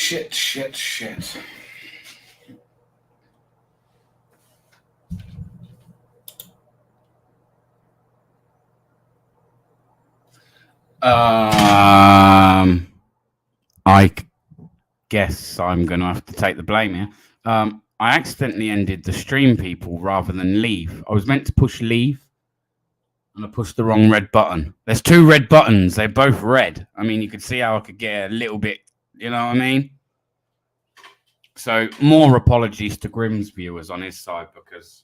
Shit. I guess I'm going to have to take the blame here. I accidentally ended the stream, people, rather than leave. I was meant to push leave, and I pushed the wrong red button. There's two red buttons. They're both red. I mean, you could see how I could get a little bit, you know what I mean? So more apologies to Grimm's viewers on his side, because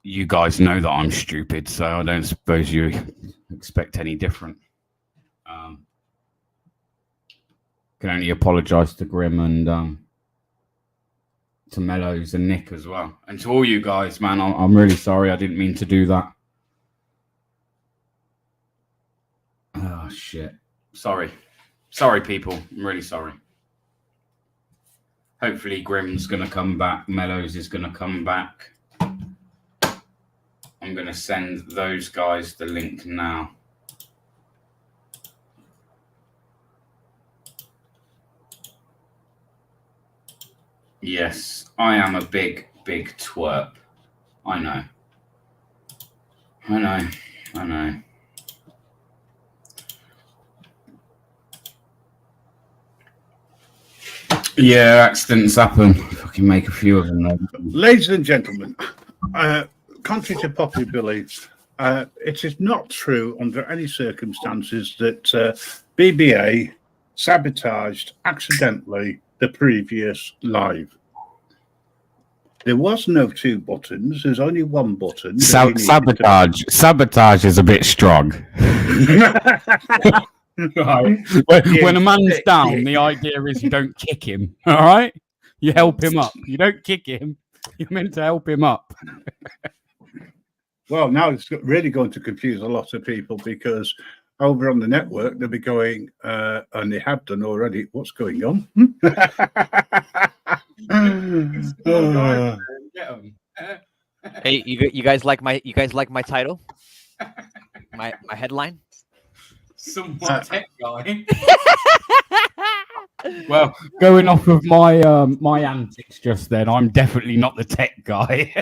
you guys know that I'm stupid, so I don't suppose you expect any different. Can only apologise to Grim and to Mellows and Nick as well, and to all you guys, man. I'm really sorry. I didn't mean to do that. Oh shit! Sorry, people. I'm really sorry. Hopefully, Grim's gonna come back. Mellows is gonna come back. I'm gonna send those guys the link now. Yes, I am a big twerp. I know. Yeah, accidents happen. Fucking make a few of them. Ladies and gentlemen, contrary to popular belief, it is not true under any circumstances that BBA sabotaged accidentally the previous live. There was no two buttons. There's only one button. Sabotage is a bit strong. Right. When a man's down, the idea is you don't kick him. All right, you help him up. You don't kick him. You're meant to help him up. Well, now it's really going to confuse a lot of people, because over on the network they'll be going, and they have done already, what's going on? Hey, you guys like my title? My headline? Some tech guy. Well, going off of my my antics just then, I'm definitely not the tech guy.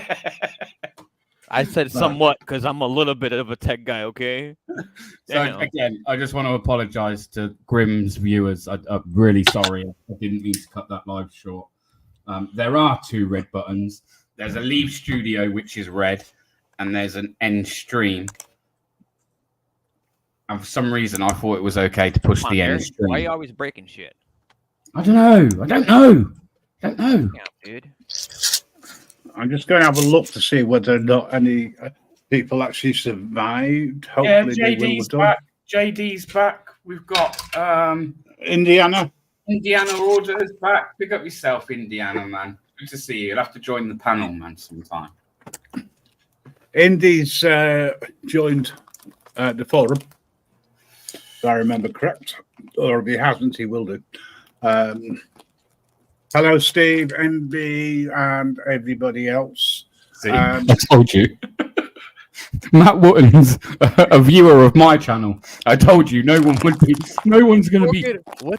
I said somewhat because I'm a little bit of a tech guy, okay? So again, I just want to apologise to Grimm's viewers. I'm really sorry. I didn't mean to cut that live short. There are two red buttons. There's a leave studio, which is red, and there's an end stream. And for some reason, I thought it was okay to push the end stream. Why are you always breaking shit? I don't know. Yeah, dude. I'm just going to have a look to see whether or not any people actually survived. Hopefully JD's back. JD's back. We've got Indiana. Indiana orders back. Pick up yourself, Indiana, man. Good to see you. You'll have to join the panel, man, sometime. Indy's joined the forum, if I remember correct. Or if he hasn't, he will do. Hello, Steve, MB, and everybody else. See, I told you. Matt Wotton's a viewer of my channel. I told you no one's going to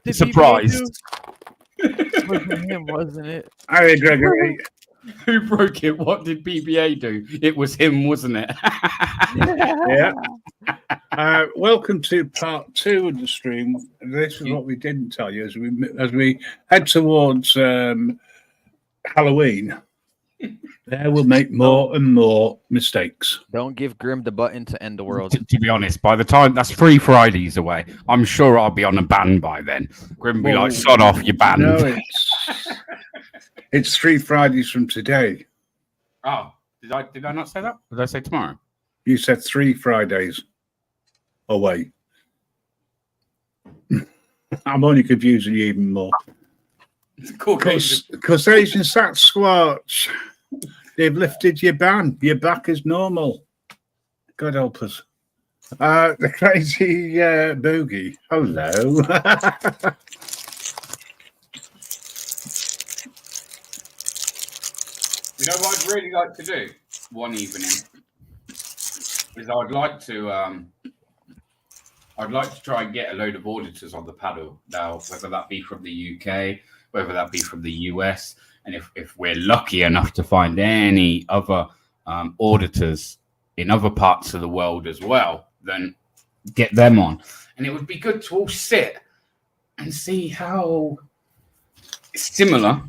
be surprised. It wasn't him, wasn't it? Hi, Gregory. Who broke it? What did BBA do? It was him, wasn't it? Yeah. Welcome to part 2 of the stream. This is what we didn't tell you as we head towards Halloween. There will make more and more mistakes. Don't give Grim the button to end the world. To be honest, by the time that's 3 Fridays away, I'm sure I'll be on a ban by then. Grim will be like, sod off, you're banned. No, it's 3 Fridays from today. Oh, did I not say that? Did I say tomorrow? You said 3 Fridays away. I'm only confusing you even more. Because Asian Sasquatch, they've lifted your ban. You're back as normal. God help us. The crazy boogie. Hello. You know what I'd really like to do one evening is I'd like to I'd like to try and get a load of auditors on the panel now, whether that be from the UK, whether that be from the US, and if we're lucky enough to find any other auditors in other parts of the world as well, then get them on. And it would be good to all sit and see how similar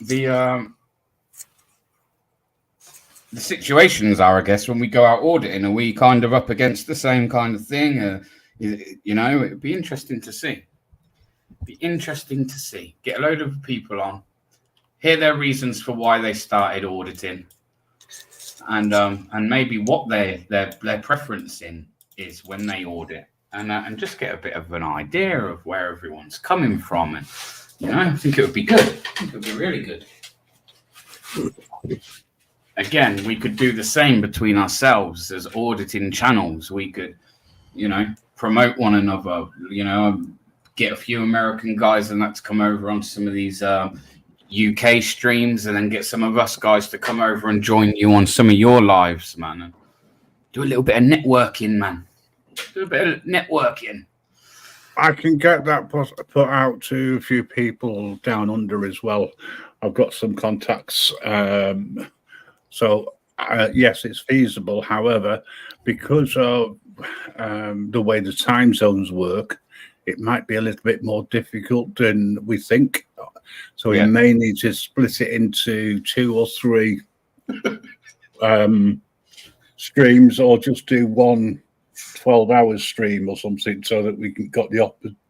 the situations are, I guess, when we go out auditing. Are we kind of up against the same kind of thing? You know, it'd be interesting to see. Get a load of people on, hear their reasons for why they started auditing, and maybe what their preference in is when they audit, and just get a bit of an idea of where everyone's coming from. And you know, I think it would be good. I think it would be really good. Again, we could do the same between ourselves as auditing channels. We could, you know, promote one another, you know, get a few American guys and that to come over on some of these UK streams, and then get some of us guys to come over and join you on some of your lives, man. And do a little bit of networking, man. Do a bit of networking. I can get that put out to a few people down under as well. I've got some contacts. So, yes, it's feasible. However, because of the way the time zones work, it might be a little bit more difficult than we think. So we may need to split it into 2 or 3 streams, or just do one 12-hour stream or something, so that we can got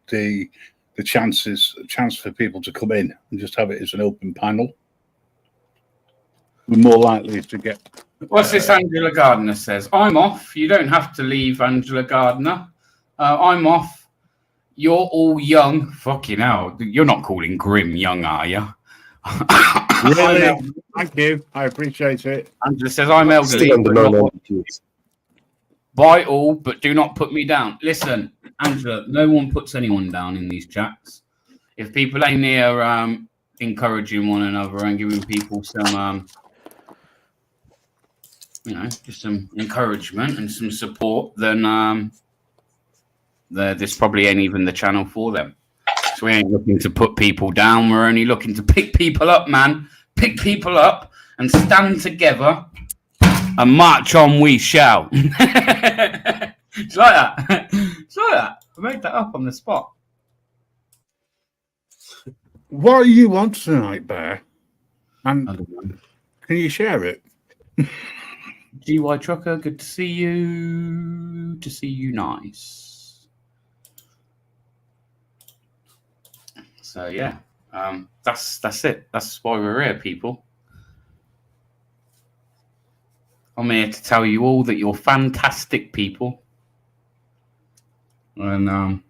the chance for people to come in and just have it as an open panel. We're more likely to get. What's this? Angela Gardner says, "I'm off. You don't have to leave, Angela Gardner. I'm off. You're all young." Fucking hell. You're not calling Grim young, are you? Really? Thank you. I appreciate it. Angela says, "I'm elderly. Buy all, but do not put me down." Listen, Angela, no one puts anyone down in these chats. If people ain't here encouraging one another and giving people some, you know, just some encouragement and some support, then this probably ain't even the channel for them. So we ain't looking to put people down. We're only looking to pick people up, man. Pick people up and stand together and march on we shall. It's like that. It's like that. I made that up on the spot. What are you on tonight, Bear? And can you share it? GY Trucker, good to see you. To see you, nice. So yeah, that's it. That's why we're here, people. I'm here to tell you all that you're fantastic people. And you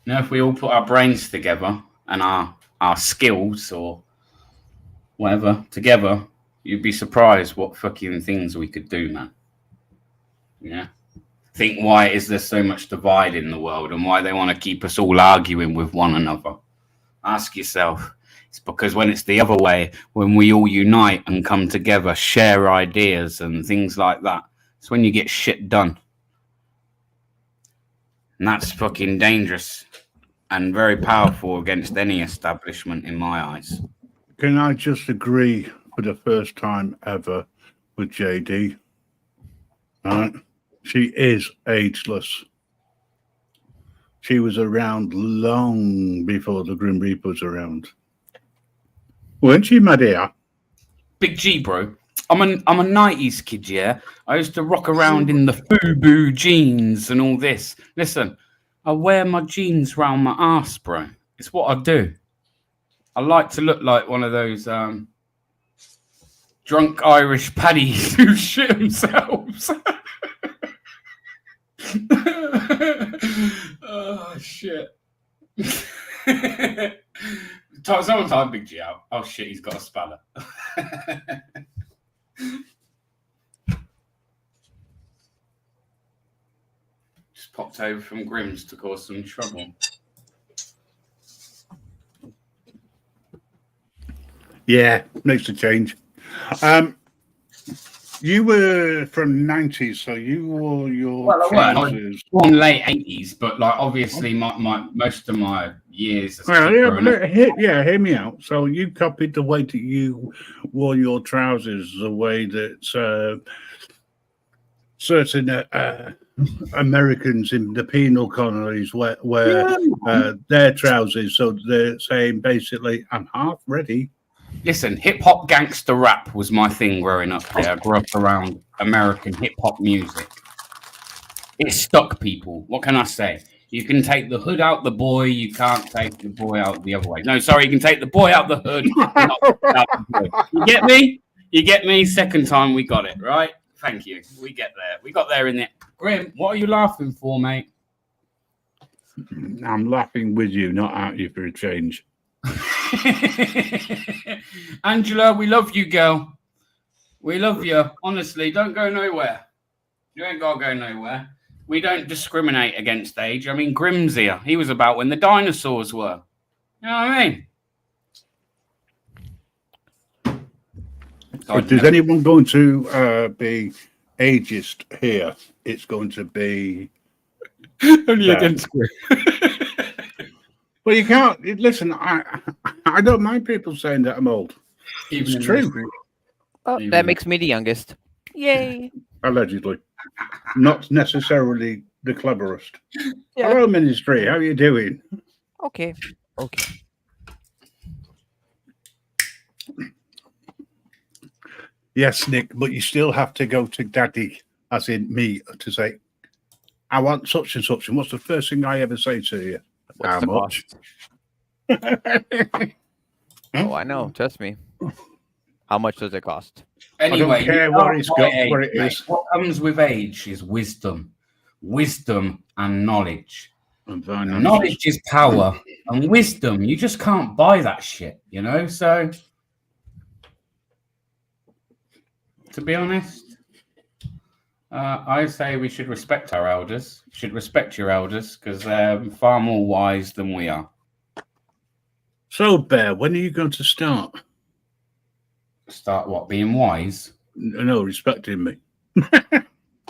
know, if we all put our brains together and our skills or whatever together, you'd be surprised what fucking things we could do, man. Yeah. Think, why is there so much divide in the world, and why they want to keep us all arguing with one another? Ask yourself. It's because when it's the other way, when we all unite and come together, share ideas and things like that, it's when you get shit done. And that's fucking dangerous and very powerful against any establishment in my eyes. Can I just agree for the first time ever with JD? All right? She is ageless. She was around long before the Grim Reaper was around. Weren't she, my dear? Big G, bro. I'm a 90s kid, yeah? I used to rock around in the FUBU jeans and all this. Listen, I wear my jeans round my ass, bro. It's what I do. I like to look like one of those drunk Irish paddies who shit themselves. Oh, shit. Someone type Big G out. Oh, shit, he's got a spaller. Just popped over from Grimm's to cause some trouble. Yeah, makes a change. You were from the 90s, so you wore your Well, I was trousers. born late 80s, but like obviously my most of my years. Well, yeah, but hear me out. So you copied the way that you wore your trousers, the way that certain Americans in the penal colonies wear their trousers. So they're saying basically, I'm half ready. Listen, hip hop gangster rap was my thing growing up. Yeah, I grew up around American hip hop music. It stuck people. What can I say? You can take the hood out the boy. You can't take the boy out the other way. No, sorry, you can take the boy out the hood. Not out the boy. You get me? You get me? Second time we got it, right? Thank you. We get there. We got there in the Grim. What are you laughing for, mate? I'm laughing with you, not at you for a change. Angela, we love you, girl. We love you. Honestly, don't go nowhere. You ain't got to go nowhere. We don't discriminate against age. I mean, Grimm's here. He was about when the dinosaurs were. You know what I mean? If there's anyone going to be ageist here, it's going to be only against Grim. Well, you can't listen. I don't mind people saying that I'm old. It's true. Oh, that makes me the youngest. Yay! Allegedly, not necessarily the cleverest. Yeah. Hello, Ministry. How are you doing? Okay. Yes, Nick, but you still have to go to Daddy, as in me, to say, I want such and such. And what's the first thing I ever say to you? What's How the much? Oh, I know. Trust me. How much does it cost? Anyway, I don't care what it's got, where it is. What comes with age is wisdom and knowledge. And knowledge is power, and wisdom, you just can't buy that shit, you know? So, to be honest, I say we should respect our elders. You should respect your elders because they're far more wise than we are. So, Bear, when are you going to start? Start what? Being wise? No, respecting me.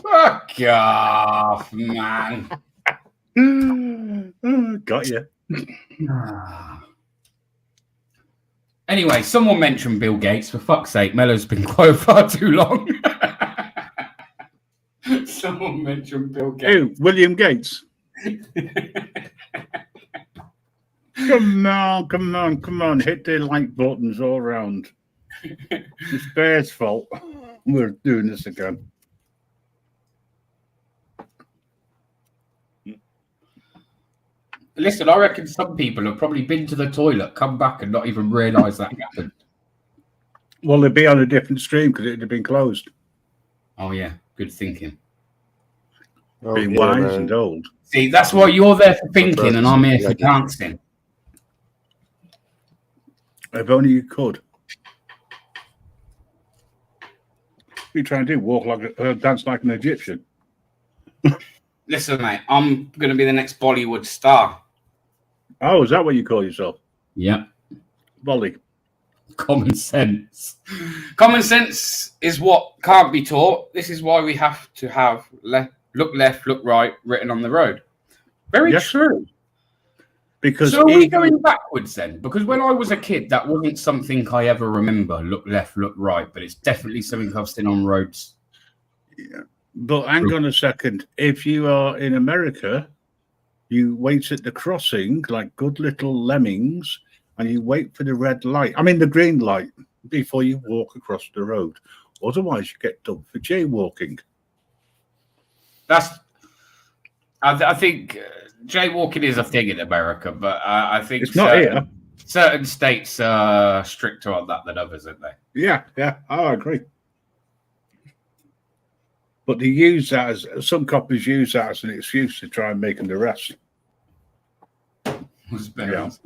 Fuck off, man. Got you. Anyway, someone mentioned Bill Gates. For fuck's sake, Mello's been quiet far too long. Someone mentioned Bill Gates. Who? William Gates. Come on. Hit the like buttons all around. It's Bear's fault. We're doing this again. Listen, I reckon some people have probably been to the toilet, come back, and not even realised that happened. Well, they'd be on a different stream because it'd have been closed. Oh, yeah. Good thinking. Being wise and old. See, that's why you're there for thinking and I'm here for dancing. If only you could. What are you trying to do? Walk like dance like an Egyptian? Listen, mate, I'm going to be the next Bollywood star. Oh, is that what you call yourself? Yeah. Bolly. Common sense. Common sense is what can't be taught. This is why we have to have look left, look right written on the road. Very true. Because so are we going backwards then? Because when I was a kid, that wasn't something I ever remember. Look left, look right. But it's definitely something I've seen on roads. Yeah. But hang on a second. If you are in America, you wait at the crossing like good little lemmings and you wait for the red light. I mean, the green light before you walk across the road. Otherwise, you get done for jaywalking. I think jaywalking is a thing in America, but I think it's not here. Certain states are stricter on that than others, aren't they? Yeah, I agree. But they use that as some coppers use that as an excuse to try and make an arrest. Listen,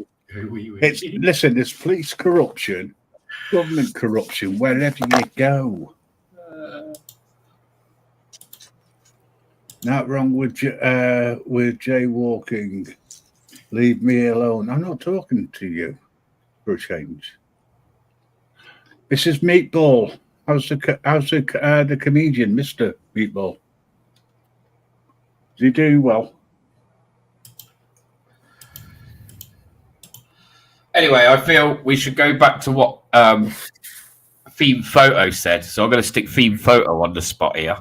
there's police corruption, government corruption, wherever you go. Not wrong with jaywalking. Leave me alone. I'm not talking to you for a change. This is Meatball. How's the comedian, Mr. Meatball? Is he doing well? Anyway, I feel we should go back to what Theme Photo said. So I'm going to stick Theme Photo on the spot here.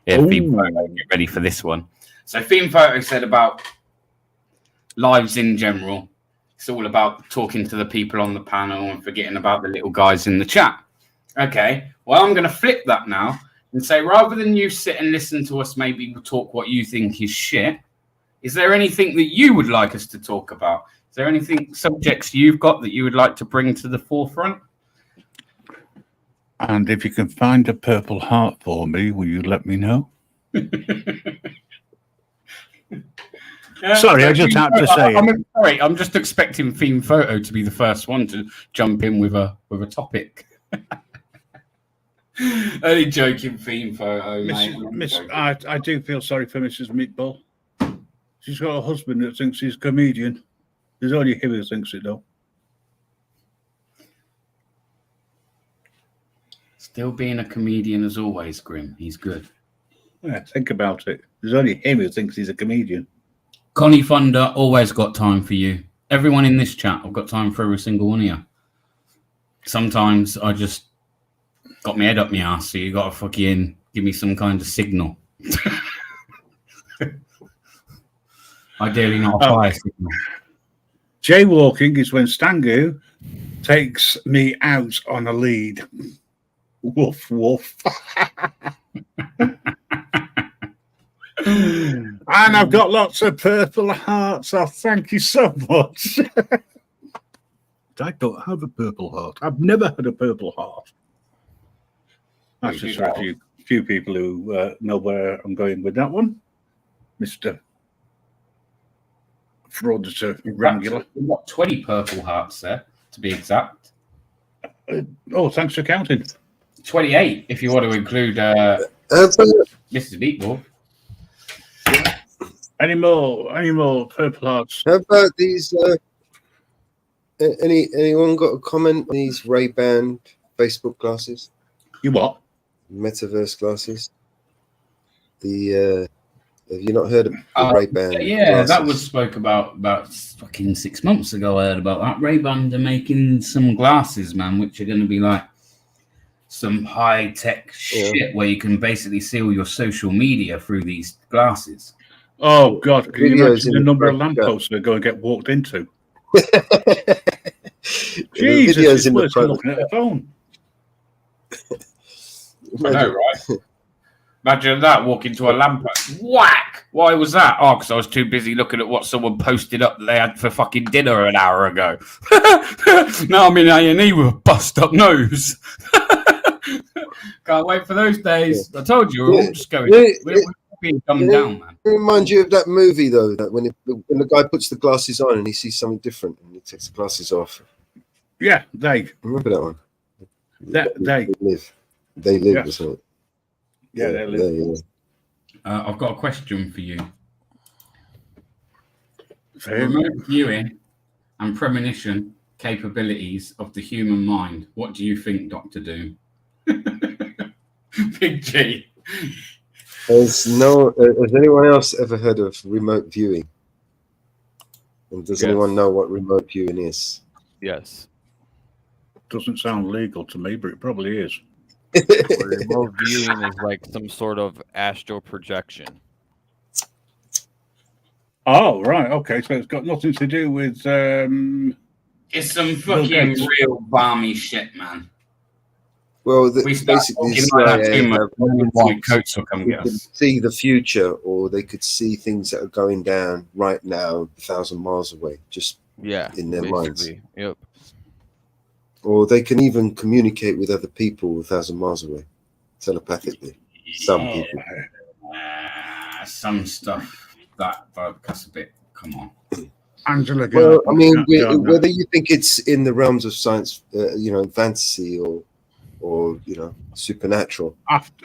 Yeah, Theme Photo, get ready for this one. So Theme Photo said about lives in general. It's all about talking to the people on the panel and forgetting about the little guys in the chat. Okay, well, I'm going to flip that now and say, rather than you sit and listen to us maybe talk what you think is shit, is there anything that you would like us to talk about? Is there anything, subjects you've got that you would like to bring to the forefront? And if you can find a purple heart for me, will you let me know? Sorry, I just had to say it. Sorry, I'm just expecting Theme Photo to be the first one to jump in with a topic. Only joking, Theme Photo, mate. I do feel sorry for Mrs. Meatball. She's got a husband that thinks he's a comedian. There's only him who thinks it, though. Still being a comedian as always, Grim. He's good. Yeah, think about it. There's only him who thinks he's a comedian. Connie Thunder, always got time for you. Everyone in this chat, I've got time for every single one of you. Sometimes I just got my head up my ass, so you got to fucking give me some kind of signal. Ideally not a fire signal. Jaywalking is when Stangu takes me out on a lead. Woof, woof. And I've got lots of purple hearts. Oh, thank you so much. I don't have a purple heart. I've never had a purple heart. That's just for a few people who know where I'm going with that one. Mr. Frauditor Regular. We've got 20 purple hearts there, to be exact. Thanks for counting. 28, if you want to include Mrs. Meatball. Any more purple hearts? How about these? Anyone got a comment on these Ray-Ban Facebook glasses? You what? Metaverse glasses. Have you not heard of Ray-Ban? Yeah, glasses? that was spoke about fucking 6 months ago. I heard about that. Ray-Ban are making some glasses, man, which are going to be like some high-tech shit where you can basically see all your social media through these glasses. Oh, God. Can you imagine the number of lampposts that are going to get walked into? Jesus, it's worse than looking at a phone. I know, right? Imagine that, walk into a lamppost. Whack! Why was that? Oh, because I was too busy looking at what someone posted up that they had for fucking dinner an hour ago. Now I'm in A&E with a bust-up nose. Can't wait for those days. I told you, we're all just going. We're being dumbed down, man. Remind you of that movie, though, that when the guy puts the glasses on and he sees something different and he takes the glasses off. Yeah, they. Remember that one? They live, yes. Isn't it? Yeah, they live. I've got a question for you. Remote viewing and premonition capabilities of the human mind. What do you think, Dr. Doom? Big G. Has anyone else ever heard of remote viewing? And does anyone know what remote viewing is? Yes. Doesn't sound legal to me, but it probably is. Remote viewing is like some sort of astral projection. Oh, right. Okay. So it's got nothing to do with. It's some fucking real balmy shit, man. Well, basically, white coats will come get us. See the future, or they could see things that are going down right now, 1,000 miles away, just in their minds. Yep. Or they can even communicate with other people 1,000 miles away, telepathically. Some people. Some stuff that's a bit. Come on, Angela. Well, I mean, whether you think it's in the realms of science, fantasy, or supernatural.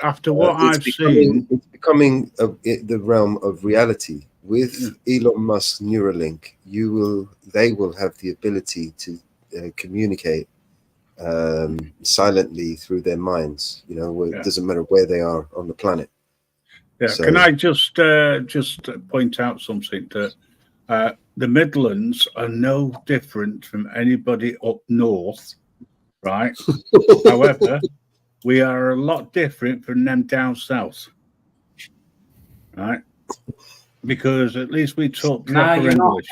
After what I've seen, it's becoming the realm of reality. With Elon Musk's Neuralink, they will have the ability to communicate silently through their minds. You know, where it doesn't matter where they are on the planet. Yeah. So, can I just point out something that the Midlands are no different from anybody up north, right? However, we are a lot different from them down south, right? Because at least we talk proper you're not. English.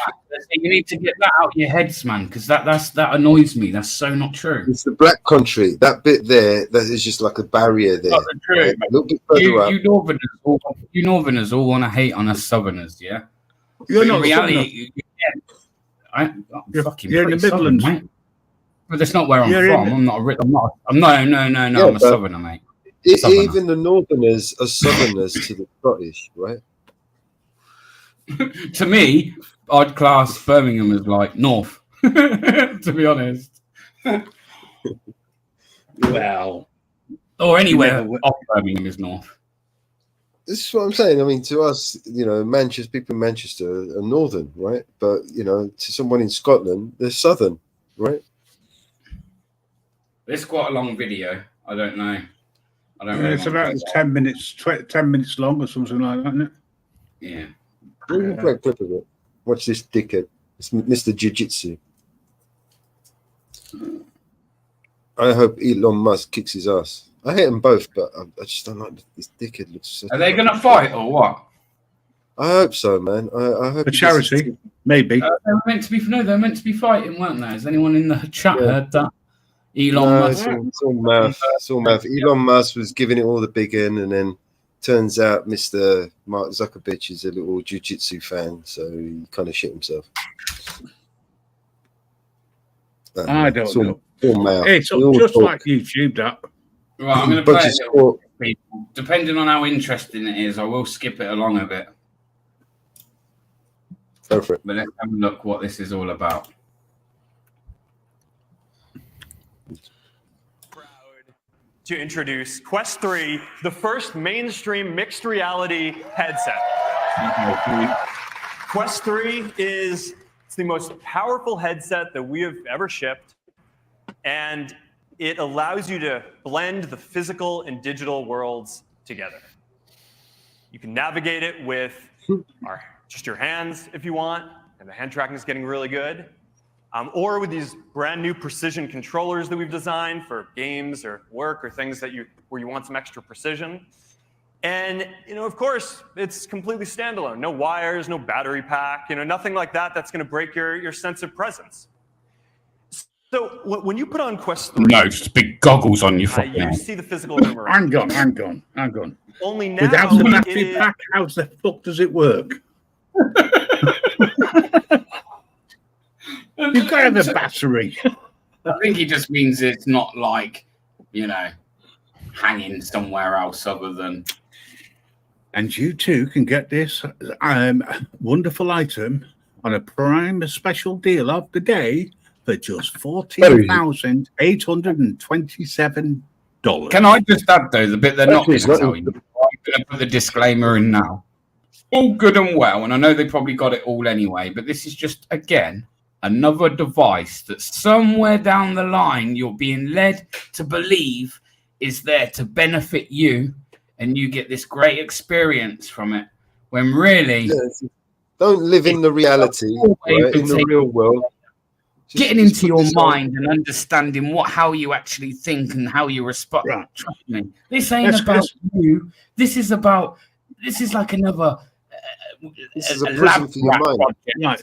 You need to get that out of your heads, man, because that annoys me. That's so not true. it's the black country. That bit there, that is just like a barrier there. Not the truth. Right? A little bit further up. You Northerners all want to hate on us Southerners, yeah. You're But not in reality. I'm fucking you're in the pretty Midlands. Southern, mate. But that's not where I'm You're from. in- I'm not. No. I'm a Southerner, mate. Southerner. Even the Northerners are Southerners to the Scottish, right? To me, I'd class Birmingham as like North. To be honest. Well, Or anywhere Yeah, off Birmingham is North. This is what I'm saying. I mean, to us, you know, Manchester, people in Manchester are Northern, right? But, you know, to someone in Scotland, they're Southern, right? It's quite a long video. I don't know. it's about 10 minutes, 10 minutes long or something like that, isn't it? Yeah. We can play a clip of it. Watch this dickhead. It's Mr. Jiu-Jitsu. I hope Elon Musk kicks his ass. I hate them both, but I just don't like this dickhead. Looks so. Are they going to fight or what? I hope so, man. I hope For charity, maybe. They were meant to be. No, they were meant to be fighting, weren't they? Has anyone in the chat heard that? Elon No, Musk. it's all mouth. It's all mouth. Elon Musk was giving it all the big end, and then turns out Mr. Mark Zuckerberg is a little jiu-jitsu fan, so he kind of shit himself. I don't know. All mouth. It's all just talk. like YouTube, that. Right, I'm going to Bunch play of it. sport. People. Depending on how interesting it is, I will skip it along a bit. Go for it. But let's have a look what this is all about. To introduce Quest 3, the first mainstream mixed reality headset. Quest 3 is the most powerful headset that we have ever shipped, and it allows you to blend the physical and digital worlds together. You can navigate it with just your hands if you want, and the hand tracking is getting really good. Or with these brand new precision controllers that we've designed for games or work or things that where you want some extra precision. And, of course, it's completely standalone. No wires, no battery pack, nothing like that that's going to break your sense of presence. So when you put on Quest 3... No, just big goggles on your fucking you head. see the physical room around. Hang on. Only now... Without the battery pack, how the fuck does it work? You've got to have a battery. I think he just means it's not like, hanging somewhere else other than... And you too can get this wonderful item on a prime special deal of the day for just $14,827. Can I just add, though, the bit they're not going to Actually, tell you? I'm going to put the disclaimer in now. All good and well, and I know they probably got it all anyway, but this is just, again, another device that somewhere down the line you're being led to believe is there to benefit you, and you get this great experience from it, when really... Don't live in the reality, right? In the real world. Getting into your mind and understanding how you actually think and how you respond. Right. Trust me, this ain't about you. This is like another... This is a prison for your mind.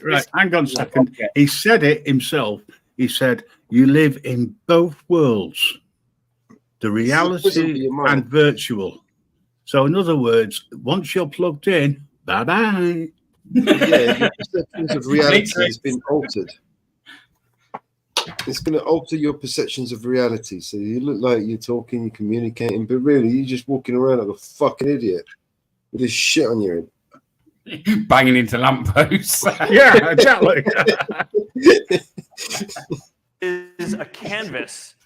Right. Hang on a second. He said it himself. He said, you live in both worlds, the reality and virtual. So in other words, once you're plugged in, bye-bye. Yeah, your perceptions of reality has been altered. It's going to alter your perceptions of reality. So you look like you're talking, you're communicating, but really you're just walking around like a fucking idiot with this shit on your head. Banging into lampposts. Yeah, exactly. Is a canvas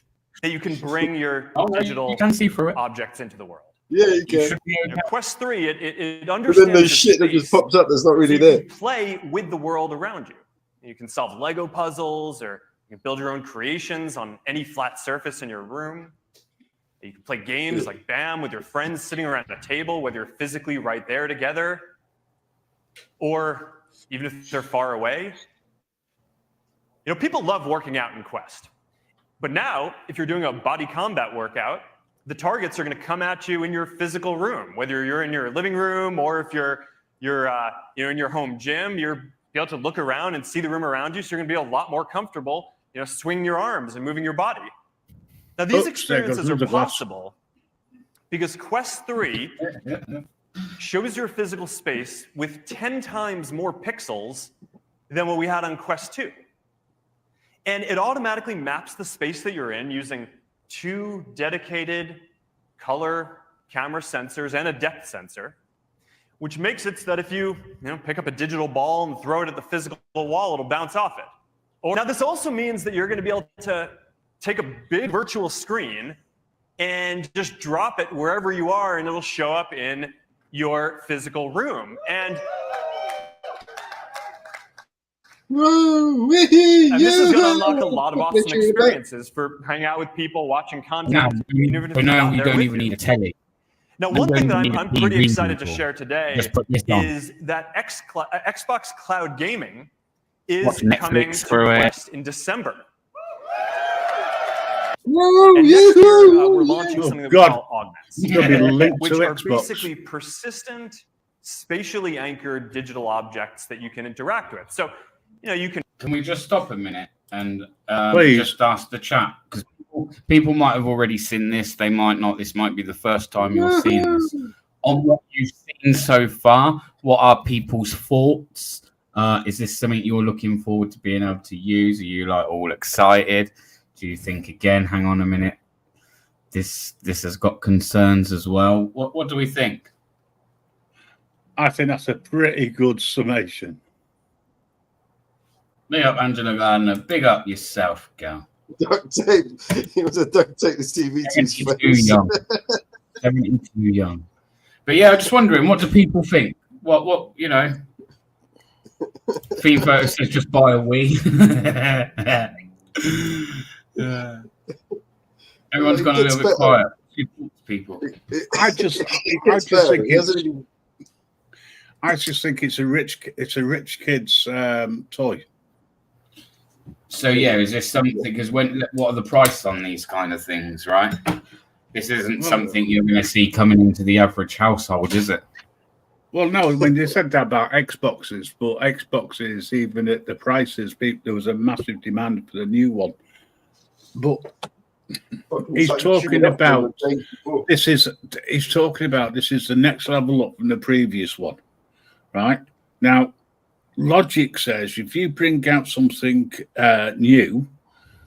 that you can bring your digital you can see through it. objects into the world. Yeah, you can. Quest 3, it But understands then there's shit that just pops up that's not really so you there. can play with the world around you. You can solve Lego puzzles or You can build your own creations on any flat surface in your room. You can play games like BAM with your friends sitting around a table, whether you're physically right there together, or even if they're far away. You know, people love working out in Quest. But now, if you're doing a body combat workout, the targets are going to come at you in your physical room, whether you're in your living room or if you're in your home gym. You're be able to look around and see the room around you, so you're going to be a lot more comfortable, swinging your arms and moving your body. Now, these experiences are possible because Quest 3 shows your physical space with 10 times more pixels than what we had on Quest 2. And it automatically maps the space that you're in using 2 dedicated color camera sensors and a depth sensor, which makes it so that if you pick up a digital ball and throw it at the physical wall, it'll bounce off it. Now, this also means that you're going to be able to take a big virtual screen and just drop it wherever you are, and it'll show up in your physical room. And this is going to unlock a lot of awesome experiences for hanging out with people, watching content. You don't even need a telly. Now, one thing that I'm pretty excited to share today is that Xbox Cloud Gaming is coming to Quest in December. And next year, we're launching something that we call augments, which are basically persistent, spatially anchored digital objects that you can interact with. So, you can. Can we just stop a minute and Please. just ask the chat? Because people might have already seen this. They might not. This might be the first time you're seeing this. On what you've seen so far, what are people's thoughts? Is this something you're looking forward to being able to use? Are you all excited? Do you think, again, hang on a minute, this has got concerns as well? What do we think? I think that's a pretty good summation. Big up Angela Gardner. Big up yourself, girl. Duct tape. He was a duct tape this TV to his face. 72 young. 72 young. But yeah, I'm just wondering, what do people think? What Theme Photo says just buy a Wii. Everyone's gone a little bit quiet. People. I just think it's a rich kid's toy. So yeah, is this something? Because what are the prices on these kind of things, right? This isn't something you're going to see coming into the average household, is it? Well, no. When they said that about Xboxes, but Xboxes, even at the prices, there was a massive demand for the new one. But he's talking about this is the next level up from the previous one, right? Now, logic says if you bring out something new,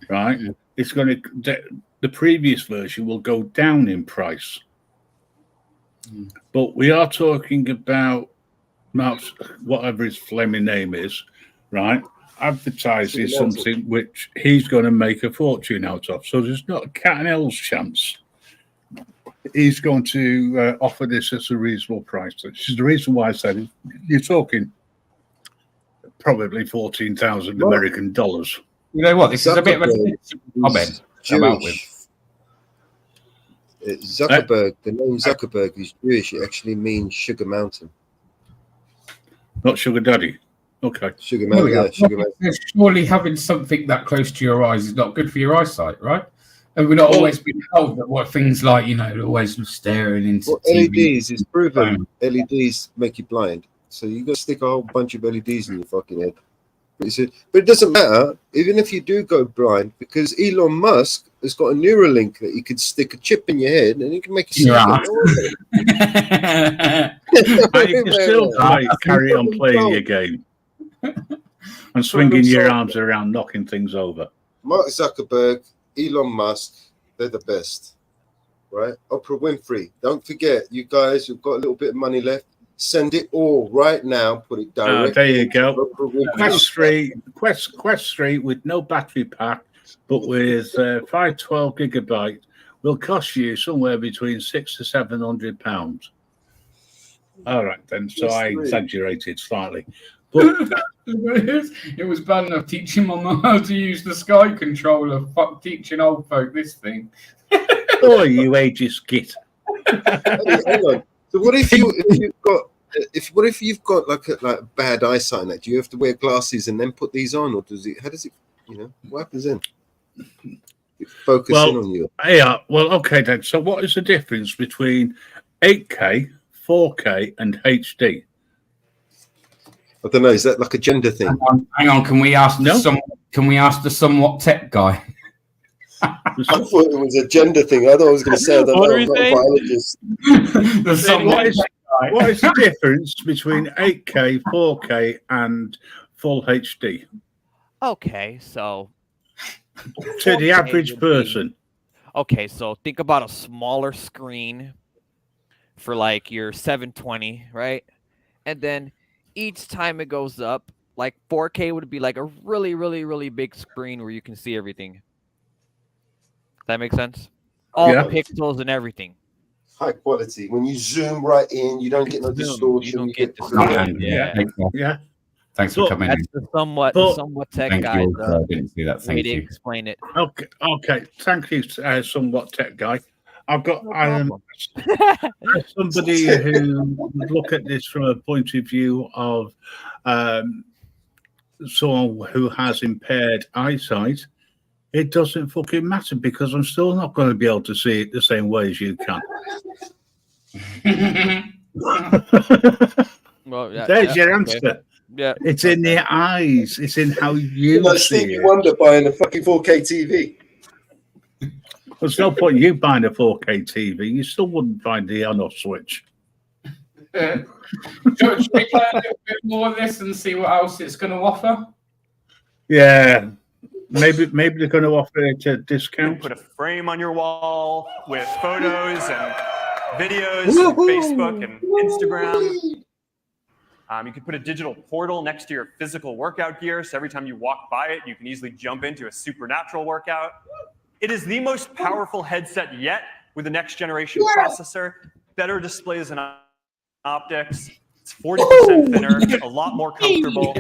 right, it's going to the previous version will go down in price. But we are talking about whatever his flaming name is, right? Advertising something which he's going to make a fortune out of. So there's not a cat and hell's chance he's going to offer this at a reasonable price. Which is the reason why I said you're talking probably 14,000 American dollars. You know what? This is a bit of a comment about with Zuckerberg. The name Zuckerberg is Jewish. It actually means Sugar Mountain, not Sugar Daddy. Okay. Sugar Mountain. Yeah, Sugar Mountain. Surely having something that close to your eyes is not good for your eyesight, right? And we're not always being told that what things like, always staring into TV. LEDs is proven. LEDs make you blind. So you got to stick a whole bunch of LEDs in your fucking head. But it doesn't matter, even if you do go blind, because Elon Musk has got a Neuralink that you could stick a chip in your head and you can make you see. You can still carry on playing your game and swinging your arms around, knocking things over. Mark Zuckerberg, Elon Musk, they're the best, right? Oprah Winfrey, don't forget, you guys who've got a little bit of money left, send it all right now. Put it directly. There you go. Quest 3 with no battery pack, but with 512 gigabytes, will cost you somewhere between £600 to £700. All right, then. So I exaggerated slightly, but It was bad enough teaching my mum how to use the Sky controller. Fuck teaching old folk this thing. Oh, you ageist git. Hang on. So what if you've got like bad eyesight? Like, do you have to wear glasses and then put these on, or how does it? What happens then? Focus in on you. Yeah. Well, okay then. So, what is the difference between 8K, 4K, and HD? I don't know. Is that like a gender thing? Hang on. Can we ask No. the somewhat tech guy? I thought it was a gender thing. I thought I was going to say, I don't know, I'm not a biologist. What is the difference between 8K, 4K, and full HD Okay, so to the 4K average would be- person? Okay, so think about a smaller screen for like your 720, right? And then each time it goes up, like 4K would be like a really, really, really big screen where you can see everything. That makes sense? All Yeah. the pixels and everything. High quality. When you zoom right in, you don't get no distortion. You don't you get get distortion. Yeah. Yeah. Thanks for But coming That's in. the somewhat tech Thank guys. you. I didn't see that. Way Thank to you. explain it. Okay. Thank you, somewhat tech guy. I've got No problem. somebody who would look at this from a point of view of someone who has impaired eyesight. It doesn't fucking matter because I'm still not going to be able to see it the same way as you can. Well, yeah, There's your okay. answer. Yeah. It's in the eyes. It's in how you like see Stevie it. Wonder buying a fucking 4K TV. There's no point in you buying a 4K TV. You still wouldn't find the on-off switch. Should we play a little bit more of this and see what else it's going to offer? Yeah. Maybe they're going to offer it a You can discount. put a frame on your wall with photos and videos from Facebook and Instagram. You can put a digital portal next to your physical workout gear, so every time you walk by it, you can easily jump into a supernatural workout. It is the most powerful headset yet with the next generation processor, better displays and optics. It's 40% thinner, a lot more comfortable.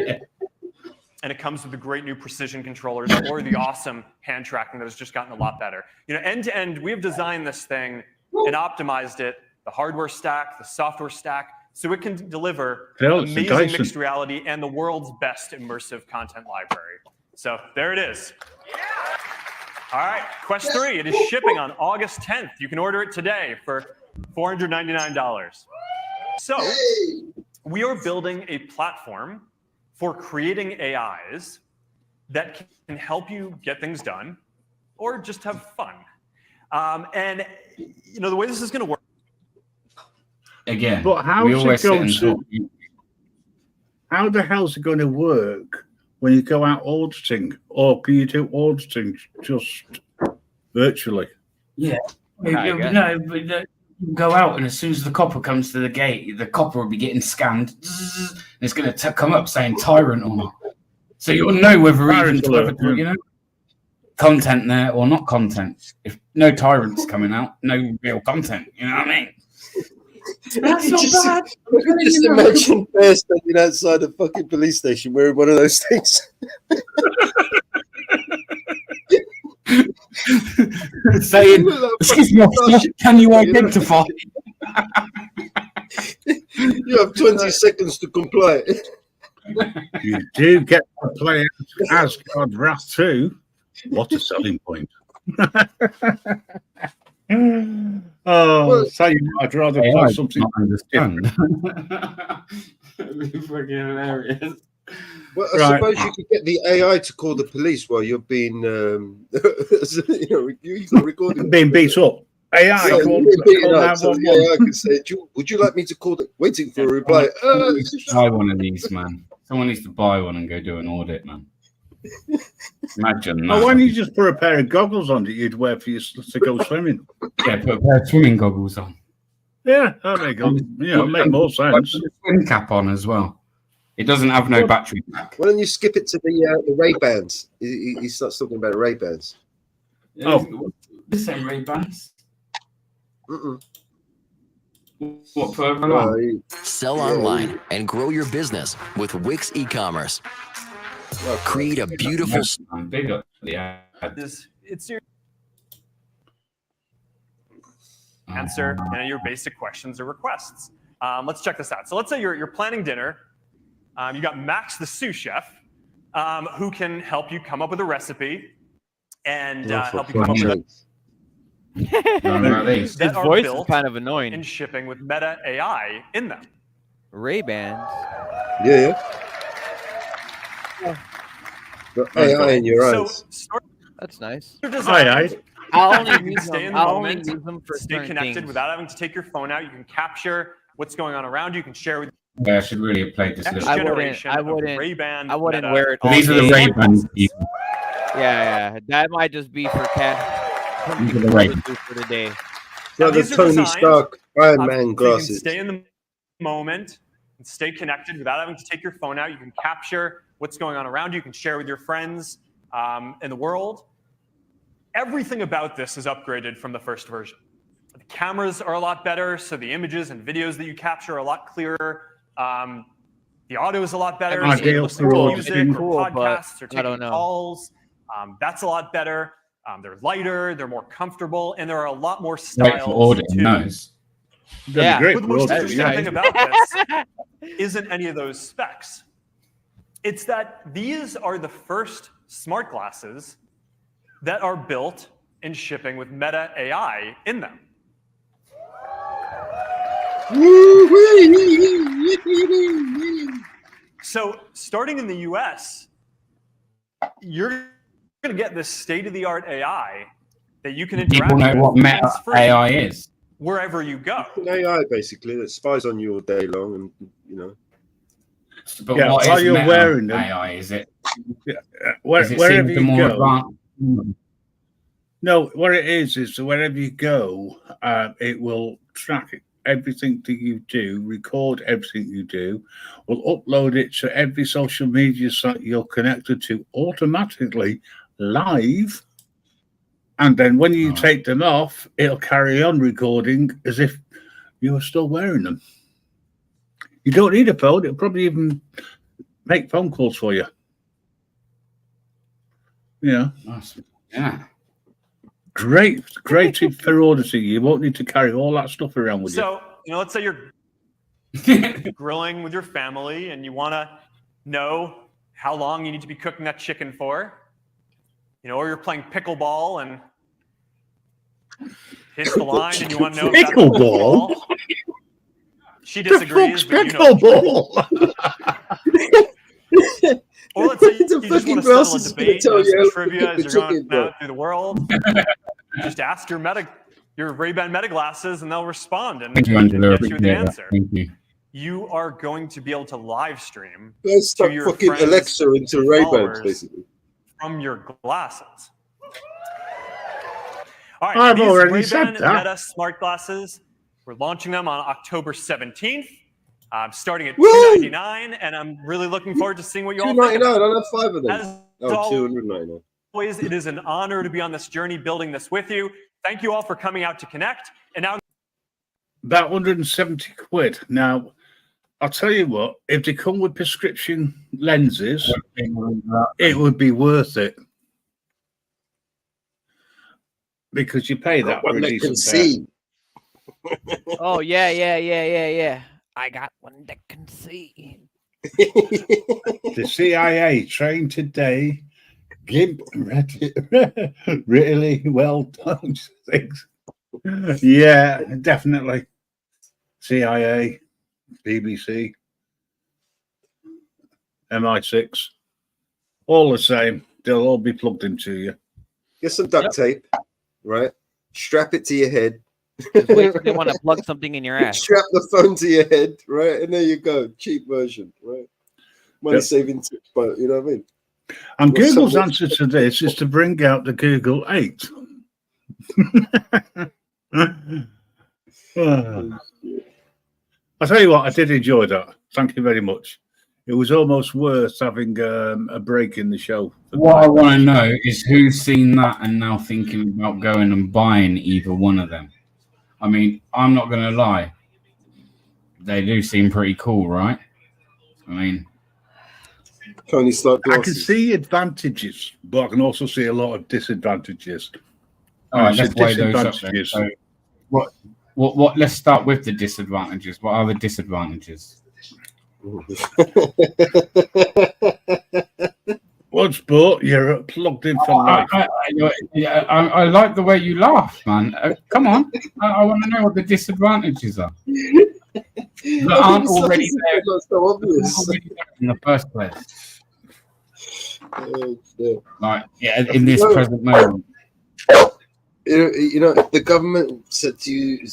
And it comes with the great new precision controllers or the awesome hand tracking that has just gotten a lot better. End to end, we have designed this thing and optimized it, the hardware stack, the software stack, so it can deliver amazing mixed reality and the world's best immersive content library. So there it is. All right, Quest 3, it is shipping on August 10th. You can order it today for $499. So we are building a platform for creating AIs that can help you get things done or just have fun. And the way this is going to work. Again, But how we is always it sit going and to? talk. How the hell's it going to work when you go out auditing, or can you do auditing just virtually? Yeah. I guess. No, but you go out, and as soon as the copper comes to the gate, the copper will be getting scanned. And it's going to come up saying tyrant or not. So you'll know whether Tyrant alert, yeah. content there or not content. If no tyrants coming out, no real content. You know what I mean? That's not bad. Just imagine Bear standing outside a fucking police station wearing one of those things. Saying, excuse me, officer, can you identify? You have 20 seconds to comply. You do get to play Asgard Wrath 2. What a selling point. So I'd rather play something. Not understand. It'd be fucking hilarious. Well, I suppose you could get the AI to call the police while you're being, you're recording. Being beat up. AI, So call the 911. AI could say, would you like me to call the, waiting for a reply? Buy one of these, man. Someone needs to buy one and go do an audit, man. Imagine that. Oh, why don't you just put a pair of goggles on that you'd wear for you to go swimming? Yeah, put a pair of swimming goggles on. Yeah, that make make more sense. Put a swim cap on as well. It doesn't have no battery pack. Why don't you skip it to the Ray-Bans? He starts talking about Ray-Bans. Oh, the same Ray-Bans. What further on? Sell online and grow your business with Wix e-commerce. Create a beautiful I'm big up the ad. It's your answer and your basic questions or requests. Let's check this out. So let's say you're planning dinner. You got Max, the sous chef, who can help you come up with a recipe and help you come up with His that are voice is built kind of annoying. and shipping with Meta AI in them. Ray-Bans. Yeah. The AI in your eyes. That's nice. Aye. I'll only use Stay in them. the I'll only moment, use them for stay certain connected things. without having to take your phone out. You can capture what's going on around you. You can share with Yeah, I should really have played this. next little- generation I of wouldn't- Ray-Ban. I wouldn't Meta. wear it all These are the day. Ray-Bans. Yeah, that might just be for cat. These are the Ray. For the day. Like the These are Tony designed, Stark Iron Man so you can glasses. stay in the moment and stay connected without having to take your phone out. You can capture what's going on around you. You can share with your friends in the world. Everything about this is upgraded from the first version. The cameras are a lot better, so the images and videos that you capture are a lot clearer. The audio is a lot better. Ideal So you're listening for to auditing. music or Cool, but podcasts or I taking don't know. calls. That's a lot better. They're lighter, they're more comfortable, and there are a lot more Great styles for auditing too. those. Yeah. Great But the for most auditing, interesting yeah. thing about this isn't any of those specs. It's that these are the first smart glasses that are built and shipping with Meta AI in them. So starting in the US, you're going to get this state-of-the-art AI that you can interact People know with what Meta hands-free AI is. wherever you go. An AI basically that spies on you all day long, and you know. But Yeah, what while is you're Meta wearing them- AI? Is it? Wherever seem you more go. advanced? No, what it is wherever you go, it will track everything that you do, record everything you do, will upload it to every social media site you're connected to automatically, live. And then when you Right. take them off, it'll carry on recording as if you were still wearing them. You don't need a phone. It'll probably even make phone calls for you. Yeah. Nice. Yeah. Great tip for auditing. You won't need to carry all that stuff around with you. So, let's say you're grilling with your family and you want to know how long you need to be cooking that chicken for. Or you're playing pickleball and hits the line and you want to know if that's Pickleball? She The disagrees, fuck's but you know. pickleball? Or let's say you The just want fucking to settle a glasses is gonna debate, tell you some how to trivia cook as the you're going chicken, bro. out through the world. Just ask your Ray-Ban Meta glasses and they'll respond and Thank you, Angela. get you the Yeah, answer. thank you. You are going to be able to live stream Let's start your fucking friends Alexa into and Ray-Bans, followers basically. from your glasses. All right, I've these already Ray-Ban said that. Meta smart glasses, we're launching them on October 17th, starting at Woo! $299, and I'm really looking forward to seeing what you all think $299. about it. I'll have 5 of them. As Oh, $299. always, it is an honor to be on this journey building this with you. Thank you all for coming out to connect. And now, About 170 quid. Now, I'll tell you what, if they come with prescription lenses, it would be worth it. Because you pay that for One a that can decent see. Oh yeah. I got one that can see. pair. The CIA trained today. GIMP really well done things. Yeah, definitely. CIA, BBC, MI6, all the same. They'll all be plugged into you. Get some duct tape, right? Strap it to your head. Just wait till they want to plug something in your ass. Strap the phone to your head, right? And there you go. Cheap version, right? Money saving tips, but you know what I mean? And Well, Google's so- answer to this is to bring out the Google 8. I'll tell you what, I did enjoy that. Thank you very much. It was almost worth having a break in the show. What I want to know is who's seen that and now thinking about going and buying either one of them. I mean, I'm not going to lie. They do seem pretty cool, right? I mean, Tony Stark I can glasses. see advantages, but I can also see a lot of disadvantages. all right, So let's weigh those up then. So, what? Let's start with the disadvantages. What are the disadvantages? Well, sport, you're plugged in for life. I like the way you laugh, man. Come on, I want to know what the disadvantages are. That aren't already there. So obvious. In the first place. Yeah. Like, yeah, in this present moment. You know, if the government said to you,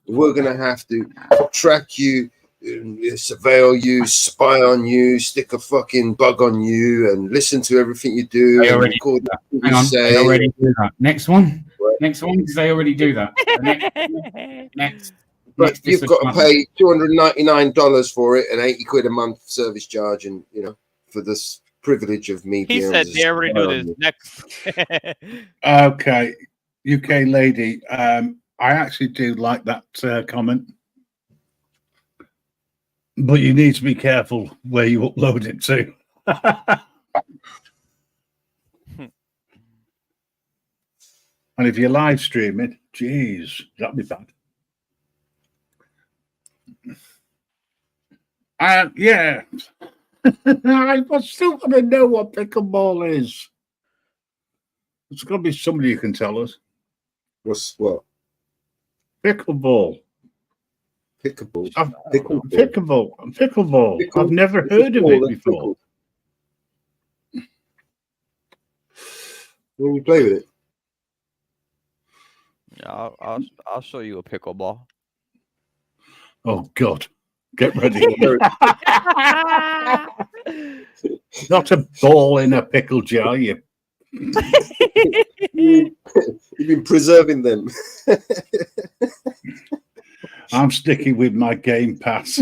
we're going to have to track you, surveil you, spy on you, stick a fucking bug on you, and listen to everything you do. They and already record do that. what Hang you on, say. they already do that. Next one. Right. Next one, because they already do that. Next. But you've got to pay $299 for it and 80 quid a month service charge, and for this privilege of me. He said they already do this. Next. Okay, UK lady. I actually do like that comment, but you need to be careful where you upload it to. And if you're live streaming, geez, that'd be bad. Yeah. I still want to know what pickleball is. There's got to be somebody who can tell us. What's what? Pickleball. Pickleball. Pickleball. I've never heard of it before. When you play with it? Yeah, I'll show you a pickleball. Oh God. Get ready. Not a ball in a pickle jar, you. You've been preserving them. I'm sticking with my Game Pass.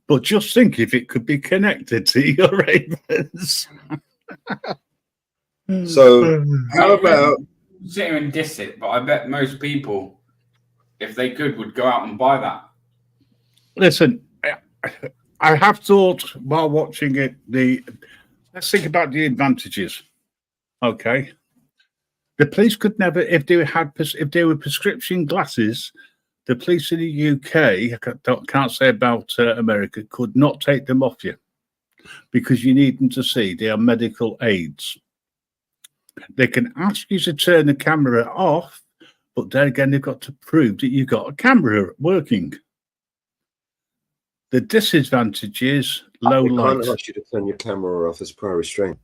But just think if it could be connected to your Ravens. So, how about sit here and diss it? But I bet most people, if they could, would go out and buy that. Listen, I have thought while watching it, let's think about the advantages. Okay. The police could never, if they were prescription glasses, the police in the UK, I can't say about America, could not take them off you because you need them to see. They are medical aids. They can ask you to turn the camera off, but then again, they've got to prove that you've got a camera working. The disadvantage is low light. I can't ask you to turn your camera off as prior restraint.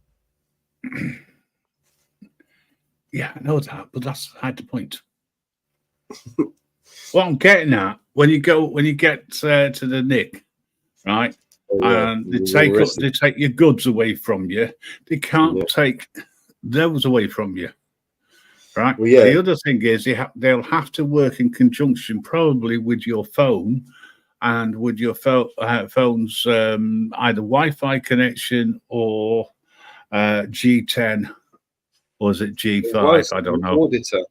Yeah, I know that, but that's beside the point. What I'm getting at, when you get to the nick, right, and they take your goods away from you, they can't take those away from you, right? Well, yeah. The other thing is they'll have to work in conjunction, probably with your phone and with your phone's either Wi-Fi connection or G10. Or is it G5? I don't know. Auditor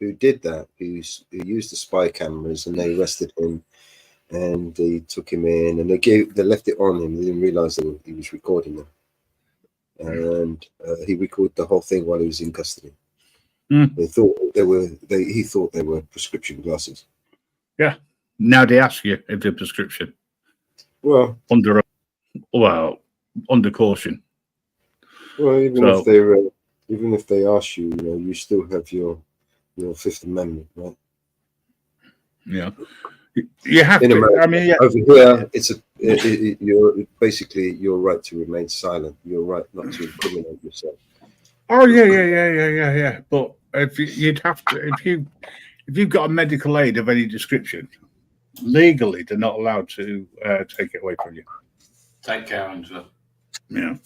who did that, who used the spy cameras, and they arrested him, and they took him in, and they left it on him. They didn't realize that he was recording them, and he recorded the whole thing while he was in custody. They thought he thought they were prescription glasses. Yeah. Now they ask you if they're prescription. Well, under caution. Well, even if they ask you, you still have your Fifth Amendment, right? Yeah, you have in to. America, I mean, here it's your right to remain silent. Your right not to incriminate yourself. Oh yeah. But if you've got a medical aid of any description, legally they're not allowed to take it away from you. Take care, Angela. Yeah.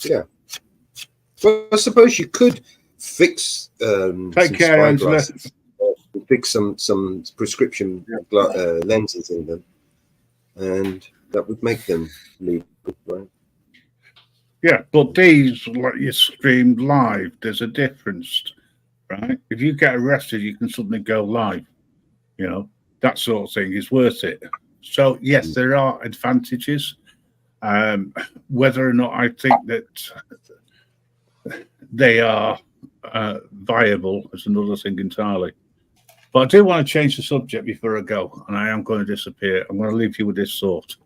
Well, I suppose you could fix take care, Angela. Fix some prescription lenses in them, and that would make them legal, right? Yeah, but these, like you streamed live, there's a difference, right? If you get arrested, you can suddenly go live. You know, that sort of thing is worth it. So yes, there are advantages. Whether or not I think that they are viable is another thing entirely. But I do want to change the subject before I go, and I am going to disappear. I'm going to leave you with this thought.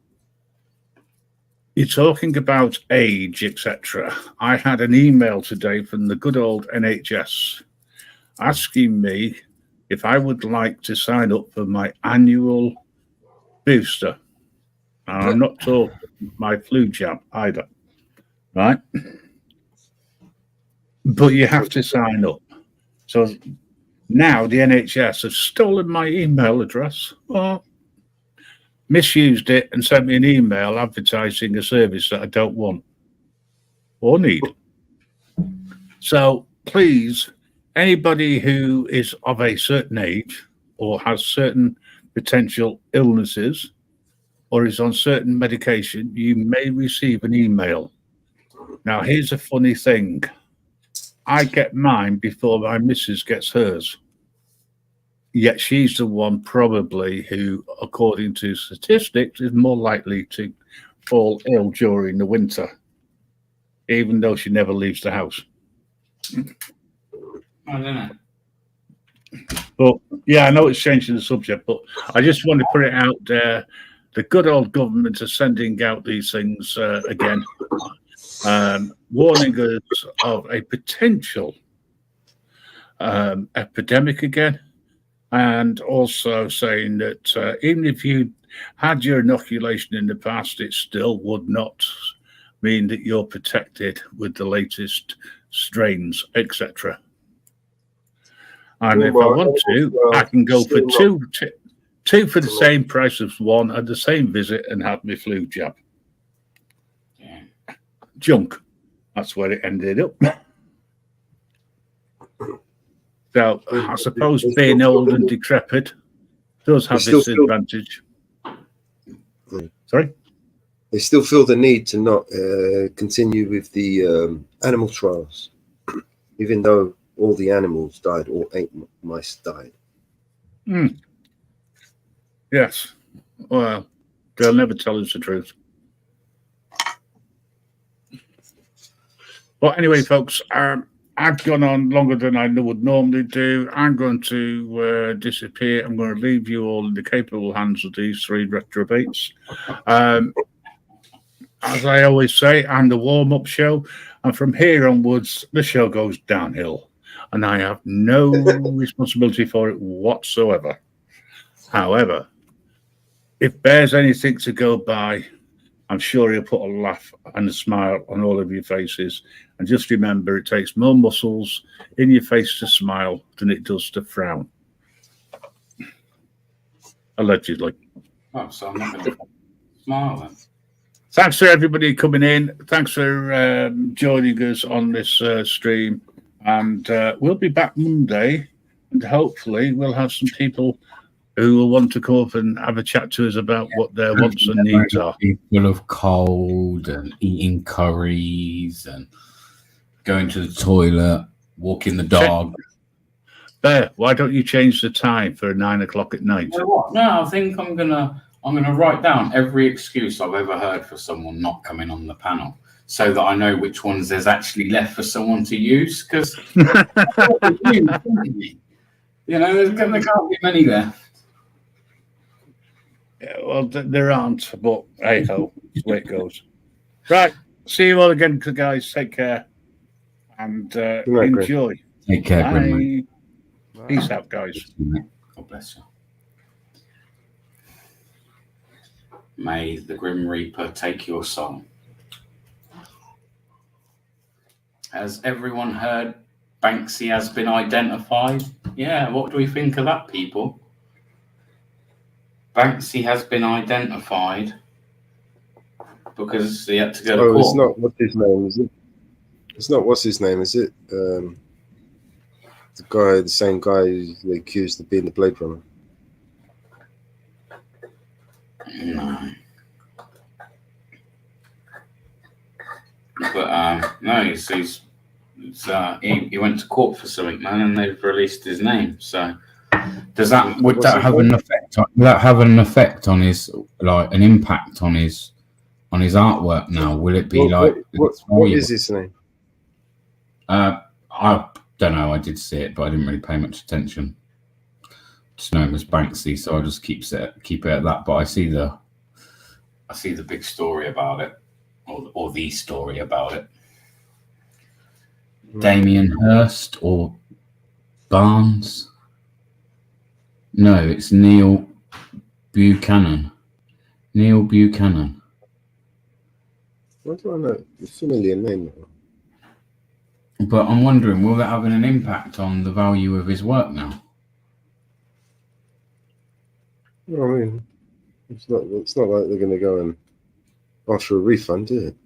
You're talking about age, etc. I had an email today from the good old NHS asking me if I would like to sign up for my annual booster. And I'm not talking my flu jab either, right? But you have to sign up. So now the NHS have stolen my email address, or misused it and sent me an email advertising a service that I don't want or need. So please, anybody who is of a certain age or has certain potential illnesses or is on certain medication, you may receive an email. Now, here's a funny thing. I get mine before my missus gets hers. Yet she's the one probably who, according to statistics, is more likely to fall ill during the winter, even though she never leaves the house. I don't know. But yeah, I know it's changing the subject, but I just want to put it out there. The good old government are sending out these things again, warning us of a potential epidemic again. And also saying that even if you had your inoculation in the past, it still would not mean that you're protected with the latest strains, etc. And if I want to, I can go for two for the same price as one at the same visit and have my flu jab. Yeah. Junk. That's where it ended up. So I suppose being old and decrepit does have this advantage. Sorry? They still feel the need to not continue with the animal trials, even though all the animals died, all 8 mice died. Yes. Well, they'll never tell us the truth. But anyway, folks, I've gone on longer than I would normally do. I'm going to disappear. I'm going to leave you all in the capable hands of these 3 retrobates. As I always say, I'm the warm-up show. And from here onwards, the show goes downhill. And I have no responsibility for it whatsoever. However, if there's anything to go by, I'm sure he'll put a laugh and a smile on all of your faces. And just remember, it takes more muscles in your face to smile than it does to frown. Allegedly. Oh, so I'm not going to smile then. Thanks for everybody coming in. Thanks for joining us on this stream. And we'll be back Monday. And hopefully we'll have some people who will want to come up and have a chat to us about what their wants and needs are. Full of cold and eating curries and going to the toilet, walking the dog. Bear, why don't you change the time for 9 o'clock at night? You know what? No, I think I'm gonna write down every excuse I've ever heard for someone not coming on the panel, so that I know which ones there's actually left for someone to use. Because you know, there can't be many there. Yeah, well, there aren't, but hey ho, that's the way it goes. Right, see you all again, guys. Take care and enjoy. Take care, Bye. Peace out, guys. God bless you. May the Grim Reaper take your soul. Has everyone heard Banksy has been identified? Yeah, what do we think of that, people? Banksy has been identified because he had to go to court. It's not what's his name, is it? It's not what's his name, is it? The same guy they accused of being the Blade Runner. No. But no, he went to court for something, man, and they've released his name. So Would that have an effect? Would that have an effect on his, like, an impact on his artwork now? Will it be what is his name? I don't know. I did see it, but I didn't really pay much attention. Just know it was Banksy, so I'll just keep it at that. But I see the big story about it, or the story about it. Damien Hirst or Barnes? No, it's Neil Buchanan. Neil Buchanan. What do I know? A familiar name. But I'm wondering, will that have an impact on the value of his work now? Well, I mean, it's not like they're going to go and ask for a refund, is it?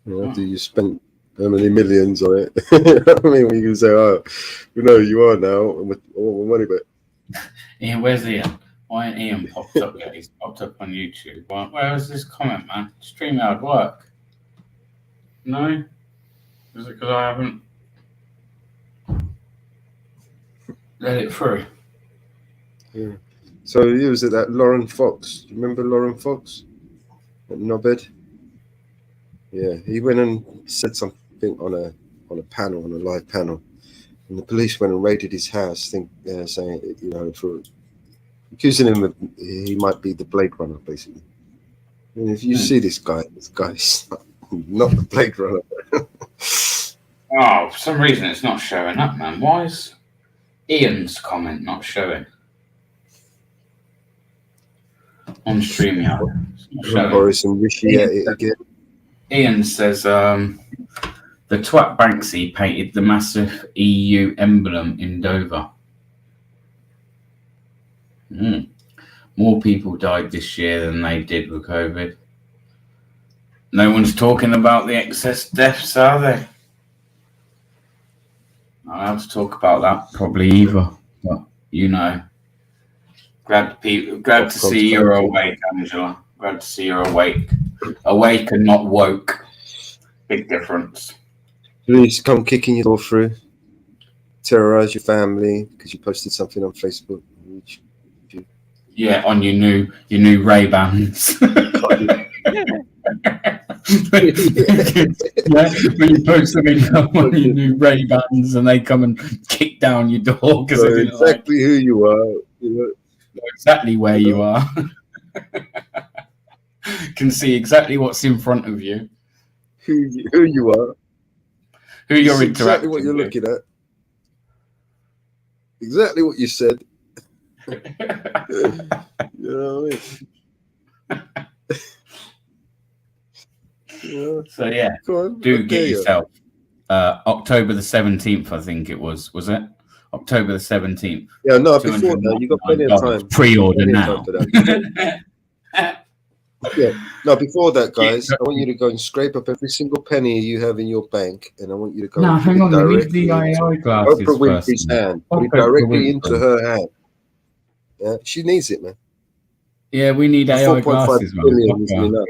After you spent how many millions on it? I mean, when you can say, "Oh, we know who you are now, and with all the money back." Ian, where's Ian? Why ain't Ian popped up yet? He's popped up on YouTube. Where is this comment, man? StreamYard work? No? Is it because I haven't let it through? Yeah. So he was at that Lauren Fox. Do you remember Lauren Fox at Knobhead? Yeah, he went and said something on a panel, on a live panel, and the police went and raided his house, saying, for accusing him of he might be the Blade Runner, basically. And if you see this guy's not the Blade Runner. Oh, for some reason it's not showing up, man. Why is Ian's comment not showing on StreamYard? It's not showing. Boris and Rishi at it again. Ian says the twat Banksy painted the massive EU emblem in Dover. More people died this year than they did with COVID. No one's talking about the excess deaths, are they? I'll have to talk about that probably either. But glad to see you're awake, Angela. Glad to see you're awake. Awake and not woke. Big difference. Please come kicking your door through. Terrorize your family because you posted something on Facebook. Yeah, on your new Ray-Bans. When you post something on your new Ray-Bans and they come and kick down your door because they exactly who you are. Know exactly where you are. Can see exactly what's in front of you. Who you are. Who you're interacting exactly what you're looking at. Exactly what you said. You know what I mean? So yeah, do get yourself October the 17th, I think it was it? October the 17th. Yeah, no, before that, you got plenty of time. Pre-order now. Yeah, no, before that, guys, I want you to go and scrape up every single penny you have in your bank, and I want you to go hang on, directly the AI glasses Oprah Winfrey's hand. Put it directly into her hand. Yeah, she needs it, man. Yeah, we need AI glasses, man. We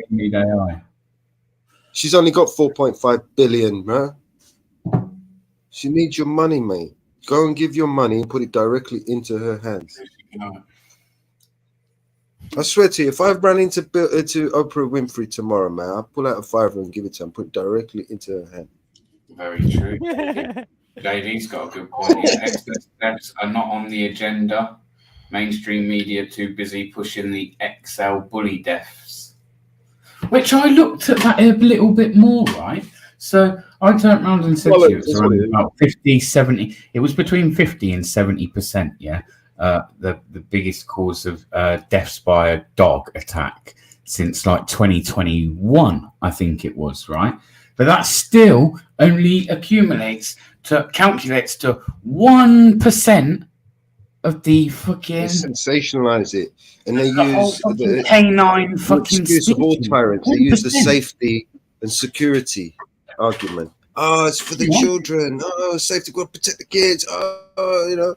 need AI. She's only got 4.5 billion, man. She needs your money, mate. Go and give your money and put it directly into her hands. I swear to you, if I ran into Oprah Winfrey tomorrow, man, I'll pull out a $5 and give it to her and put it directly into her hand. Very true. JD's got a good point. Yeah, excess deaths are not on the agenda. Mainstream media too busy pushing the XL bully deaths. Which I looked at that a little bit more, right? So I turned around and said to you, it was around about 50, 70. It was between 50 and 70%, yeah. The biggest cause of deaths by a dog attack since like 2021, I think it was, right? But that still only calculates to 1% of the fucking. They sensationalize it, and they use the canine fucking excuse of all tyrants. They use the safety and security argument. Oh, it's for the children. Oh, safety, go protect the kids. Oh, you know.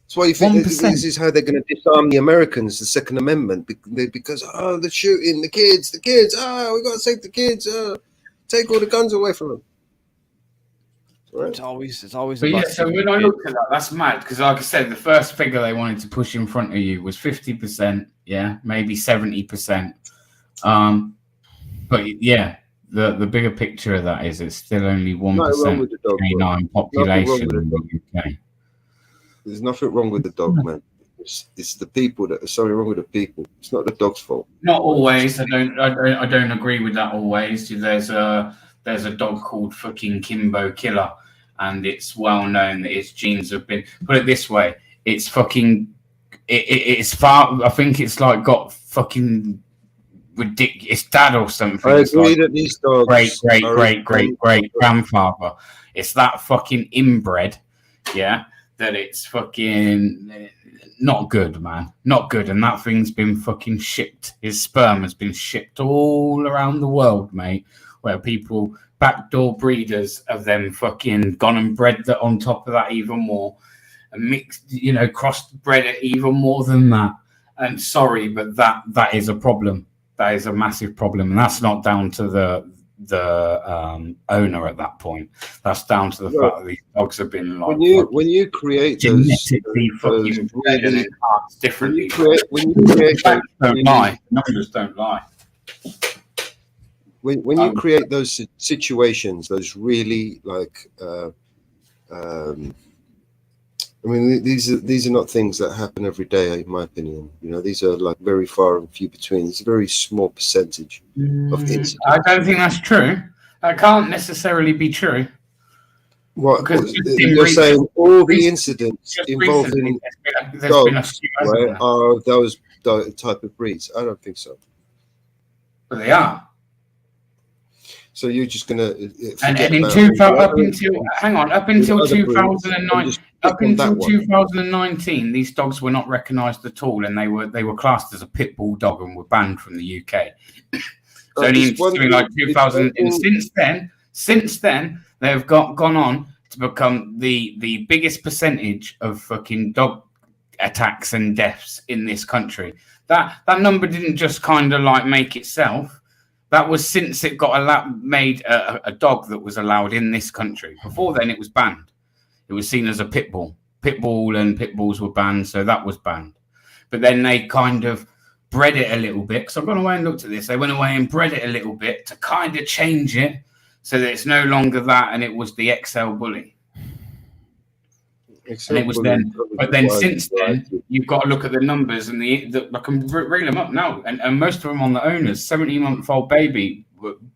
That's why you think this is how they're going to disarm the Americans, the Second Amendment, because they're shooting the kids. We got to save the kids. Take all the guns away from them. right? It's always But about yeah, so saving when the I kid. looked at that, that's mad because, like I said, the first figure they wanted to push in front of you was 50%, yeah, maybe 70%. But yeah, the bigger picture of that is it's still only 1% Nothing wrong with the dog, bro. canine population in the UK. There's nothing wrong with the dog, man. It's the people that. There's something wrong with the people. It's not the dog's fault. Not always. I don't agree with that always. There's a dog called fucking Kimbo Killer, and it's well known that its genes have been. Put it this way, it's fucking. It's far. I think it's like got fucking ridiculous. It's dad or something. I It's agree like that these dogs great grandfather. It's that fucking inbred, yeah. That it's fucking not good, man. Not good. And that thing's been fucking shipped. His sperm has been shipped all around the world, mate. Where people, backdoor breeders of them fucking gone and bred that on top of that even more. And mixed, crossbred it even more than that. And sorry, but that is a problem. That is a massive problem. And that's not down to the owner at that point. That's down to the fact that these dogs have been like when you create genetically fucking bred and enhanced differently. Numbers don't lie. When you create those situations, those really like I mean, these are not things that happen every day, in my opinion. These are like very far and few between. It's a very small percentage of incidents. I don't think that's true. That can't necessarily be true. You're saying all the incidents involving dogs are those type of breeds? I don't think so. But they are. So you're just gonna and in up until 2019, these dogs were not recognised at all, and they were classed as a pit bull dog and were banned from the UK. So only in something like 2000, and since then they've gone on to become the biggest percentage of fucking dog attacks and deaths in this country. That number didn't just kind of like make itself. That was since it got made a dog that was allowed in this country. Before then, it was banned. It was seen as a pit bull. Pit bull and pit bulls were banned, so that was banned. But then they kind of bred it a little bit. Because I've gone away and looked at this. They went away and bred it a little bit to kind of change it so that it's no longer that, and it was the XL bully. And it was then, but then since then, you've got to look at the numbers and I can reel them up now. And most of them on the owners. 17-month-old baby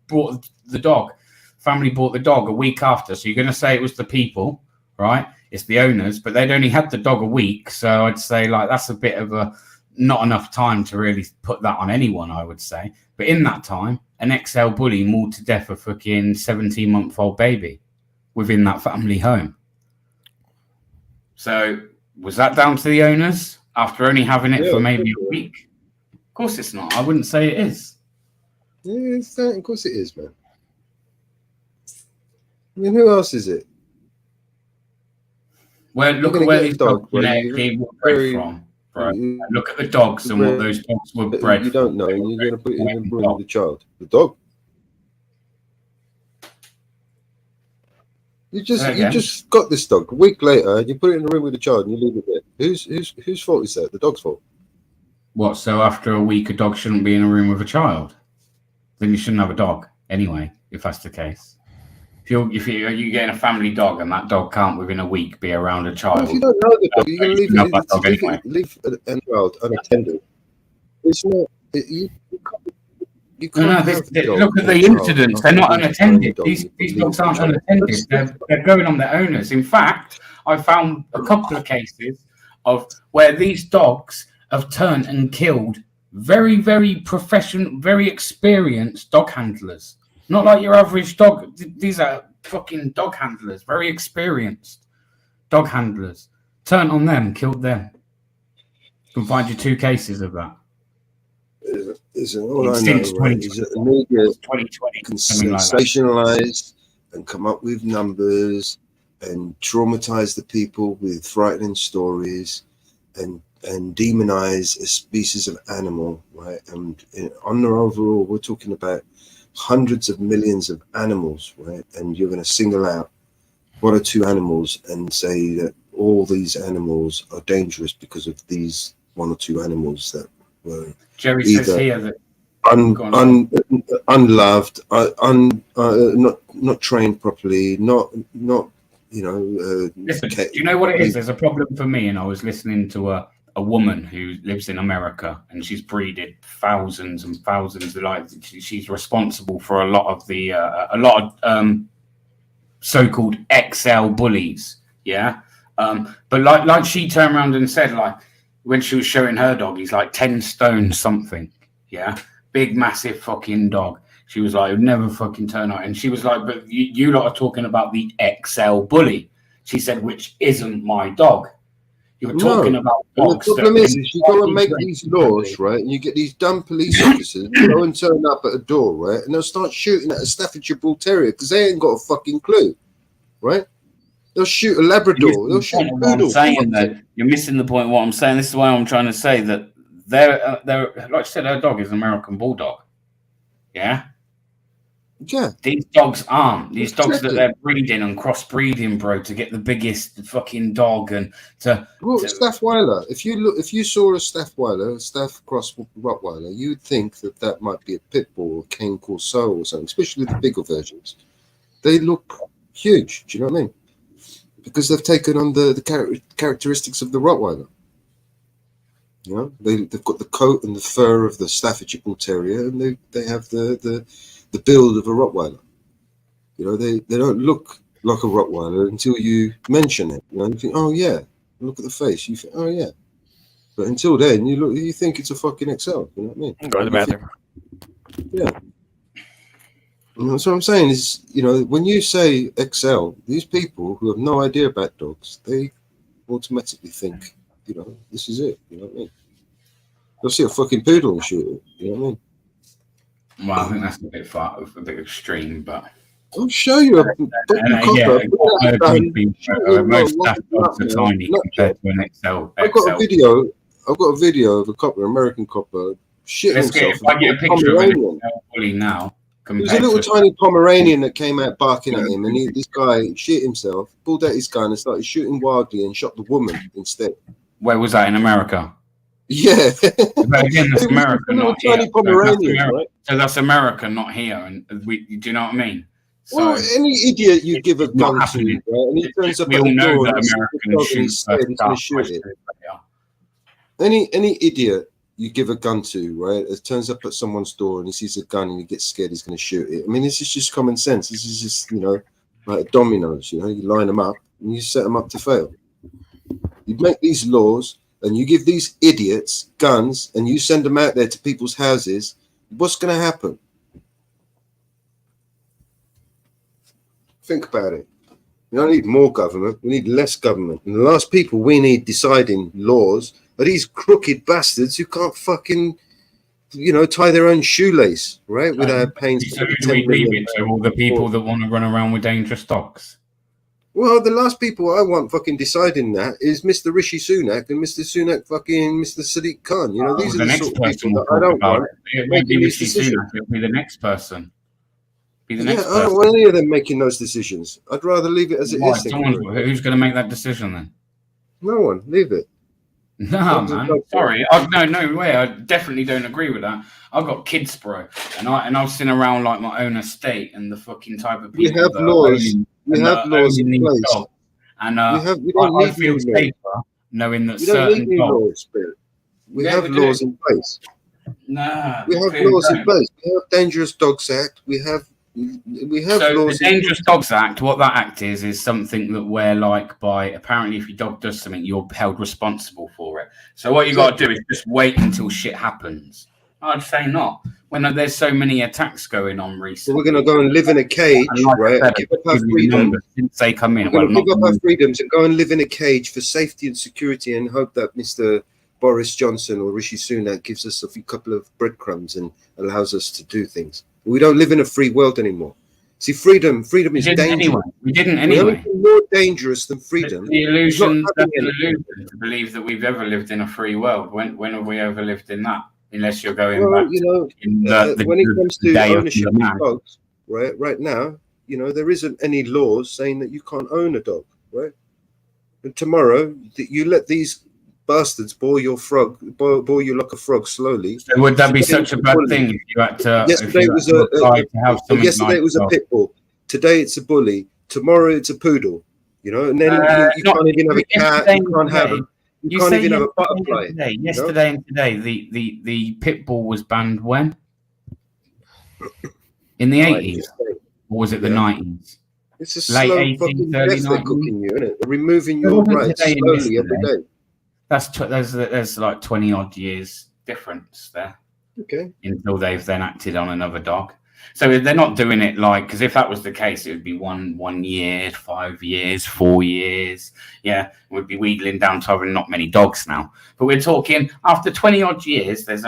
bought the dog. Family bought the dog a week after. So you're going to say it was the people, right? It's the owners, but they'd only had the dog a week. So I'd say like that's a bit of a not enough time to really put that on anyone, I would say. But in that time, an XL bully mauled to death a fucking 17-month-old baby within that family home. So was that down to the owners after only having it for maybe a week? Of course it's not. I wouldn't say it is. Yeah, of course it is, man. I mean, who else is it? Well, look at where these dogs were bred from. Right? Look at the dogs and what those dogs were bred. You don't know, and you're going to put it in the room with the child. The dog. You just got this dog a week later, and you put it in the room with the child, and you leave it there. Whose fault is that? The dog's fault. What? So after a week, a dog shouldn't be in a room with a child? Then you shouldn't have a dog anyway, if that's the case. If you're getting a family dog and that dog can't within a week be around a child. Well, if you don't know the dog, you're going to leave a child unattended. It's not. Look at the incidents. They're not unattended. These dogs aren't unattended. They're going on their owners. In fact, I found a couple of cases of where these dogs have turned and killed very, very professional, very experienced dog handlers. Not like your average dog. These are fucking dog handlers, very experienced dog handlers. Turned on them, killed them. I can find you 2 cases of that. All I know, right, is that the media can sensationalize and come up with numbers and traumatize the people with frightening stories and demonize a species of animal, right? And on the overall, we're talking about hundreds of millions of animals, right? And you're going to single out one or two animals and say that all these animals are dangerous because of these one or two animals that were Jerry either says here that unloved, not trained properly, not listen, do you know what it is? There's a problem for me, and I was listening to a woman who lives in America, and she's breeded thousands and thousands of, like, she's responsible for a lot of so-called XL bullies, yeah. But like she turned around and said, like, when she was showing her dog, he's like 10 stone something, yeah, big massive fucking dog. She was like, never fucking turn out. And she was like, but you lot are talking about the XL bully. She said, which isn't my dog. You're talking about dogs. The problem is you go and make these laws, right? And you get these dumb police officers go and turn up at a door, right? And they'll start shooting at a Staffordshire Bull Terrier because they ain't got a fucking clue, right? They'll shoot a Labrador. They'll shoot a poodle. I'm saying that you're missing the point. What I'm saying, this is why I'm trying to say that they're like I said, her dog is an American Bulldog. Yeah. Yeah. These dogs aren't. These dogs that they're breeding and crossbreeding, bro, to get the biggest fucking dog and to. Staffweiler. If you saw a Staffweiler, a Staff cross Rottweiler, you'd think that might be a pit bull or Cane Corso or something. Especially the bigger versions. They look huge. Do you know what I mean? Because they've taken on the characteristics of the Rottweiler. You know, they've got the coat and the fur of the Staffordshire Bull Terrier, and they have the build of a Rottweiler. You know, they don't look like a Rottweiler until you mention it. You know, you think, oh yeah, look at the face. You think, oh yeah, but until then, you think it's a fucking XL. You know what I mean? Go to the bathroom. Yeah. You know, so what I'm saying is, you know, when you say XL, these people who have no idea about dogs, they automatically think, you know, this is it. You know what I mean? They'll see a fucking poodle and shoot it. You know what I mean? Well, I think that's a bit extreme, but I'll show you a most staff dogs are tiny compared to an XL. I've got a video of a copper, American copper, shitting himself. If I get a picture of an XL bully now. There's a little tiny Pomeranian that came out barking at him, and this guy shit himself, pulled out his gun and started shooting wildly and shot the woman instead. Where was that, in America? Yeah. But again, that's America, not here. Tiny Pomeranian, right? So that's America, not here. And do you know what I mean? So, well, any idiot you give a gun to, right, and he turns up we at all the know door that Americans shoot it. Any idiot you give a gun to, right? It turns up at someone's door and he sees a gun and he gets scared, he's going to shoot it. I mean, this is just common sense. This is just, you know, like dominoes, you know, you line them up and you set them up to fail. You make these laws and you give these idiots guns and you send them out there to people's houses. What's going to happen? Think about it. We don't need more government. We need less government. And the last people we need deciding laws are these crooked bastards who can't fucking, you know, tie their own shoelace, right? Without paying. So do we leave it to all the people that want to run around with dangerous dogs? Well, the last people I want fucking deciding that is Mr. Rishi Sunak and Mr. Sunak fucking Mr. Sadiq Khan. You know, these are the next sort of people that I don't want. It won't be Rishi Sunak. It'll be the next person. I don't want any of them making those decisions. I'd rather leave it as it is. Who's going to make that decision then? No one. Leave it. No, man. Sorry. No way. I definitely don't agree with that. I've got kids, bro, and I've seen around like my own estate and the fucking type of people. We have laws. We have laws in place, and I feel safer knowing that certain dogs. We have laws in place. Nah, we have laws in place. We have Dangerous Dogs Act. We have laws. The Dangerous Dogs Act, what that act is something that we're like by apparently if your dog does something, you're held responsible for it. So what you got to do is just wait until shit happens. I'd say not. When there's so many attacks going on recently. So we're going to go and live in a cage, right? Give up our freedom. Since they come in. We're going to give up our freedoms and go and live in a cage for safety and security and hope that Mr. Boris Johnson or Rishi Sunak gives us a couple of breadcrumbs and allows us to do things. We don't live in a free world anymore. See, freedom is dangerous. We didn't anyway. More dangerous than freedom. The illusion to believe that we've ever lived in a free world. When have we ever lived in that? Unless you're going back. You know, when it comes to ownership of dogs, right now, you know, there isn't any laws saying that you can't own a dog, right? And tomorrow you let these bastards boil you like a frog slowly. So would that be such a bad thing if you had to? Yesterday it was a pit bull. Today it's a bully. Tomorrow it's a poodle. You know, and then you can't even have a cat. You can't have a. You can't even have a butterfly. Yesterday and today, the pit bull was banned when? In the 80s? Or was it the 90s? It's a slow fucking death they're cooking you, isn't it? They're removing your rights slowly every day. There's like 20 odd years difference there. Okay. Until they've then acted on another dog. So they're not doing it like, because if that was the case, it would be 1 year, 5 years, 4 years. Yeah, we'd be wheedling down to having not many dogs now. But we're talking after 20 odd years. There's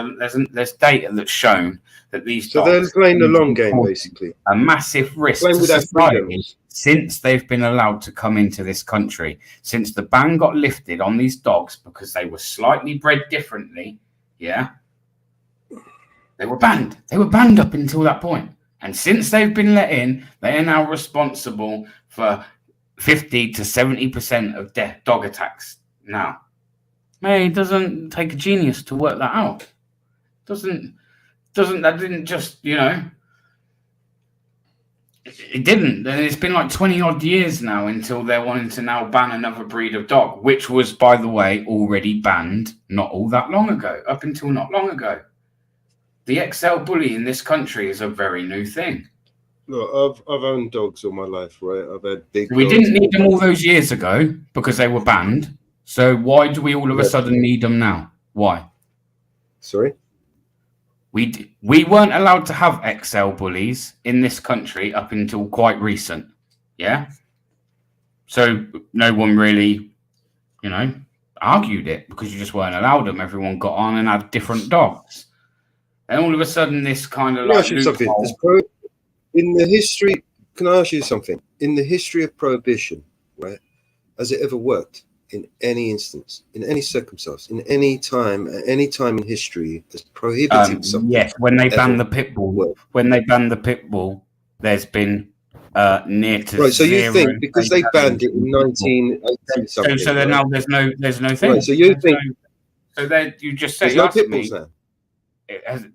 data that's shown that these dogs. So they're playing the long game, basically. A massive risk to society since they've been allowed to come into this country. Since the ban got lifted on these dogs because they were slightly bred differently. Yeah. They were banned. They were banned up until that point. And since they've been let in, they are now responsible for 50 to 70% of dog attacks now. Hey, it doesn't take a genius to work that out. That didn't just, you know, it didn't. And it's been like 20 odd years now until they're wanting to now ban another breed of dog, which was, by the way, already banned not all that long ago, up until not long ago. The XL bully in this country is a very new thing. Look, I've owned dogs all my life, right? I've had big. We didn't need them all those years ago because they were banned. So why do we all of a sudden need them now? Why? Sorry? We weren't allowed to have XL bullies in this country up until quite recent. Yeah? So no one really, you know, argued it because you just weren't allowed them. Everyone got on and had different dogs. And all of a sudden, this kind of like in the history. Can I ask you something? In the history of prohibition, right? Has it ever worked in any instance, in any circumstance, in any time, at any time in history, has prohibited something? Yes, when they banned the pit bull. When they banned the pit bull, there's been near to right. So zero. you think because they banned it in 1980 something? So then now there's no thing. Right, so you think? So then you just say there's no pit bulls now.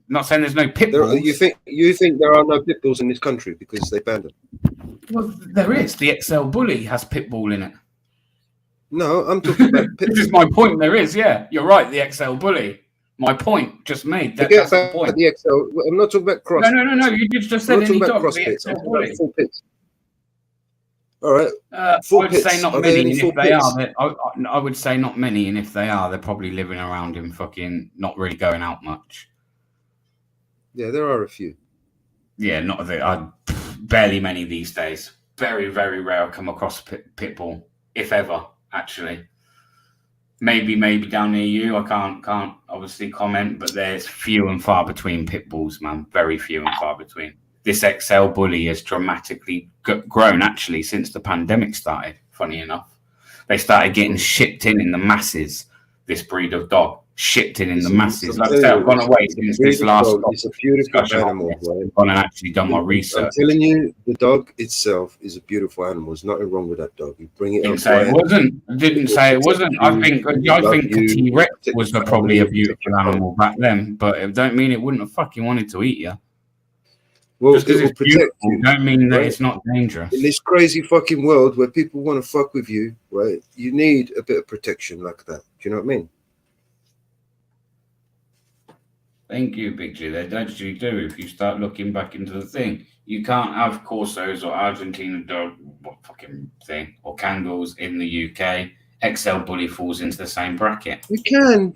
Not saying there's no pit bulls. You think there are no pit bulls in this country because they banned them? Well, there is. The XL bully has pit bull in it. No, I'm talking about pit. This is my point. There is, yeah. You're right. The XL bully. My point just made. That's the point. The XL. I'm not talking about cross. No. You just said any dog. Cross pits. I'm talking about full pits. All right. I would say not many, and if they are, I would say not many, and if they are, they're probably living around in fucking not really going out much. Yeah, there are a few. Yeah, barely many these days. Very, very rare. I come across pit bull, if ever. Actually, maybe down near you. I can't obviously comment, but there's few and far between pit bulls, man. Very few and far between. This XL bully has dramatically grown actually since the pandemic started. Funny enough, they started getting shipped in the masses. This breed of dog shipped in the masses. Like I said, I've gone away since this last. It's a beautiful animal. I've gone and actually done my research. I'm telling you, the dog itself is a beautiful animal. There's nothing wrong with that dog. You bring it. Didn't say it wasn't. I think the T-Rex was probably a beautiful animal back then, but it don't mean it wouldn't have fucking wanted to eat you. Well, just because it's protect you, don't mean that it's not dangerous. In this crazy fucking world where people want to fuck with you, right? You need a bit of protection like that. Do you know what I mean? Thank you, Big G. They actually do. If you start looking back into the thing, you can't have Corsos or Argentina dog, fucking thing, or Kangals in the UK. XL bully falls into the same bracket. You can.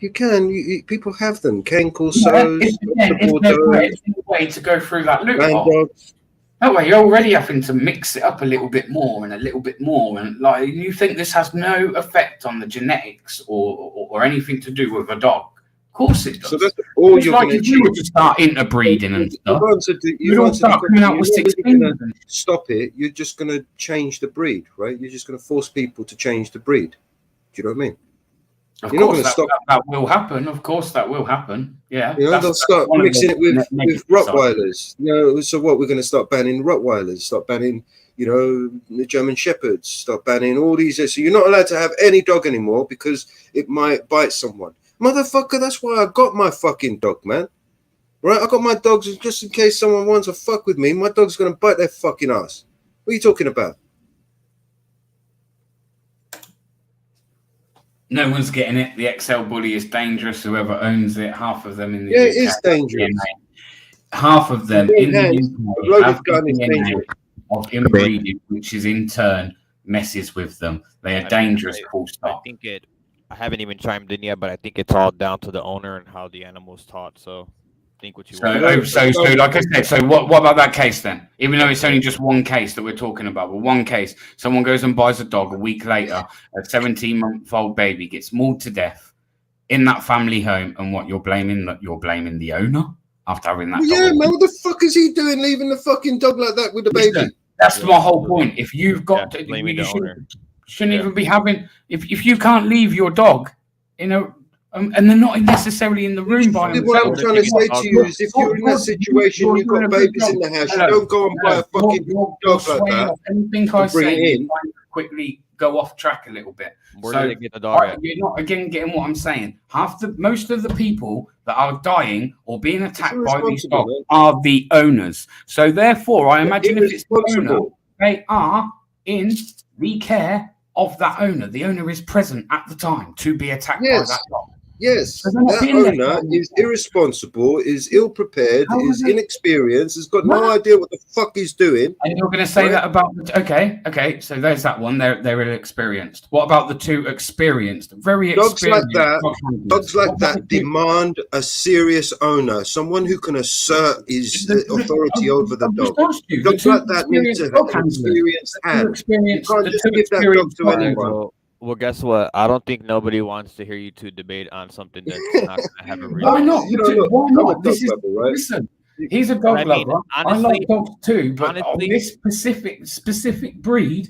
People have them. Cane Corsos. It's a way to go through that loophole. That way, you're already having to mix it up a little bit more, and like you think this has no effect on the genetics or anything to do with a dog. Of course it does. So that's all you're like if you were to start interbreeding and stuff. You'd all start coming out with 16. Stop it. You're just going to change the breed, right? You're just going to force people to change the breed. Do you know what I mean? Of You're not course, going to stop. that will happen. Of course, that will happen. Yeah, You know, they'll start one of mixing the it with negative sides. Rottweilers. You know, so what? We're going to start banning Rottweilers, start banning, you know, the German Shepherds, start banning all these. So you're not allowed to have any dog anymore because it might bite someone. Motherfucker, that's why I got my fucking dog, man. Right? I got my dogs just in case someone wants to fuck with me. My dog's going to bite their fucking ass. What are you talking about? No one's getting it. The XL bully is dangerous. Whoever owns it, half of them in the Yeah, UK it is dangerous. half of them in the UK have the DNA of inbreeding, which is in turn messes with them. They are dangerous. Full stop. I haven't even chimed in yet, but I think it's all down to the owner and how the animal is taught. So think what you want. So like I said, so what about that case then? Even though it's only just one case that we're talking about, but one case, someone goes and buys a dog. A week later, a 17-month-old baby gets mauled to death in that family home, and what you're blaming the owner after having that dog. Yeah, man, what the fuck is he doing leaving the fucking dog like that with the baby? That's my whole point. If you've got shouldn't even be having if you can't leave your dog in a and they're not necessarily in the room by themselves. What I'm trying to say to you is if you're in that situation, you've got babies in the house, you don't go and buy a fucking dog like that. Anything I say, quickly go off track a little bit. Where do they get the dog at? You're not again getting what I'm saying. Most of the people that are dying or being attacked by these dogs are the owners. So therefore, I imagine if it's the owner, they are in the care of that owner. The owner is present at the time to be attacked by that dog. Yes, that owner is irresponsible, is ill-prepared, is inexperienced, has got no idea what the fuck he's doing. And you're going to say that about okay. So there's that one. They're inexperienced. What about the two experienced, very experienced dogs like that demand a serious owner, someone who can assert his authority over the dog. Dogs like that need to have an experienced hand. You can't just give that dog to anyone. Well, guess what? I don't think nobody wants to hear you two debate on something that's not going to have a reason. Why not? Why not? Listen, he's a dog lover. I like dogs too, but on this specific breed,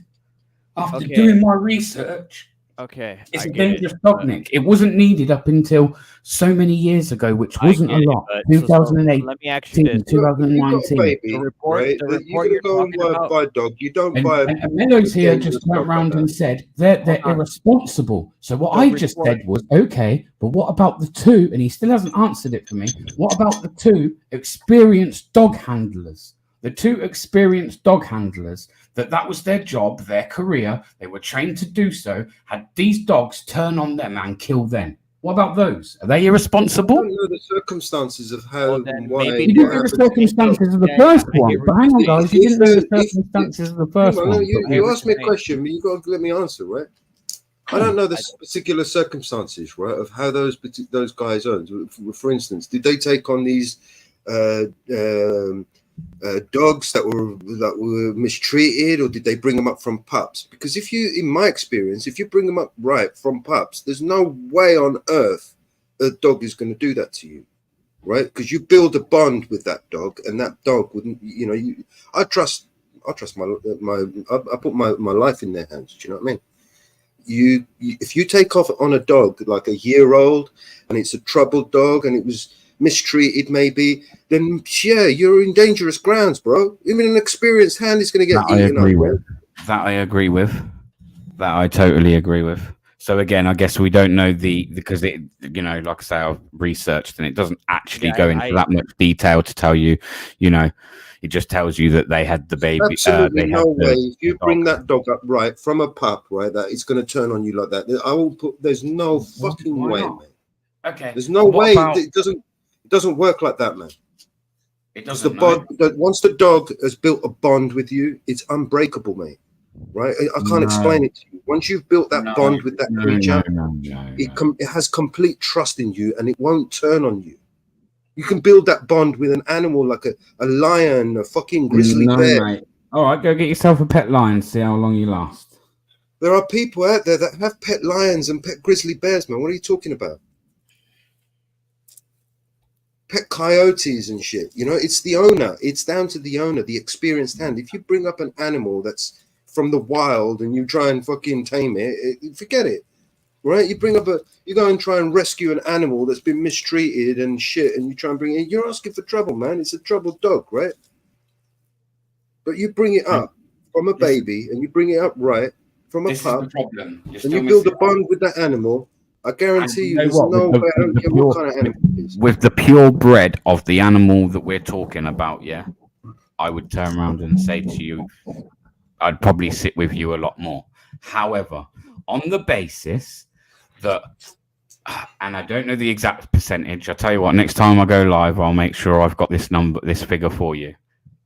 after doing my research, it's a dangerous dog, Nick. It wasn't needed up until so many years ago, which wasn't a lot. 2008, let me ask you this. 2019. The report you go and buy a dog. You don't buy. And Meadows here just turned around and said they're irresponsible. So what I just said was okay, but what about the two? And he still hasn't answered it for me. What about the two experienced dog handlers? The two experienced dog handlers, that was their job, their career. They were trained to do so. Had these dogs turn on them and kill them. What about those? Are they irresponsible? I don't know the circumstances of how and why. You didn't know the circumstances of the first one. But hang on, guys. You didn't know the circumstances of the first one. You asked me a question, but you got to let me answer, right? I don't know the particular circumstances, right, of how those guys owned. For instance, did they take on these dogs that were mistreated, or did they bring them up from pups? Because in my experience, if you bring them up right from pups, there's no way on earth a dog is going to do that to you, right? Because you build a bond with that dog, and that dog wouldn't. I trust I put my life in their hands. Do you know what I mean? If you take off on a dog like a year old, and it's a troubled dog, and it was mistreated maybe, then yeah, you're in dangerous grounds, bro. Even an experienced hand is going to get eaten up. That I agree with. That I totally agree with. So again, I guess we don't know because it, like I say, I've researched and it doesn't actually go into that much detail to tell you, it just tells you that they had the baby. Absolutely no way. If you bring that dog up right from a pup, right, that it's going to turn on you like that. I will put. There's no fucking way, man. Okay. There's no way. It doesn't work like that, man. It doesn't. Once the dog has built a bond with you, it's unbreakable, mate. Right? I can't explain it to you. Once you've built that bond with that creature, it has complete trust in you, and it won't turn on you. You can build that bond with an animal like a lion, a fucking grizzly bear. Mate. All right, go get yourself a pet lion. See how long you last. There are people out there that have pet lions and pet grizzly bears, man. What are you talking about? Pet coyotes and shit. It's the owner. It's down to the owner, the experienced hand. If you bring up an animal that's from the wild and you try and fucking tame it, forget it. right? You go and try and rescue an animal that's been mistreated and shit, and you try and bring it in. You're asking for trouble, man. It's a troubled dog, right? But you bring it up from a baby, and you bring it up right from a pup, problem. and you build a bond with that animal. I guarantee you, there's no way. I don't care what kind of animal it is. With the purebred of the animal that we're talking about, yeah, I would turn around and say to you, I'd probably sit with you a lot more. However, on the basis that, and I don't know the exact percentage, I'll tell you what, next time I go live, I'll make sure I've got this figure for you.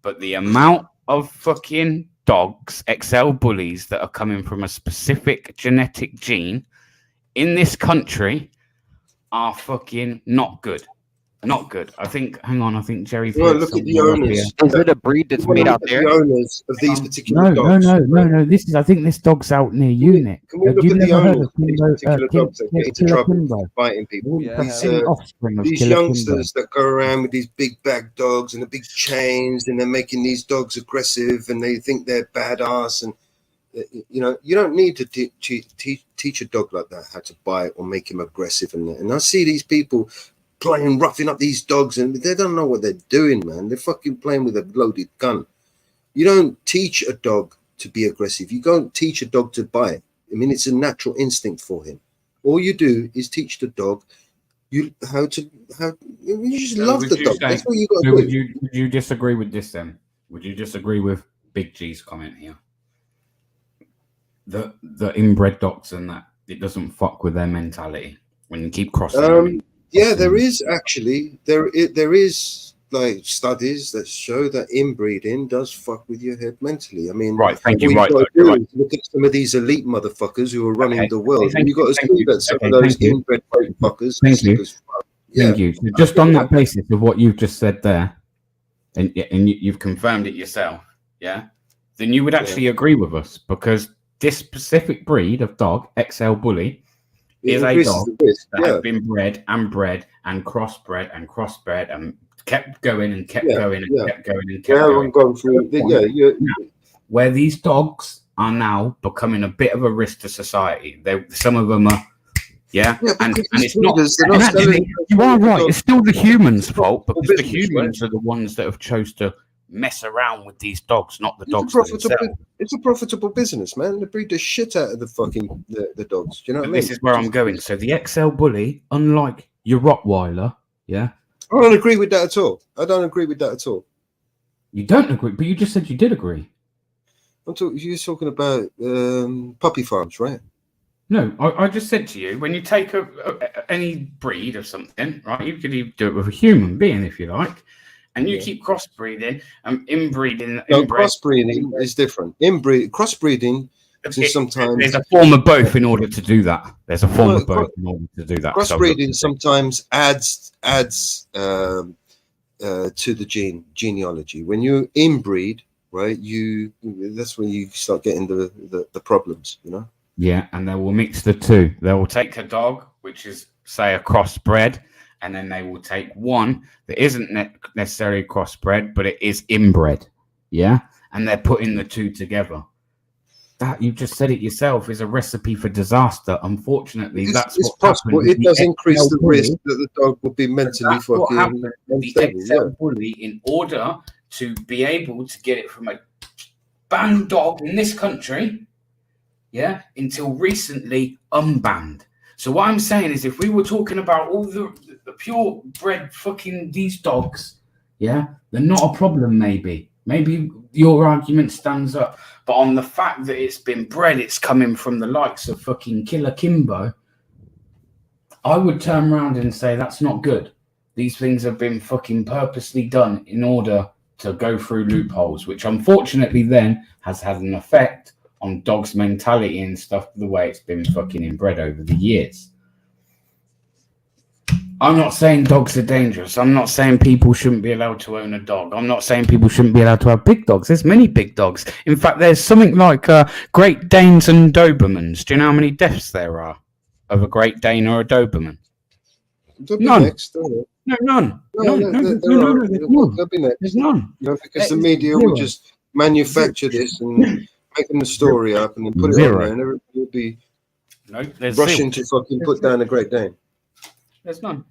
But the amount of fucking dogs, XL bullies, that are coming from a specific genetic gene in this country are fucking not good. Not good. I think. Hang on. I think Jerry. Well, look at the owners. Is it a breed that's made out there? The owners of these particular dogs. No. This is. I think this dog's out near you, Nick. Can we look at the owners of these particular dogs that get into trouble fighting people? Yeah. These youngsters that go around with these big bag dogs and the big chains, and they're making these dogs aggressive, and they think they're badass. And you know, you don't need to teach a dog like that how to bite or make him aggressive. And I see these people playing roughing up these dogs, and they don't know what they're doing, man. They're fucking playing with a loaded gun. You don't teach a dog to be aggressive. You don't teach a dog to bite. I mean, it's a natural instinct for him. All you do is teach the dog how you just love the dog. That's what you got to do. Would you disagree with this then? Would you disagree with Big G's comment here? The inbred dogs and that it doesn't fuck with their mentality when you keep crossing them. Yeah, there is actually there is like studies that show that inbreeding does fuck with your head mentally. I mean, right? Thank you. Right. Look at some of these elite motherfuckers who are running the world. And you got to see that some of those inbred fuckers. Thank you. So just on that basis of what you've just said there, and you've confirmed it yourself, yeah. Then you would actually agree with us, because this specific breed of dog, XL Bully, is a dog that has been bred and crossbred and kept going and kept going and kept going and kept going. Where these dogs are now becoming a bit of a risk to society. Some of them are, and it's not. And actually, you are right. It's still the humans' fault, because the humans are the ones that have chose to mess around with these dogs, not the dogs themselves. It's a profitable business, man. They breed the shit out of the fucking the dogs. Do you know what I mean? This is where I'm going. So the XL Bully, unlike your Rottweiler, I don't agree with that at all. I don't agree with that at all. You don't agree, but you just said you did agree. You're talking about puppy farms, right? No, I just said to you, when you take any breed of something, right, you could even do it with a human being if you like. And you keep crossbreeding and inbreeding. No, crossbreeding is different. Crossbreeding is sometimes... There's a form of both in order to do that. There's a form of both in order to do that. Crossbreeding sometimes adds to the genealogy. When you inbreed, right, that's when you start getting the problems, you know? Yeah, and they will mix the two. They will take a dog, which is, say, a crossbred, and then they will take one that isn't necessarily crossbred, but it is inbred, and they're putting the two together. That, you just said it yourself, is a recipe for disaster. Unfortunately, it's possible. It does increase the risk that the dog will be mentally fucking unstable. The XL Bully, in order to be able to get it from a banned dog in this country, until recently unbanned. So what I'm saying is, if we were talking about all the purebred fucking these dogs, they're not a problem. Maybe your argument stands up, but on the fact that it's been bred, it's coming from the likes of fucking Killer Kimbo, I would turn around and say that's not good. These things have been fucking purposely done in order to go through loopholes, which unfortunately then has had an effect on dogs' mentality and stuff, the way it's been fucking inbred over the years. I'm not saying dogs are dangerous. I'm not saying people shouldn't be allowed to own a dog. I'm not saying people shouldn't be allowed to have big dogs. There's many big dogs. In fact, there's something like Great Danes and Dobermans. Do you know how many deaths there are of a Great Dane or a Doberman? None. No, none. There'll be next. There's none. Because the media will just manufacture this and making the story up and then put it on there, and everybody will be No, there's rushing to fucking put down a Great Dane. There's none.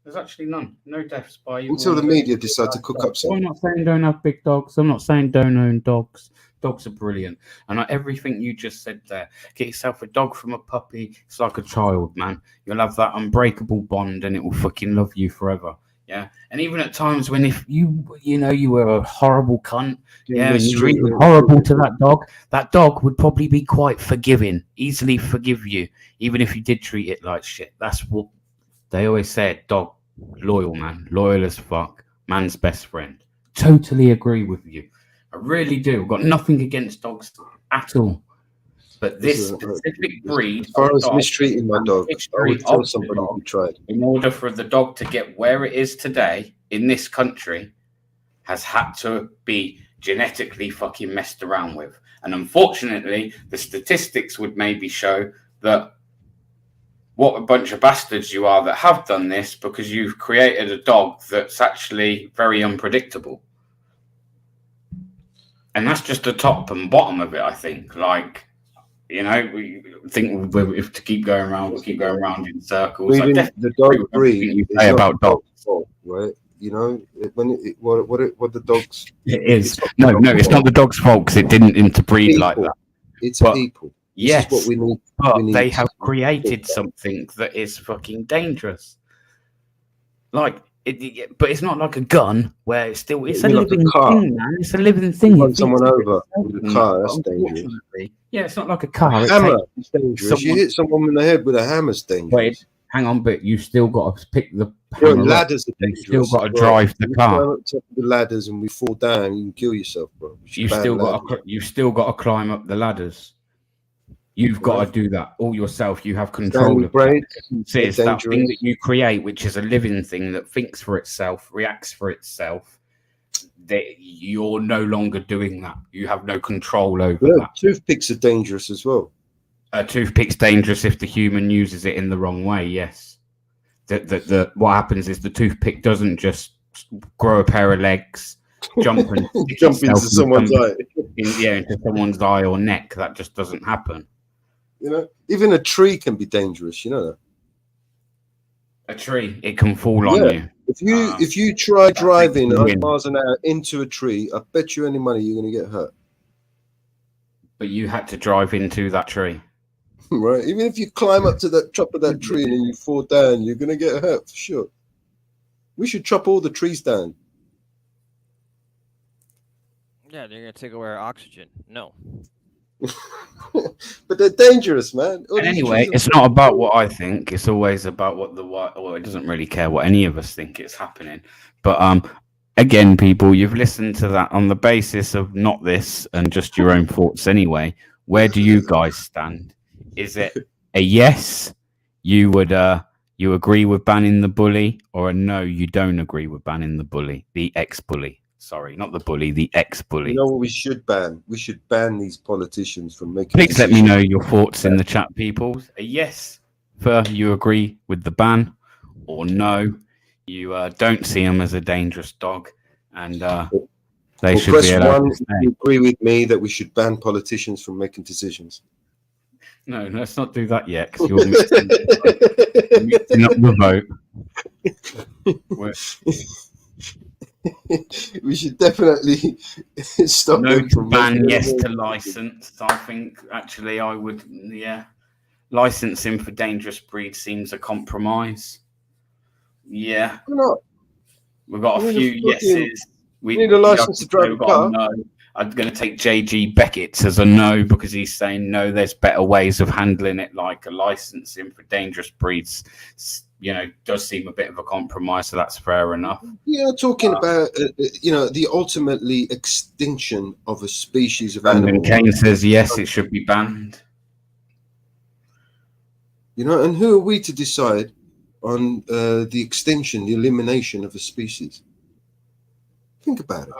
There's actually none. No deaths by you. Until the media decide to cook up I'm something. not saying don't have big dogs. I'm not saying don't own dogs. Dogs are brilliant. And everything you just said there, get yourself a dog from a puppy. It's like a child, man. You'll have that unbreakable bond and it will fucking love you forever. Yeah. And even at times when if you were a horrible cunt, yeah, and you were even horrible to that dog would probably be quite forgiving, easily forgive you, even if you did treat it like shit. That's what they always say, dog, loyal, man, loyal as fuck, man's best friend. Totally agree with you. I really do. I've got nothing against dogs at all. But this specific breed, as far as mistreating my dog, I would tell somebody who tried. In order for the dog to get where it is today in this country, has had to be genetically fucking messed around with. And unfortunately, the statistics would maybe show that what a bunch of bastards you are that have done this, because you've created a dog that's actually very unpredictable. And that's just the top and bottom of it, I think. Like, we think if to keep going around, we'll keep going around in circles. The dog breed you say about dogs, right? What the dogs. It is. It's not the dog's fault because it didn't interbreed people. Like that. It's people. Yes, this is what we need. But they have created something that is fucking dangerous. Like, but it's not like a gun where it's a living thing, man. It's a living thing. Run someone over with a car, that's dangerous. Yeah, it's not like a car. A hammer is dangerous. You hit someone in the head with a hammer, it's dangerous. Wait, hang on, but you still got to pick the hammer ladders. You still got to drive the car. Climb up top of the ladders and we fall down, you can kill yourself, bro. You've still got to climb up the ladders. You've got to do that all yourself. You have control of it. It's that thing that you create, which is a living thing that thinks for itself, reacts for itself. That you're no longer doing that. You have no control over that. Toothpicks are dangerous as well. A toothpick's dangerous if the human uses it in the wrong way. Yes. What happens is the toothpick doesn't just grow a pair of legs, jump into someone's eye. Into someone's eye or neck. That just doesn't happen. Even a tree can be dangerous. You know that. A tree, it can fall on you. If you try driving 100 miles an hour into a tree, I bet you any money you're going to get hurt. But you had to drive into that tree. Right. Even if you climb up to the top of that tree and then you fall down, you're going to get hurt for sure. We should chop all the trees down. Yeah, they're going to take away our oxygen. No. But they're dangerous, man. Anyway, it's not about what I think. It's always about what it doesn't really care what any of us think is happening. But again, people, you've listened to that on the basis of not this and just your own thoughts anyway. Where do you guys stand? Is it a yes, you agree with banning the bully, or a no, you don't agree with banning the bully, the ex-bully? Sorry, not the bully, the ex-bully. You know what we should ban? We should ban these politicians from making. Please let me know your thoughts in the chat, people. A yes, for you agree with the ban, or no, you don't see them as a dangerous dog, and they should be allowed to stay. You agree with me that we should ban politicians from making decisions. No, let's not do that yet, because you're mixing up the vote. We should definitely stop. No to ban, yes to license. I think actually I would, licensing for dangerous breed seems a compromise. Yeah, why not? We've got a few yeses. We need a license to drive a car. No. I'm going to take JG Beckett's as a no, because he's saying no, there's better ways of handling it, like a licensing for dangerous breeds. Does seem a bit of a compromise, so that's fair enough. Yeah, talking about the ultimately extinction of a species of animal. Kane says yes, it should be banned. And who are we to decide on the extinction, the elimination of a species? Think about it.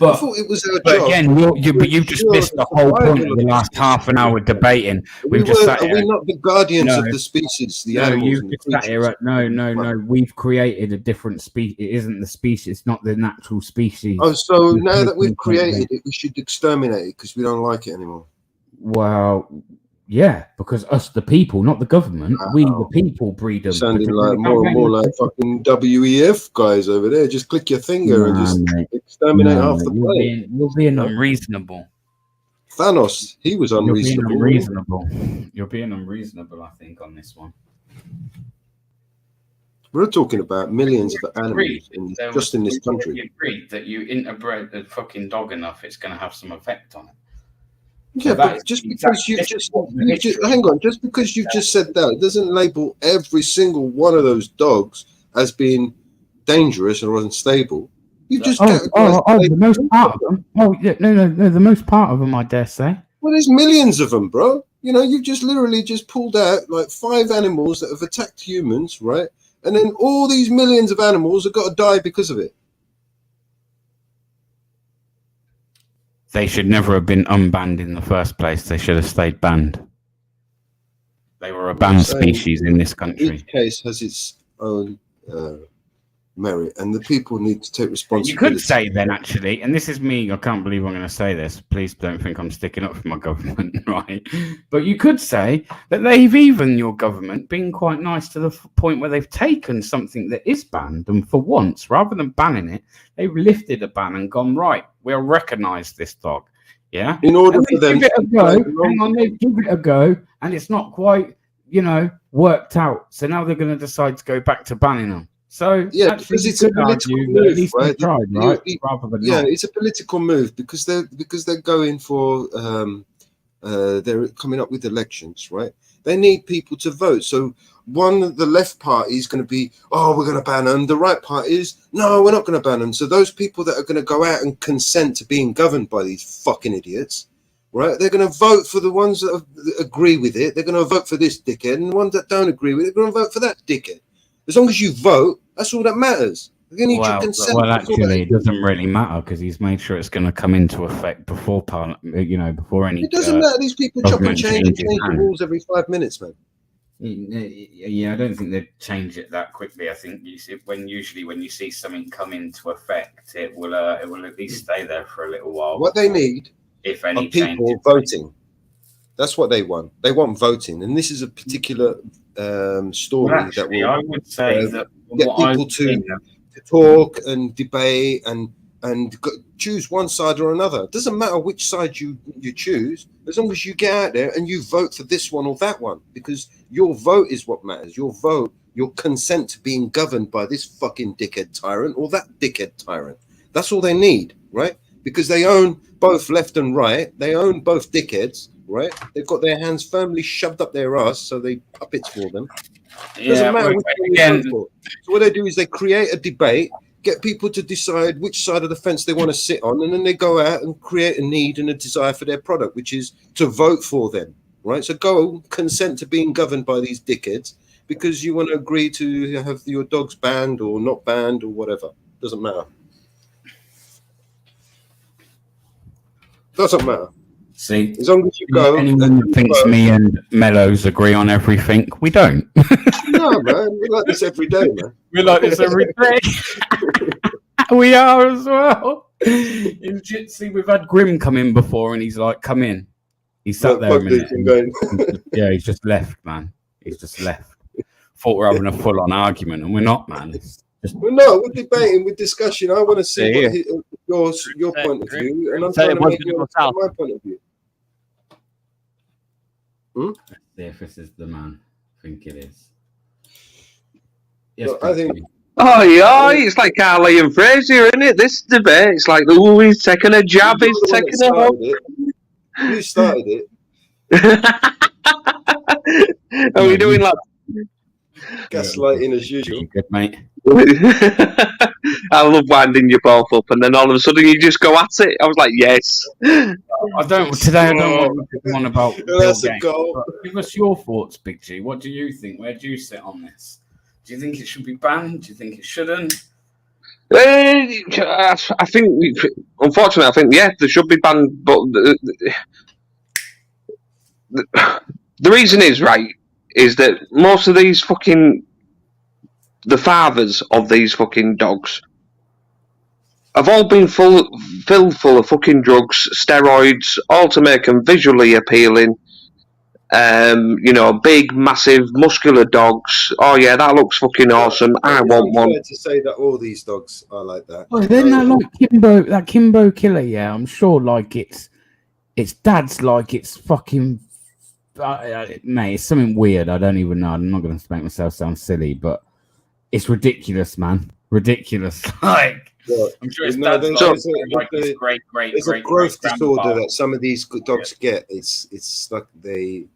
I thought it was our job. Again, you've just missed the whole point of the last half an hour debating. Are we not the guardians of the species? The animals. You've just sat here. No. We've created a different species. It isn't the species. It's not the natural species. Oh, so now that we've created it, we should exterminate it because we don't like it anymore. Well, Yeah, because us, the people, not the government, we the people breed them. Sounding like more and more like fucking WEF guys over there. Just click your finger and just exterminate half the planet. You're being unreasonable. Thanos, he was unreasonable. You're being unreasonable, I think, on this one. We're talking about millions of animals just in this country. You agreed that you interbred a fucking dog enough, it's going to have some effect on it. Yeah, but just because hang on, just because you've just said that, it doesn't label every single one of those dogs as being dangerous or unstable. You just the most part of them. Oh yeah, no, the most part of them, I dare say. Well, there's millions of them, bro. You know, you've just literally just pulled out like 5 animals that have attacked humans, right? And then all these millions of animals have got to die because of it. They should never have been unbanned in the first place. They should have stayed banned. They were a banned species in this country. Each case has its own merit, and the people need to take responsibility. You could say then, actually, and this is me, I can't believe I'm going to say this. Please don't think I'm sticking up for my government, right? But you could say that they've even, your government, been quite nice to the point where they've taken something that is banned, and for once, rather than banning it, they've lifted a ban and gone, right, we'll recognise this dog. Yeah? In order for them give it a go, they give it a go, and it's not quite, worked out. So now they're going to decide to go back to banning them. So yeah, because it's a political move, right? Not. It's a political move because they're going for they're coming up with elections, right? They need people to vote. So the left party is going to be, oh, we're going to ban them. The right party is, no, we're not going to ban them. So those people that are going to go out and consent to being governed by these fucking idiots, right? They're going to vote for the ones that agree with it. They're going to vote for this dickhead, and the ones that don't agree with it, they're going to vote for that dickhead. As long as you vote, that's all that matters. Well, actually, it doesn't really matter because he's made sure it's going to come into effect before Parliament. Before any. It doesn't matter. These people chop and change the rules every 5 minutes, man. Yeah, I don't think they'd change it that quickly. I think when you see something come into effect, it will at least stay there for a little while. What they need, if any, are people voting. That's what they want. They want voting, and this is a particular story that will. I would say that get people to talk and debate and choose one side or another. It doesn't matter which side you choose, as long as you get out there and you vote for this one or that one, because your vote is what matters. Your vote, your consent to being governed by this fucking dickhead tyrant or that dickhead tyrant. That's all they need, right? Because they own both left and right. They own both dickheads, right? They've got their hands firmly shoved up their ass, so they puppets for them. It doesn't matter which one you vote for. So what they do is they create a debate, get people to decide which side of the fence they want to sit on, and then they go out and create a need and a desire for their product, which is to vote for them, right? So go consent to being governed by these dickheads because you want to agree to have your dogs banned or not banned or whatever. Doesn't matter. Doesn't matter. See, as long as you go. Anyone that thinks me and Mellows agree on everything, we don't. No, man, we like this every day, man. We like this every day. We are as well. In Jitsi, we've had Grim come in before, and he's like, "Come in." He sat there a minute. Yeah, he's just left, man. He's just left. Thought we're having a full-on argument, and we're not, man. We're not. We're debating. We're discussing. I want to see your point of view, and I'm trying to make my point of view. Let's see if this is the man. I think it is. Yes, no, I think. Oh yeah, it's like Carly and Fraser, isn't it? This debate, it's like, oh, he's taking a jab, he's taking a hook. You started it. How are we doing, lad? Gaslighting as usual. Good, mate. I love winding you both up, and then all of a sudden you just go at it. I was like, yes. I don't want to go on about Bill Gates. Give us your thoughts, Big G. What do you think? Where do you sit on this? Do you think it should be banned? Do you think it shouldn't? I think, unfortunately, I think, yeah, they should be banned. But the reason is, right, is that most of these the fathers of these fucking dogs have all been filled full of fucking drugs, steroids, all to make them visually appealing. You know, big, massive, muscular dogs. Oh yeah, that looks fucking awesome. I want one. To say that all these dogs are like that. Well, then that Kimbo killer, yeah, I'm sure like it's dad's like it's fucking mate, it's something weird. I don't even know. I'm not going to make myself sound silly, but it's ridiculous, man. Ridiculous. Like, I'm sure it's dad's It's a growth disorder that some of these dogs get. It's like they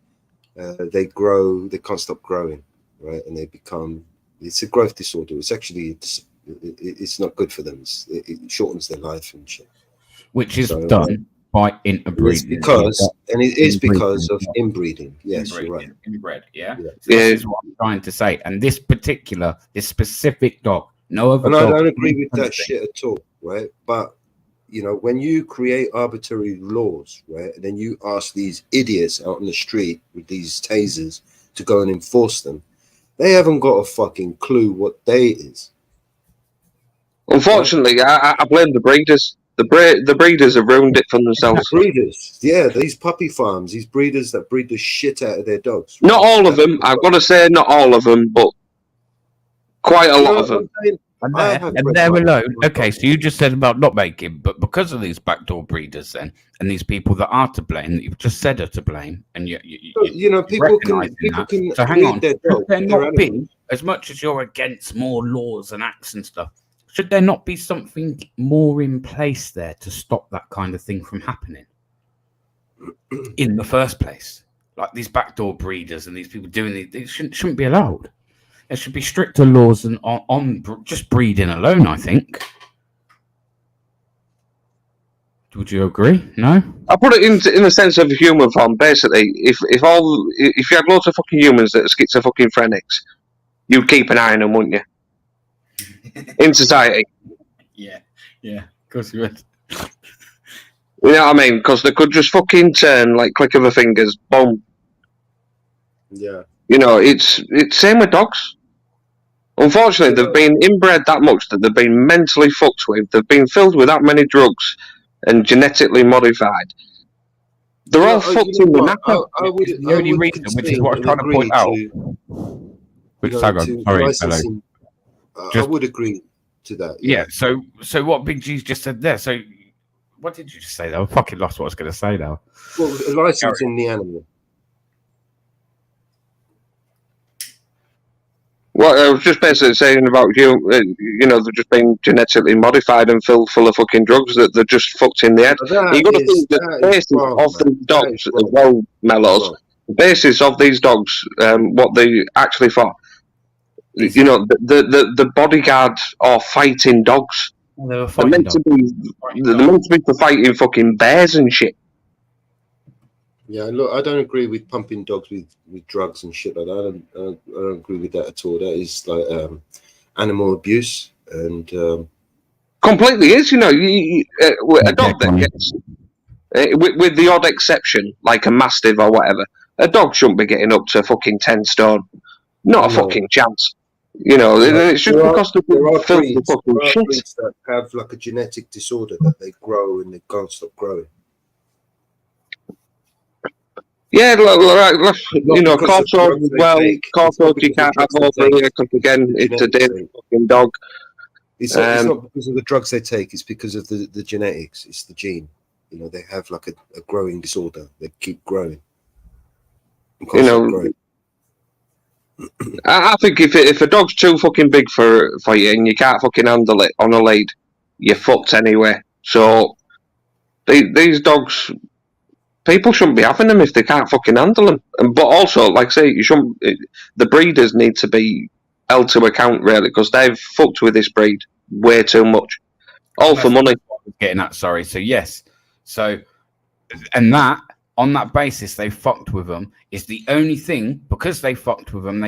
grow, they can't stop growing, right? And they become. It's a growth disorder. It's actually it's not good for them. It shortens their life and shit. Which is done by interbreeding. It is because of inbreeding. Yes, you're right. Inbred, yeah. So this is what I'm trying to say. And this specific dog, no other dog. I don't agree with that shit at all, right? But you know, when you create arbitrary laws, right, and then you ask these idiots out on the street with these tasers to go and enforce them, they haven't got a fucking clue what day is. Unfortunately, I blame the breeders. The breeders have ruined it for themselves. Breeders, yeah, these puppy farms, these breeders that breed the shit out of their dogs. Not all of them. I've got to say, not all of them, but quite a lot of them. And they're alone. Okay, so you just said about not making, but because of these backdoor breeders, then, and these people that are to blame, that you've just said are to blame, and you know, people can. So hang on, should there not be, as much as you're against more laws and acts and stuff, should there not be something more in place there to stop that kind of thing from happening in the first place? Like these backdoor breeders and these people doing these, they shouldn't be allowed. There should be stricter laws on just breeding alone, I think. Would you agree? No? I put it in the sense of human form. Basically, if you had lots of fucking humans that are schizophrenics, you'd keep an eye on them, wouldn't you? In society. Yeah, of course you would. You know what I mean? Because they could just fucking turn like click of a fingers, boom. Yeah. You know, it's same with dogs. Unfortunately, they've been inbred that much that they've been mentally fucked with. They've been filled with that many drugs and genetically modified. They're all fucked in the knacker. The only reason, which is what I'm trying to point out. Which, sorry, fellow. I would agree to that. Yeah. So what Big G's just said there. So what did you just say though? I fucking lost what I was going to say now. Well, licensing the animal. Well, I was just basically saying about you know, they've just been genetically modified and filled full of fucking drugs that they're just fucked in the head. You've got to think the basis of the dogs as well, Mellows. The basis of these dogs, what they actually for. You know, the bodyguards are fighting dogs. They're meant to be for fighting fucking bears and shit. Yeah, look, I don't agree with pumping dogs with drugs and shit like that. I don't agree with that at all. That is like animal abuse and completely is. You know, a dog that gets with the odd exception, like a mastiff or whatever, a dog shouldn't be getting up to fucking 10 stone. Not a fucking chance. You know, it's just because there are breeds that have like a genetic disorder that they grow and they can't stop growing. Yeah, you know, Corso, you can't have over here because again, it's a dead fucking dog. It's not because of the drugs they take, it's because of the genetics, it's the gene. You know, they have like a growing disorder, they keep growing. You know, I think if a dog's too fucking big for you and you can't fucking handle it on a lead, you're fucked anyway. So these dogs, people shouldn't be having them if they can't fucking handle them. But also, like I say, you shouldn't. The breeders need to be held to account really because they've fucked with this breed way too much, all for money. Getting that, sorry. So yes, and that. On that basis, they fucked with them. Is the only thing, because they fucked with them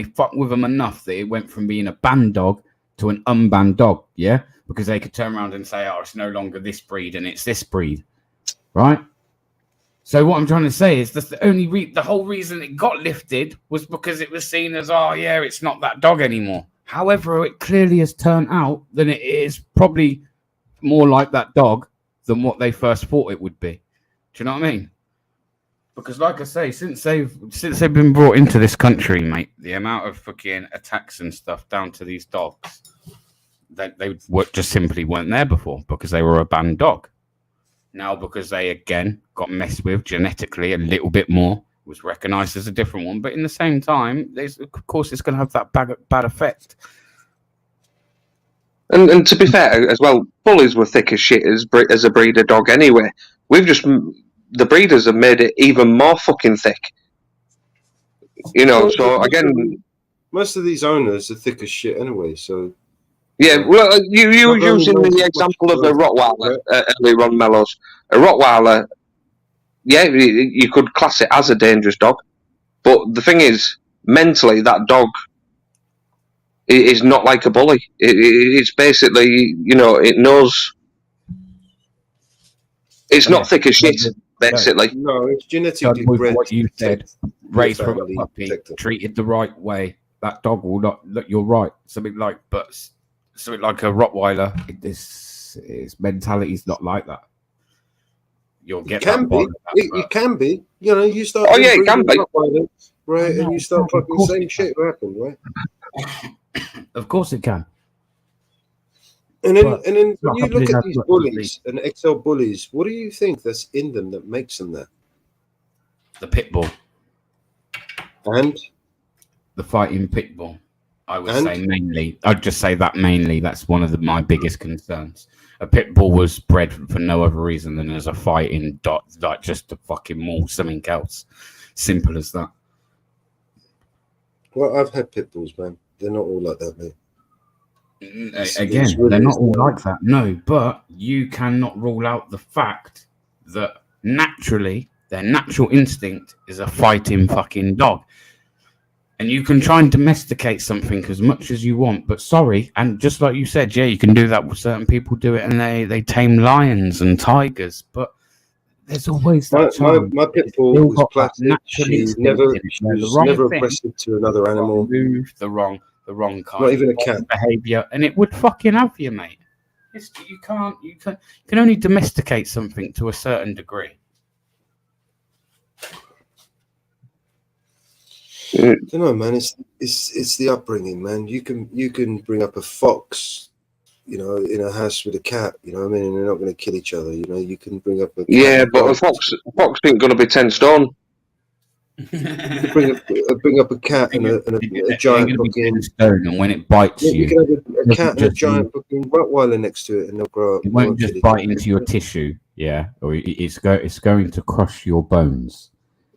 enough that it went from being a banned dog to an unbanned dog, yeah? Because they could turn around and say, oh, it's no longer this breed and it's this breed, right? So what I'm trying to say is that's the only the whole reason it got lifted was because it was seen as, oh, yeah, it's not that dog anymore. However, it clearly has turned out that it is probably more like that dog than what they first thought it would be. Do you know what I mean? Because, like I say, since they've been brought into this country, mate, the amount of fucking attacks and stuff down to these dogs, they just simply weren't there before because they were a banned dog. Now, because they again got messed with genetically a little bit more, was recognised as a different one. But in the same time, of course, it's going to have that bad effect. And to be fair as well, bullies were thick as shit as a breeder dog anyway. The breeders have made it even more fucking thick. You know, so again, most of these owners are thick as shit anyway. So yeah, well, you were using the example of a Rottweiler earlier on, Mellows. A Rottweiler, yeah, you could class it as a dangerous dog, but the thing is, mentally, that dog is not like a bully. It's basically, you know, it knows. It's not thick as shit, basically. No, it's genetically bred. What you said, raised from a puppy, treated the right way. That dog will not. Look, you're right. Something like a Rottweiler. His mentality is not like that. You'll get. It can be. It can be. You know, you start. Oh yeah, it can be. Right, and you start fucking saying shit will happen, right? Of course it can. And then when you look at these bullies and XL bullies, what do you think that's in them that makes them that? The pit bull. And? The fighting pit bull. I would say mainly. I'd just say that mainly. That's one of my biggest concerns. A pit bull was bred for no other reason than as a fighting dog, like just to fucking maul something else. Simple as that. Well, I've had pit bulls, man. They're not all like that, mate. They're not all like that. No, but you cannot rule out the fact that naturally, their natural instinct is a fighting fucking dog. And you can try and domesticate something as much as you want, but sorry, and just like you said, yeah, you can do that with certain people do it, and they tame lions and tigers, but there's always that my pit bull was plastic. She's never aggressive to another animal. The wrong kind. Not even a cat. Behavior, and it would fucking have you, mate. You can only domesticate something to a certain degree. I don't know, man. It's the upbringing, man. You can bring up a fox, you know, in a house with a cat. You know what I mean? And they're not going to kill each other. You know, you can bring up a cat but a fox ain't going to be 10 stone. You can bring up a cat and a giant fucking stone, and when it bites you can have a cat and a giant fucking Rottweiler next to it, and they'll grow up. It won't just bite into your tissue, yeah, or it's going to crush your bones.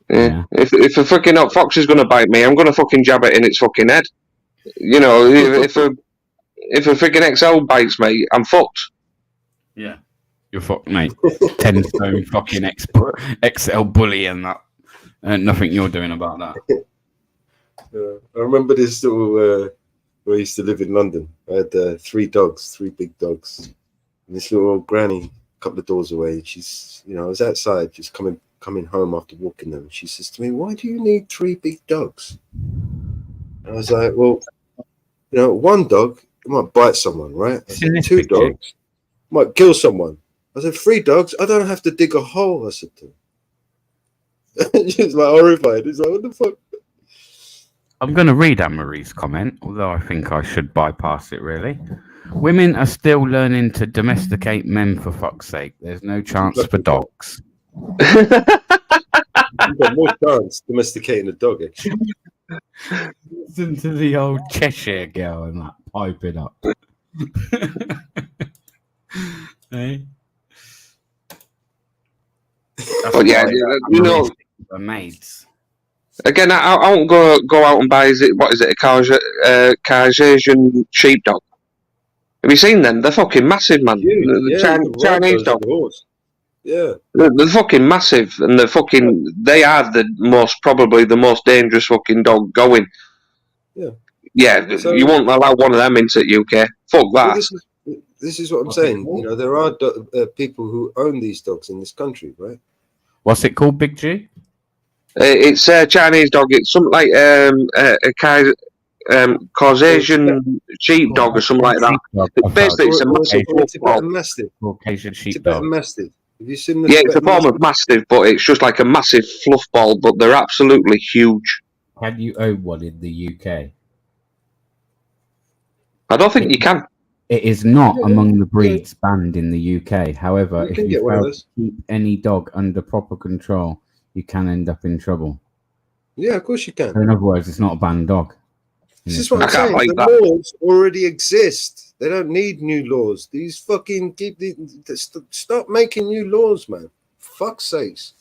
Yeah. If a fucking fox is going to bite me, I'm going to fucking jab it in its fucking head. You know, if a freaking XL bites me, I'm fucked. Yeah, you're fucked, mate. 10 stone fucking XL bully and that. Nothing you're doing about that. I remember this little where I used to live in London. I had 3 big dogs. And this little old granny, a couple of doors away, she's, you know, I was outside just coming home after walking them. She says to me, "Why do you need 3 big dogs?" And I was like, well, you know, 1 dog might bite someone, right? I said, 2 dogs might kill someone. I said, 3 dogs, I don't have to dig a hole, I said to her. She's like horrified. It's like, what the fuck? I'm going to read Anne-Marie's comment, although I think I should bypass it, really. Women are still learning to domesticate men, for fuck's sake. There's no chance for dogs. You've got more chance domesticating a dog, actually. Listen to the old Cheshire girl and that piping up. Hey? But yeah, you know, maids. Again, I won't go out and buy. A Caucasian sheepdog? Have you seen them? They're fucking massive, man. The Chinese dog. Yeah, they're fucking massive, and they are probably the most dangerous fucking dog going. Yeah. So, you won't allow one of them into the UK. Fuck that. Well, this is what I'm saying. You know, there are people who own these dogs in this country, right? What's it called, Big G? It's a Chinese dog. It's something like a Caucasian sheepdog or something like that. Basically, it's a massive Tibetan Mastiff. Caucasian sheepdog. Tibetan Mastiff. Have you seen the Yeah, it's a Tibetan form of mastiff, but it's just like a massive fluff ball, but they're absolutely huge. Can you own one in the UK? I don't think you can. It is not Yeah, among the yeah. breeds banned in the UK. However, You if can you get one of fail those. to keep any dog under proper control, you can end up in trouble. Yeah, of course you can. So in other words, it's not a banned dog. This is what I I'm can't saying. believe The that. laws already exist. They don't need new laws. These fucking stop making new laws, man. Fuck's sakes.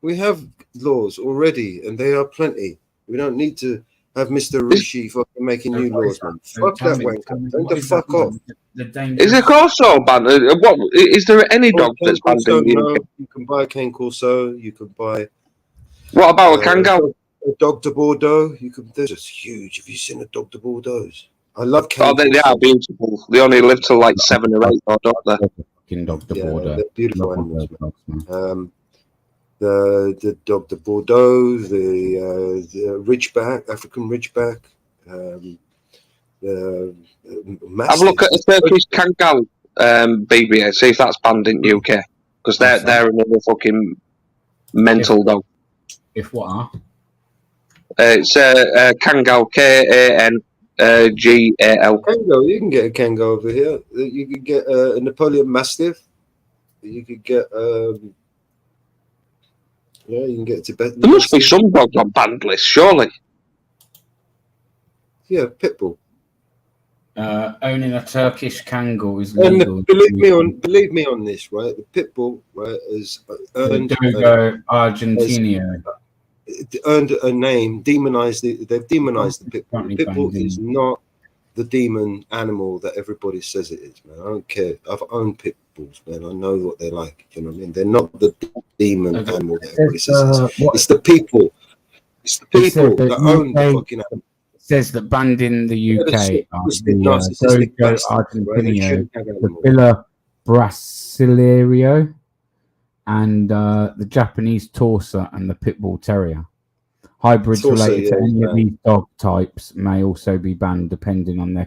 We have laws already, and they are plenty. We don't need to have Mr. Rishi fucking making new laws, man. Fuck that wanker. Don't the fuck off. Is it also banned? What is there any Oh, dog that's Cane banned in Corso, the no. UK? You can buy Cane Corso. You can buy What about a kangaroo? a Dog de Bordeaux. You can. They're just huge. Have you seen a Dog de Bordeaux? I love Cane Oh, they Corso. are beautiful. They only live till like 7 or 8, or don't they? Fucking dog de Yeah, border. they're beautiful Love animals, those dogs, man. The Dog de Bordeaux, the Ridgeback, African Ridgeback, the Have a look at a Turkish kangal BBA. See if that's banned in UK, because they're another fucking mental dog. If what are? It's a kangal, Kangal. Kango. You can get a Kango over here. You could get a Napoleon Mastiff. You could get yeah, you can get Tibetan. There must be some dogs on banned list, surely. Yeah, Pitbull. Owning a Turkish Kangal is And legal. believe me on this, right? The Pitbull, right, has earned Dogo Argentino. a name. They've demonized the Pitbull. The Currently Pitbull banned in- is not the demon animal that everybody says it is, man. I don't care. I've owned pit bulls, man. I know what they're like. You know what I mean? They're not the demon animal that everybody says it is. It's the people. It's the people that own the fucking animal. Says that banned in the UK are Twisted, the narcissistic Dogo bastard, right? They Argentino, shouldn't have the animals. Villa Brasileiro, and the Japanese Torsa and the Pitbull Terrier. Hybrids Torsa, related to yeah, any yeah. of these dog types may also be banned depending on their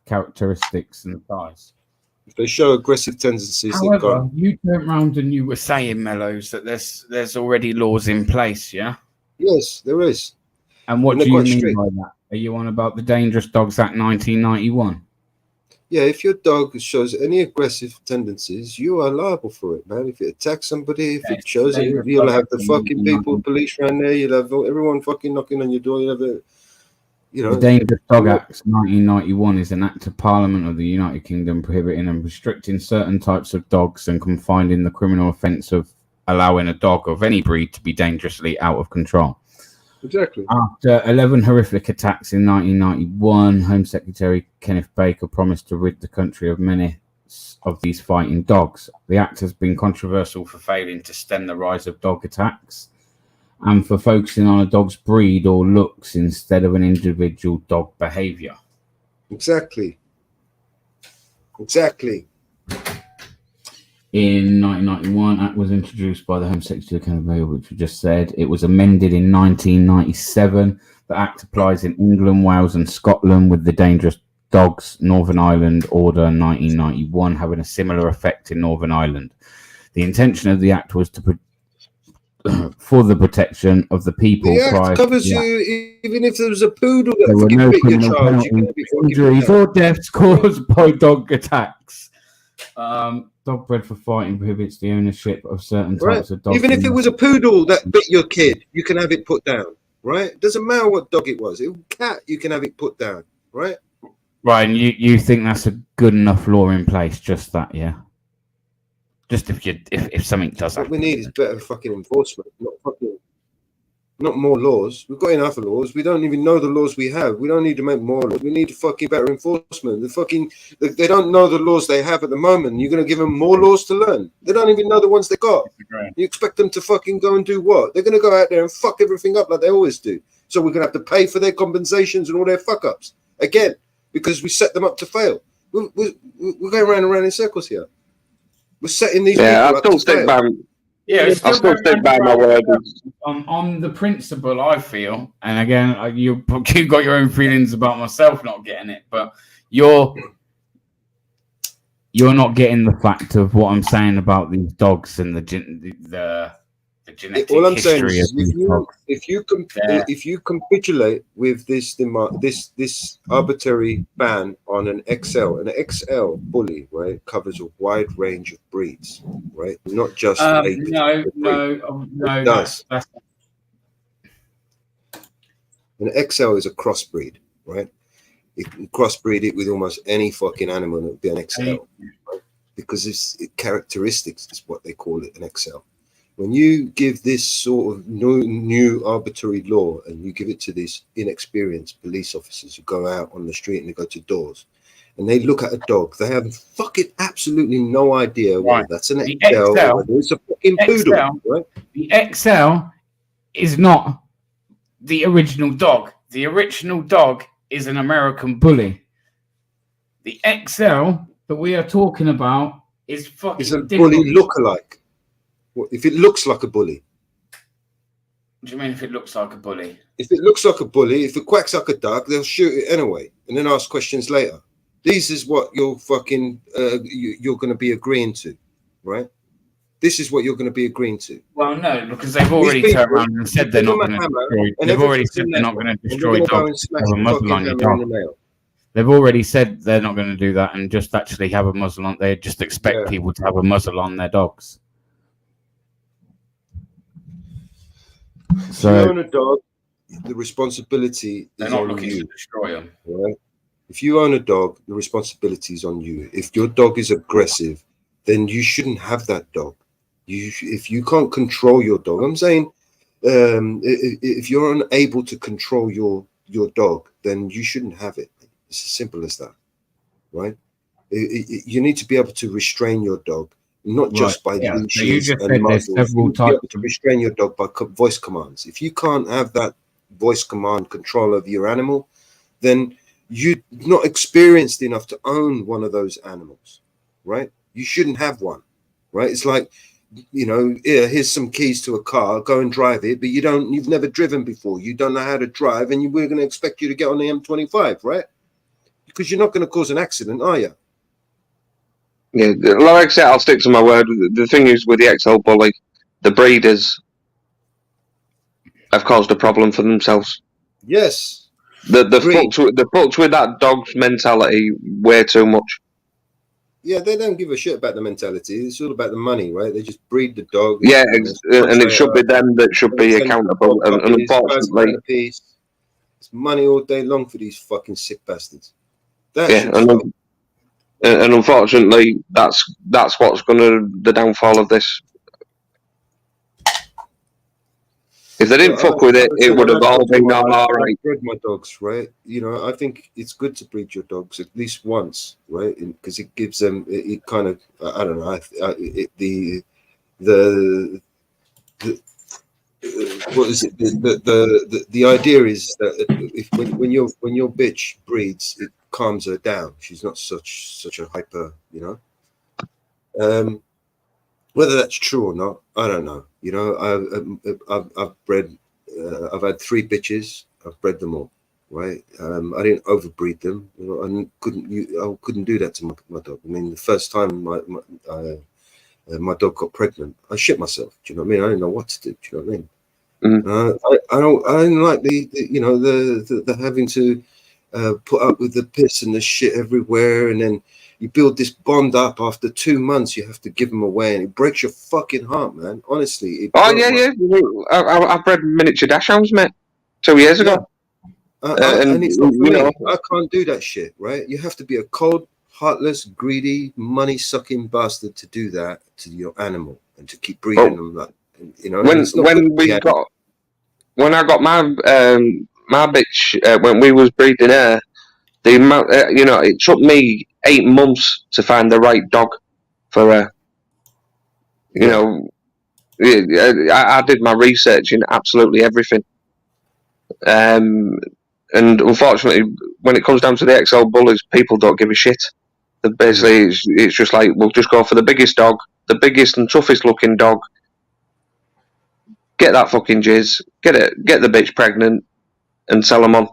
characteristics and size. If they show aggressive tendencies, they're However, gone. you turned round and you were saying, Mellows, that there's already laws in place, yeah? Yes, there is. And what And do they're you quite mean strict. by that? Are you on about the Dangerous Dogs Act 1991? Yeah, if your dog shows any aggressive tendencies, you are liable for it, man. If it attacks somebody, if Yeah, it shows it, dangerous you'll dog have the act fucking people, 1991. police around there. You'll have everyone fucking knocking on your door. You'll have a, you know, The Dangerous Dog Yeah. Act 1991 is an act of Parliament of the United Kingdom prohibiting and restricting certain types of dogs and confining the criminal offence of allowing a dog of any breed to be dangerously out of control. exactly. After 11 horrific attacks in 1991, Home Secretary Kenneth Baker promised to rid the country of many of these fighting dogs. The act has been controversial for failing to stem the rise of dog attacks and for focusing on a dog's breed or looks instead of an individual dog behaviour. Exactly. In 1991, Act was introduced by the Home Secretary Kenneth Baker, which we just said. It was amended in 1997. The Act applies in England, Wales and Scotland, with the Dangerous Dogs Northern Ireland Order 1991 having a similar effect in Northern Ireland. The intention of the Act was to for the protection of the people The prior act to covers the act. you even if there was a poodle that There were fucking no bit your criminal child. You can penalties, have it fucking injuries, down. or deaths caused by dog attacks. Dog bred for fighting prohibits the ownership of certain Right. types of dogs. Even if it was a poodle that bit your kid, you can have it put down. Right? Doesn't matter what dog it was. It was a cat, you can have it put down. Right? Right, and you think that's a good enough law in place? Just that, yeah. Just if something does What happen. we need is better fucking enforcement, not more laws. We've got enough laws. We don't even know the laws we have. We don't need to make more laws. We need fucking better enforcement. They don't know the laws they have at the moment. You're going to give them more laws to learn. They don't even know the ones they got. You expect them to fucking go and do what? They're going to go out there and fuck everything up like they always do. So we're going to have to pay for their compensations and all their fuck ups again because we set them up to fail. We're going round and round in circles here. We're setting these Yeah, I people up still to stick fail. by. Yeah, I still stick by my word. On the principle, I feel, and again, you've got your own feelings about myself not getting it, but you're you're not getting the fact of what I'm saying about these dogs and the genetic All I'm saying history is, of these dogs. Yeah. if you capitulate with this arbitrary ban on an XL bully, right, covers a wide range of breeds, right? Not just a particular breed. No. It does. That's An XL is a crossbreed, right? You can crossbreed it with almost any fucking animal and it would be an XL, right? Because its characteristics is what they call it, an XL. When you give this sort of new arbitrary law and you give it to these inexperienced police officers who go out on the street and they go to doors and they look at a dog, they have fucking absolutely no idea whether that's an XL or whether it's a fucking poodle, right? The XL is not the original dog. The original dog is an American bully. The XL that we are talking about is fucking It's a different. bully lookalike. Well, if it looks like a bully. What do you mean if it looks like a bully? If it looks like a bully, if it quacks like a duck, they'll shoot it anyway and then ask questions later. This is what you're fucking you're going to be agreeing to, right? This is what you're going to be agreeing to. Well, no, because they've already turned around and said they're not going to destroy. They've already said they're not going to destroy dogs. Have a muzzle on your dog. They've already said they're not going to do that and just actually have a muzzle on. They just expect people to have a muzzle on their dogs. So, if you own a dog, the responsibility they're is not on looking you. to destroy them. Right? If you own a dog, the responsibility is on you. If your dog is aggressive, then you shouldn't have that dog. If you can't control your dog, I'm saying, if you're unable to control your dog, then you shouldn't have it. It's as simple as that, right? You need to be able to restrain your dog, not just by leashes and muzzles. You need to be able to restrain your dog by voice commands. If you can't have that voice command control over your animal, then you're not experienced enough to own one of those animals, right? You shouldn't have one, right? It's like, you know, here's some keys to a car, go and drive it, but you've never driven before, you don't know how to drive, and we're going to expect you to get on the M25, right? Because you're not going to cause an accident, are you? Yeah, like I said, I'll stick to my word. The thing is with the XL bully, the breeders have caused a problem for themselves. Yes. The fucked with that dog's mentality way too much. Yeah, they don't give a shit about the mentality. It's all about the money, right? They just breed the dog. Yeah, and it should be them that should be accountable. And unfortunately, it's money all day long for these fucking sick bastards. And unfortunately, that's what's going to the downfall of this. If they didn't fuck with it, it would have all been all right. I bred my dogs, right? You know, I think it's good to breed your dogs at least once, right? Because it gives them, it kind of, I don't know, what is it? The idea is that if when your bitch breeds, it calms her down. She's not such a hyper, you know. Whether that's true or not, I don't know. You know, I've bred, I've had 3 bitches. I've bred them all, right? I didn't overbreed them. You know, I couldn't do that to my dog. I mean, the first time my dog got pregnant, I shit myself. Do you know what I mean? I didn't know what to do. Do you know what I mean? Mm-hmm. I don't like the having to put up with the piss and the shit everywhere, and then you build this bond up. After 2 months, you have to give them away, and it breaks your fucking heart, man. Honestly. I bred miniature dachshunds, mate, 2 years ago. And it's not for me. I can't do that shit, right? You have to be a cold, heartless, greedy, money-sucking bastard to do that to your animal and to keep breeding them. Like, you know, when I got my my bitch when we was breeding her, the amount you know, it took me 8 months to find the right dog for her. You know, I did my research in absolutely everything. And unfortunately, when it comes down to the XL bullies, people don't give a shit. Basically, it's just like, we'll just go for the biggest dog, the biggest and toughest looking dog. Get that fucking jizz, get the bitch pregnant, and sell them on.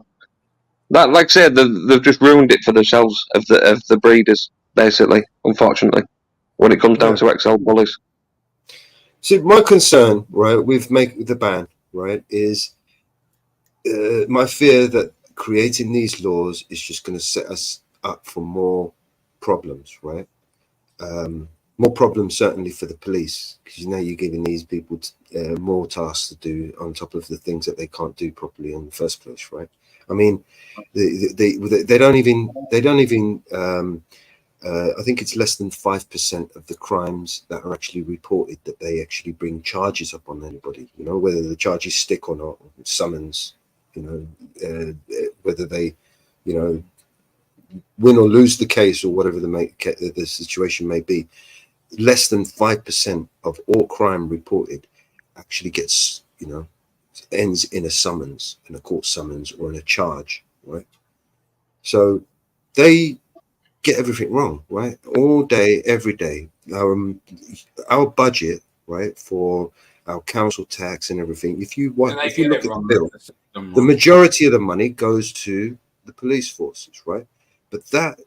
That, like I said, they've just ruined it for themselves of the breeders. basically, unfortunately, when it comes down to XL bullies. See, my concern, right, with the ban, right, is my fear that creating these laws is just going to set us up for more problems, right? More problems certainly for the police, because you're giving these people more tasks to do on top of the things that they can't do properly in the first place, right? I mean, they don't even I think it's less than 5% of the crimes that are actually reported that they actually bring charges up on anybody, whether the charges stick or not, summons, whether they, win or lose the case or whatever the situation may be. Less than 5% of all crime reported actually gets, ends in a summons, in a court summons or in a charge, right? So they get everything wrong, right? All day, every day. Our budget, right, for our council tax and everything. If you look at the bill, the majority of the money goes to the police forces, right? But that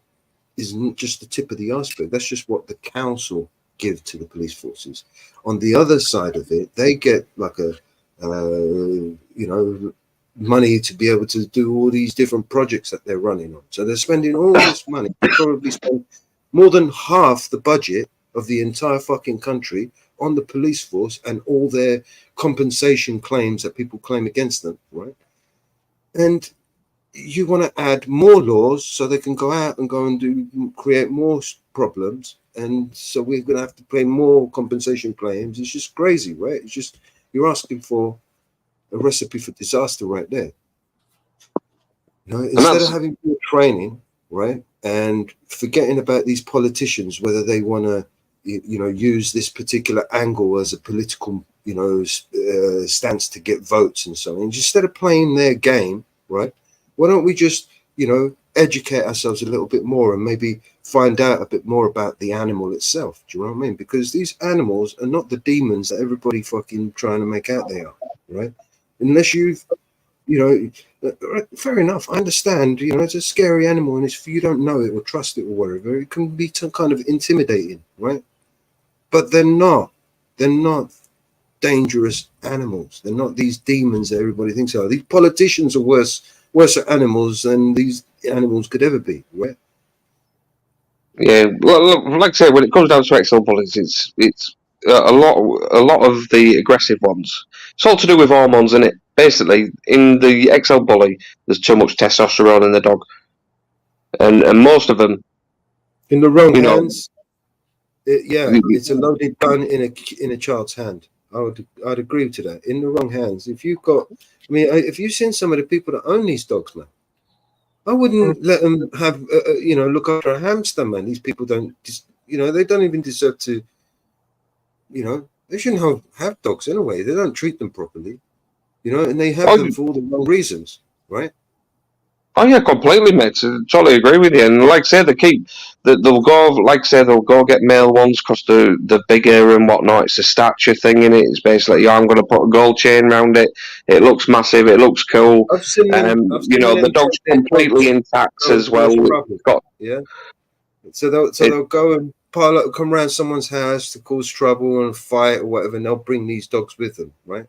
isn't just the tip of the iceberg. That's just what the council give to the police forces. On the other side of it, they get like money to be able to do all these different projects that they're running on. So they're spending all this money. They probably spend more than half the budget of the entire fucking country on the police force and all their compensation claims that people claim against them, right? And you want to add more laws so they can go out and create more problems, and so we're going to have to pay more compensation claims. It's just crazy, right? It's just, you're asking for a recipe for disaster right there. Instead of having more training, right, and forgetting about these politicians, whether they want to, use this particular angle as a political, stance to get votes and so on. Instead of playing their game, right, why don't we just, educate ourselves a little bit more and maybe find out a bit more about the animal itself? Do you know what I mean? Because these animals are not the demons that everybody fucking trying to make out they are, right? Unless you've, fair enough. I understand, it's a scary animal, and if you don't know it or trust it or whatever, it can be some kind of intimidating, right? But they're not dangerous animals. They're not these demons that everybody thinks they are. These politicians are worse animals than these animals could ever be, right? Yeah, well, like I say, when it comes down to XL bullies, it's a lot of the aggressive ones. It's all to do with hormones, isn't it? Basically, in the XL bully, there's too much testosterone in the dog, and most of them in the wrong hands. It's a loaded gun in a child's hand. I'd agree to that. In the wrong hands, if you've seen some of the people that own these dogs, man, I wouldn't let them have, look after a hamster, man. These people don't, they don't even deserve to, they shouldn't have dogs anyway. They don't treat them properly, and they have them for all the wrong reasons, right? Oh yeah, completely, mate. I totally agree with you. And like I say, they'll go get male ones because they're bigger and whatnot. It's a stature thing in it. It's basically, I'm going to put a gold chain around it. It looks massive. It looks cool. The dog's completely intact as well. So they'll go and come around someone's house to cause trouble and fight or whatever, and they'll bring these dogs with them, right?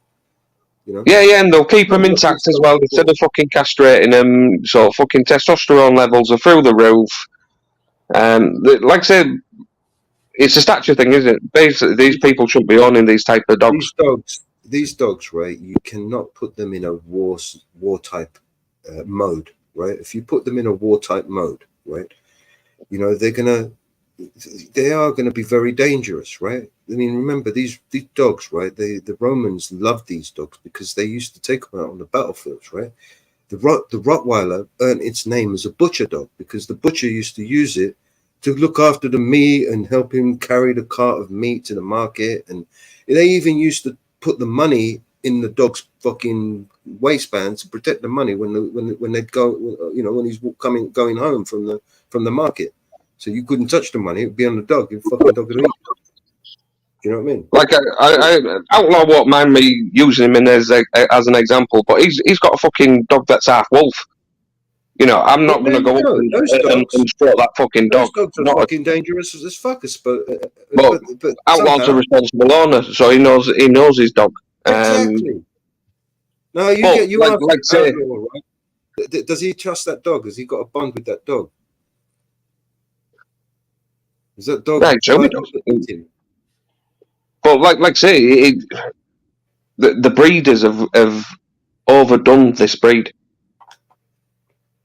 Yeah, and they'll keep them intact as well instead of fucking castrating them. So fucking testosterone levels are through the roof. Like I said, it's a stature thing, isn't it? Basically, these people shouldn't be owning these type of dogs. These dogs, right? You cannot put them in a war type mode, right? If you put them in a war type mode, right, they are gonna be very dangerous, right? I mean, remember these dogs, right? The Romans loved these dogs because they used to take them out on the battlefields, right? The Rottweiler earned its name as a butcher dog because the butcher used to use it to look after the meat and help him carry the cart of meat to the market, and they even used to put the money in the dog's fucking waistband to protect the money when they'd go, when he's going home from the market. So you couldn't touch the money; it'd be on the dog. The fucking dog would eat. You know what I mean? Like I outlaw won't mind me using him as an example, but he's got a fucking dog that's half wolf. You know, I'm not But going to go up and stroke that fucking dog. Those dogs are Not fucking dangerous as fuck, but Outlaw's somehow, a responsible owner, so he knows his dog. exactly. No, you like, ask like say, Outlaw, right? Does he trust that dog? Has he got a bond with that dog? Is that dog? right, sure he does. But like say, the breeders have overdone this breed,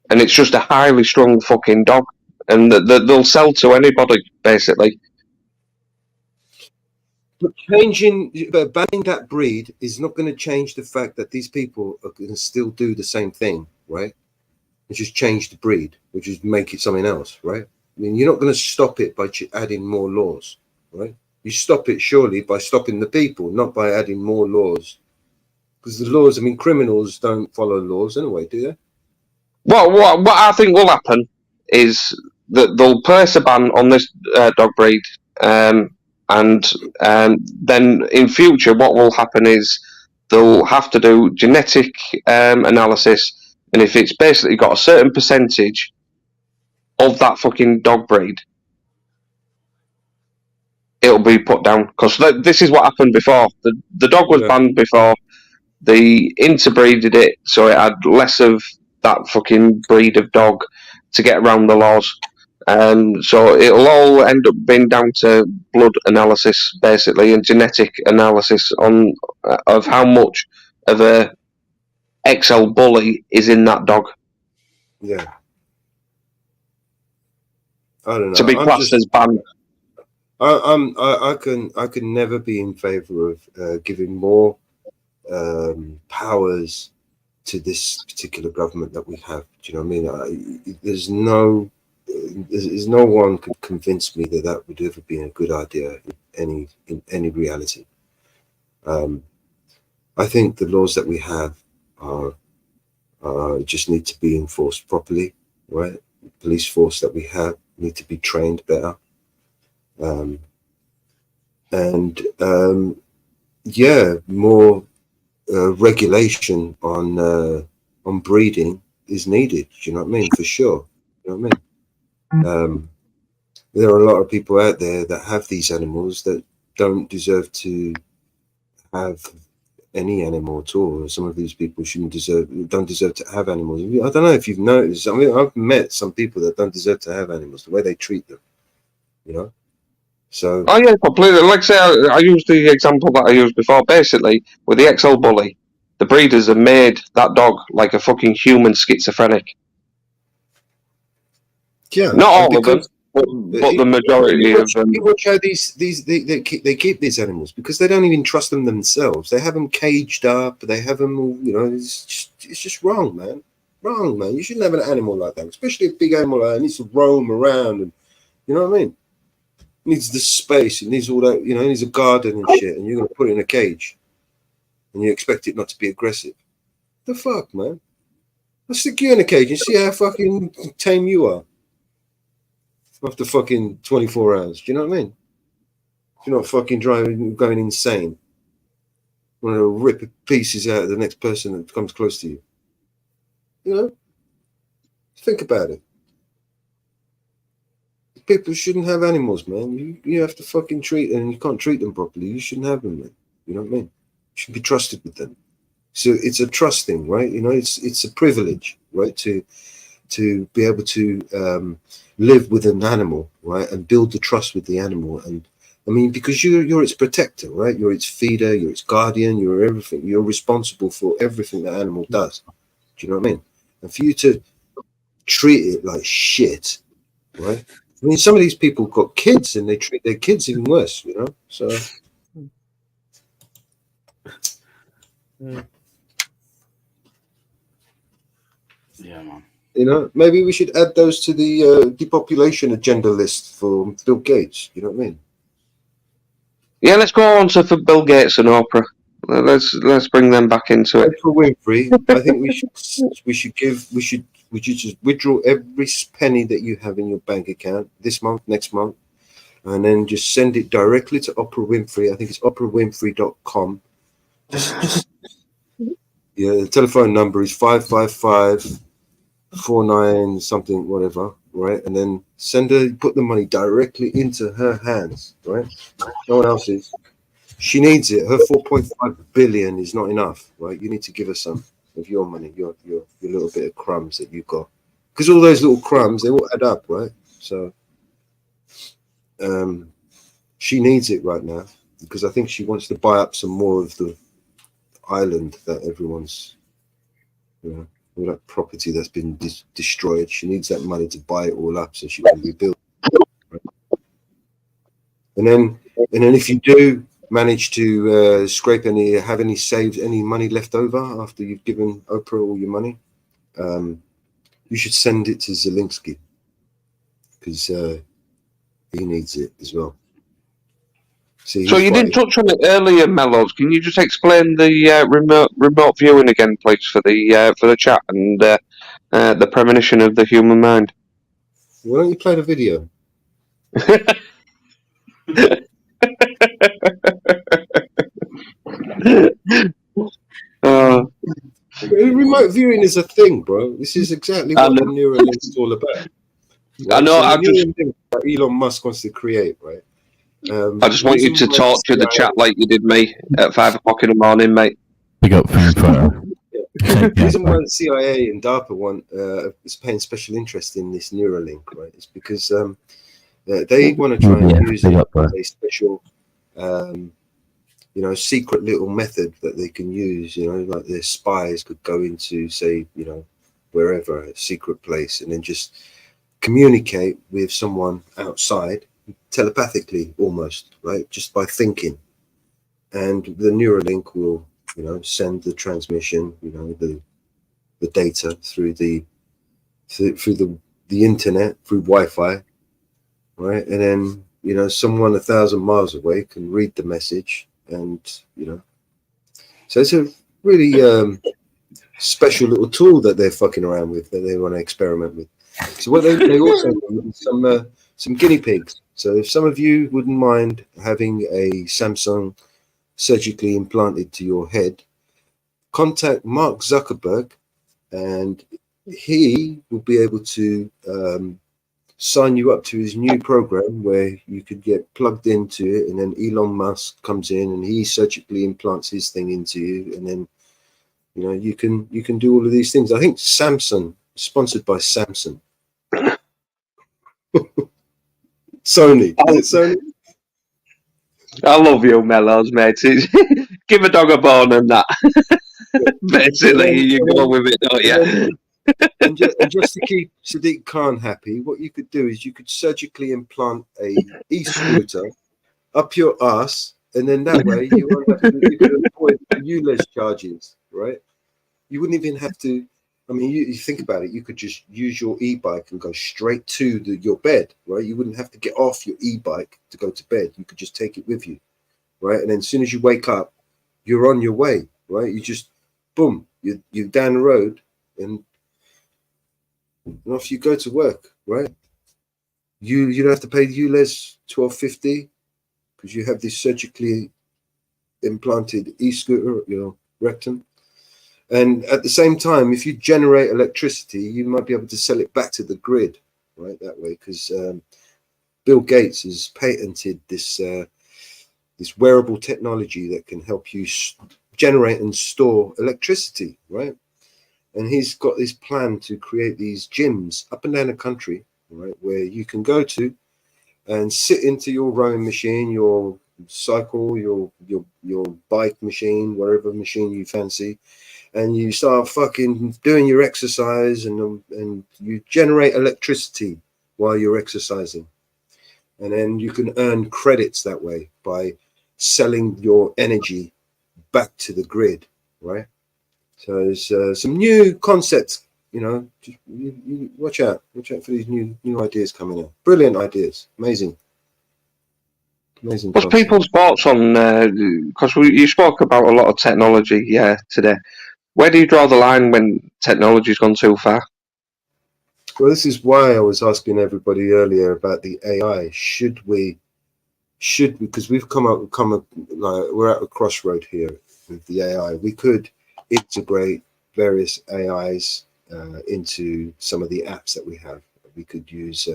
and it's just a highly strung fucking dog, and they'll sell to anybody basically. But banning that breed is not going to change the fact that these people are going to still do the same thing, right? And just change the breed, which is make it something else, right? I mean, you're not going to stop it by adding more laws, right? You stop it surely by stopping the people, not by adding more laws. Because the laws, I mean, criminals don't follow laws anyway, do they? Well, what I think will happen is that they'll place a ban on this dog breed, and then in future, what will happen is they'll have to do genetic analysis, and if it's basically got a certain percentage of that fucking dog breed, it'll be put down. Because this is what happened before. The dog was banned before. They interbreeded it, so it had less of that fucking breed of dog to get around the laws. So it'll all end up being down to blood analysis, basically, and genetic analysis of how much of a XL bully is in that dog. Yeah. I don't know. To be classed as banned. I can never be in favour of giving more powers to this particular government that we have. Do you know what I mean? There's no one could convince me that would ever be a good idea in any reality. I think the laws that we have are just need to be enforced properly, right? The police force that we have need to be trained better. More regulation on breeding is needed. Do you know what I mean? For sure. You know what I mean? There are a lot of people out there that have these animals that don't deserve to have any animal at all. Some of these people don't deserve to have animals. I don't know if you've noticed. I mean, I've met some people that don't deserve to have animals. The way they treat them, you know. So. Oh yeah, completely. Like I say, I used the example that I used before. Basically, with the XL bully, the breeders have made that dog like a fucking human schizophrenic. Yeah, not all of them, but the majority of them. You watch how they keep these animals because they don't even trust them themselves. They have them caged up. They have them all. You know, it's just wrong, man. Wrong, man. You shouldn't have an animal like that, especially a big animal like that. It needs to roam around, and you know what I mean. It needs the space. It needs all that. You know, it needs a garden and shit. And you're gonna put it in a cage, and you expect it not to be aggressive. The fuck, man. I'll stick you in a cage and see how fucking tame you are. After fucking 24 hours. Do you know what I mean? You're not fucking going insane. You want to rip pieces out of the next person that comes close to you. You know? Think about it. People shouldn't have animals, man. You have to fucking treat them, and you can't treat them properly. You shouldn't have them, man. You know what I mean? You should be trusted with them. So it's a trust thing, right? You know, it's a privilege, right? To be able to live with an animal, right, and build the trust with the animal. And I mean, because you're its protector, right? You're its feeder, you're its guardian, you're everything. You're responsible for everything that animal does. Do you know what I mean? And for you to treat it like shit, right? I mean, some of these people got kids and they treat their kids even worse, you know? So. Yeah, man. You know, maybe we should add those to the depopulation agenda list for Bill Gates. You know what I mean? Yeah, let's go on to for Bill Gates and Oprah. Let's bring them back into it. Oprah Winfrey. I think we should just withdraw every penny that you have in your bank account this month, next month, and then just send it directly to Oprah Winfrey. I think it's oprahwinfrey.com. Yeah, the telephone number is 555. 49 something, whatever, right? And then put the money directly into her hands, right? No one else's. She needs it. Her 4.5 billion is not enough, right? You need to give her some of your money, your little bit of crumbs that you got, because all those little crumbs, they all add up, right? So she needs it right now, because I think she wants to buy up some more of the island that everyone's, all that property that's been destroyed. She needs that money to buy it all up so she can rebuild, right? And then if you do manage to have any saved, any money left over after you've given Oprah all your money, you should send it to Zelensky, because he needs it as well. See, So you didn't touch on it earlier, Mellows. Can you just explain the remote viewing again, please, for the chat and the premonition of the human mind? Why don't you play the video? Remote viewing is a thing, bro. This is exactly what the Neuralink is all about. Right? I know. So Elon Musk wants to create, right? I just want you to torture the chat like you did me at 5 o'clock in the morning, mate. Big up fan photo. The reason why the CIA and DARPA is paying special interest in this Neuralink, right, is because they want to try and use it as a special, secret little method that they can use. Like their spies could go into, say, wherever, a secret place, and then just communicate with someone outside telepathically, almost, right, just by thinking. And the Neuralink will send the transmission, the data through the internet, through Wi-Fi, right? And then someone 1,000 miles away can read the message, and so it's a really special little tool that they're fucking around with, that they want to experiment with. So what they also do some guinea pigs. So if some of you wouldn't mind having a Samsung surgically implanted to your head, contact Mark Zuckerberg, and he will be able to sign you up to his new program where you could get plugged into it, and then Elon Musk comes in and he surgically implants his thing into you, and then you can do all of these things. I think Samsung, sponsored by Samsung. Sony. Is it Sony? I love you, Mellows, mate. Give a dog a bone and that. Basically, you go with it, don't you? And just to keep Sadiq Khan happy, what you could do is you could surgically implant a e-scooter up your ass, and then that way you could avoid ULEZ charges, right? You wouldn't even have to. I mean, you think about it, you could just use your e-bike and go straight to your bed, right? You wouldn't have to get off your e-bike to go to bed. You could just take it with you, right? And then as soon as you wake up, you're on your way, right? You just, boom, you're down the road, and off you go to work, right? You don't have to pay ULEZ $12.50 because you have this surgically implanted e-scooter, rectum. And at the same time, if you generate electricity, you might be able to sell it back to the grid, right? That way, because Bill Gates has patented this wearable technology that can help you generate and store electricity, right? And he's got this plan to create these gyms up and down the country, right, where you can go to and sit into your rowing machine, your cycle, your bike machine, whatever machine you fancy, and you start fucking doing your exercise, and you generate electricity while you're exercising, and then you can earn credits that way by selling your energy back to the grid, right? So there's some new concepts, you watch out for these new ideas coming in. Brilliant ideas, amazing. What's concept. people's thoughts on? Because you spoke about a lot of technology, today. Where do you draw the line when technology's gone too far? Well, this is why I was asking everybody earlier about the AI. Should we? Because we're at a crossroad here with the AI. We could integrate various AIs into some of the apps that we have. We could use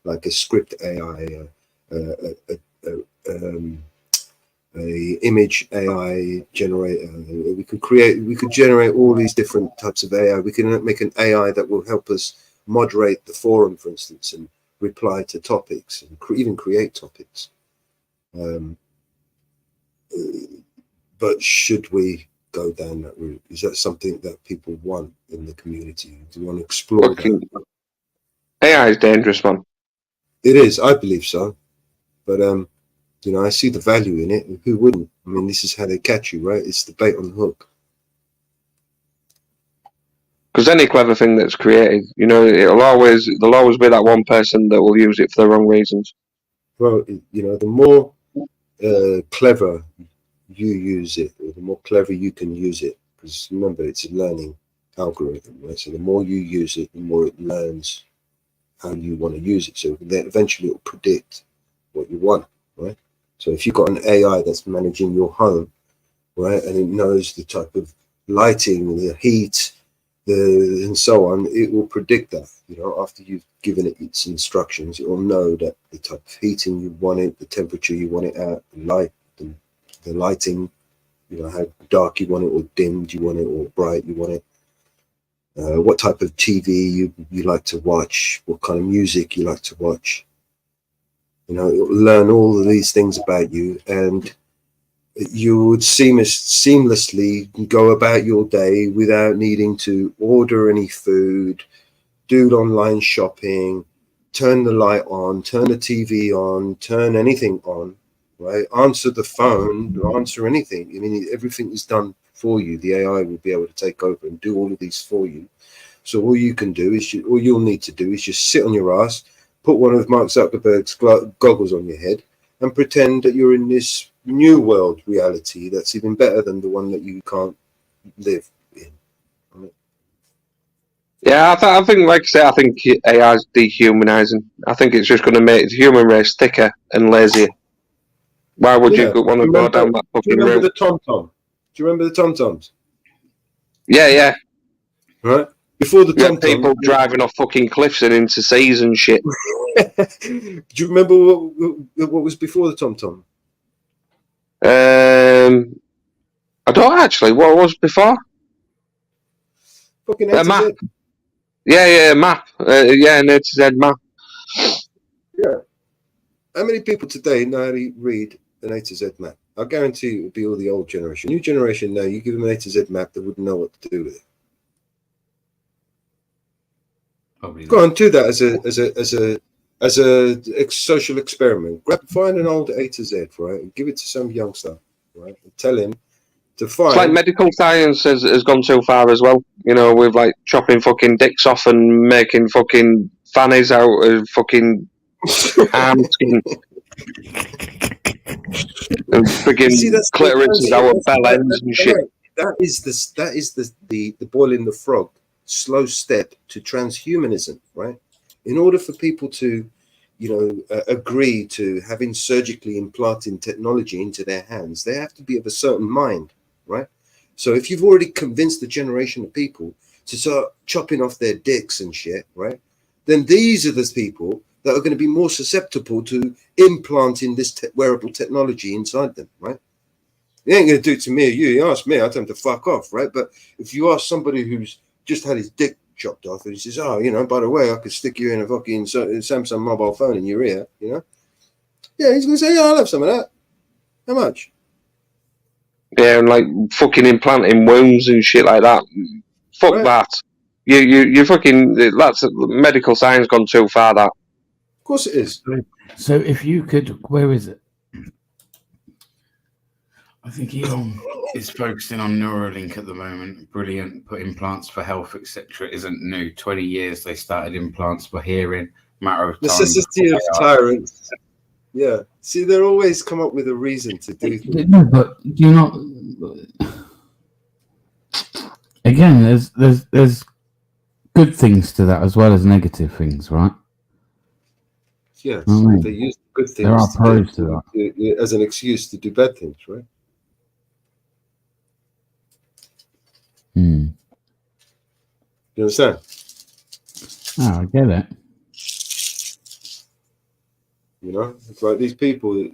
like a script AI, a image AI generator. We could generate all these different types of AI. We can make an AI that will help us moderate the forum, for instance, and reply to topics and even create topics. But should we go down that route? Is that something that people want in the community? Do you want to explore that? AI is dangerous, man. It is, I believe so. But you know, I see the value in it. Who wouldn't? I mean, this is how they catch you, right? It's the bait on the hook. Because any clever thing that's created, you know, there'll always be that one person that will use it for the wrong reasons. Well, you know, the more clever you use it, or the more clever you can use it, because remember, it's a learning algorithm, right? So the more you use it, the more it learns how you want to use it. So then eventually it'll predict what you want, right? So if you've got an AI that's managing your home, right, and it knows the type of lighting, the heat, and so on, it will predict that. You know, after you've given it its instructions, it will know that the type of heating you want it, the temperature you want it at, the light, the lighting, you know, how dark you want it, or dimmed you want it, or bright you want it, what type of TV you like to watch, what kind of music you like to watch. You know, it will learn all of these things about you, and you would seamlessly go about your day without needing to order any food, do online shopping, turn the light on, turn the TV on, turn anything on, right? Answer the phone, answer anything. I mean, everything is done for you. The AI will be able to take over and do all of these for you. So all you can do is, all you'll need to do is just sit on your ass, put one of Mark Zuckerberg's goggles on your head, and pretend that you're in this new world reality that's even better than the one that you can't live in. Right? Yeah, I think, like I say, I think AI is dehumanizing. I think it's just going to make the human race thicker and lazier. Why would you want to go down that fucking route? Do you remember the TomTom? Do you remember the TomToms? Yeah. Right? Before the TomTom, people driving off fucking cliffs and into seas and shit. Do you remember what was before the TomTom? I don't actually. What was before? Fucking A to map. Z. Yeah, map. Yeah, an A to Z map. Yeah. How many people today know how to read an A to Z map? I guarantee you it would be all the old generation. New generation now, you give them an A to Z map, they wouldn't know what to do with it. Probably Go on, do that as a social experiment. Find an old A to Z, right, and give it to some youngster, right, and tell him to find. It's like medical science has gone too far as well. You know, with like chopping fucking dicks off and making fucking fannies out of fucking arm skin. And friggin' clitoris out of bell ends and shit. That is the boiling the frog slow step to transhumanism, right? In order for people to, you know, agree to having surgically implanting technology into their hands, they have to be of a certain mind, right? So if you've already convinced the generation of people to start chopping off their dicks and shit, right, then these are the people that are going to be more susceptible to implanting this wearable technology inside them, right? You ain't going to do it to me or you. You ask me, I tell them to fuck off, right? But if you ask somebody who's just had his dick chopped off and he says, oh, you know, by the way, I could stick you in a fucking Samsung mobile phone in your ear, you know? Yeah, he's going to say, yeah, I'll have some of that. How much? Yeah, and like fucking implanting wounds and shit like that. Fuck that. You fucking, that's medical science gone too far, that. Of course it is. So if you could, where is it? I think Elon is focusing on Neuralink at the moment. Brilliant. Put implants for health, etc. Isn't new. 20 years they started implants for hearing. Matter of time. Necessity of tyrants. Yeah. See, they always come up with a reason to do things. No, but do you not? Again, there's good things to that as well as negative things, right? Yes, Mm. they use good things. There are pros to that as an excuse to do bad things, right? You You understand? Oh, I get it. You know, it's like these people.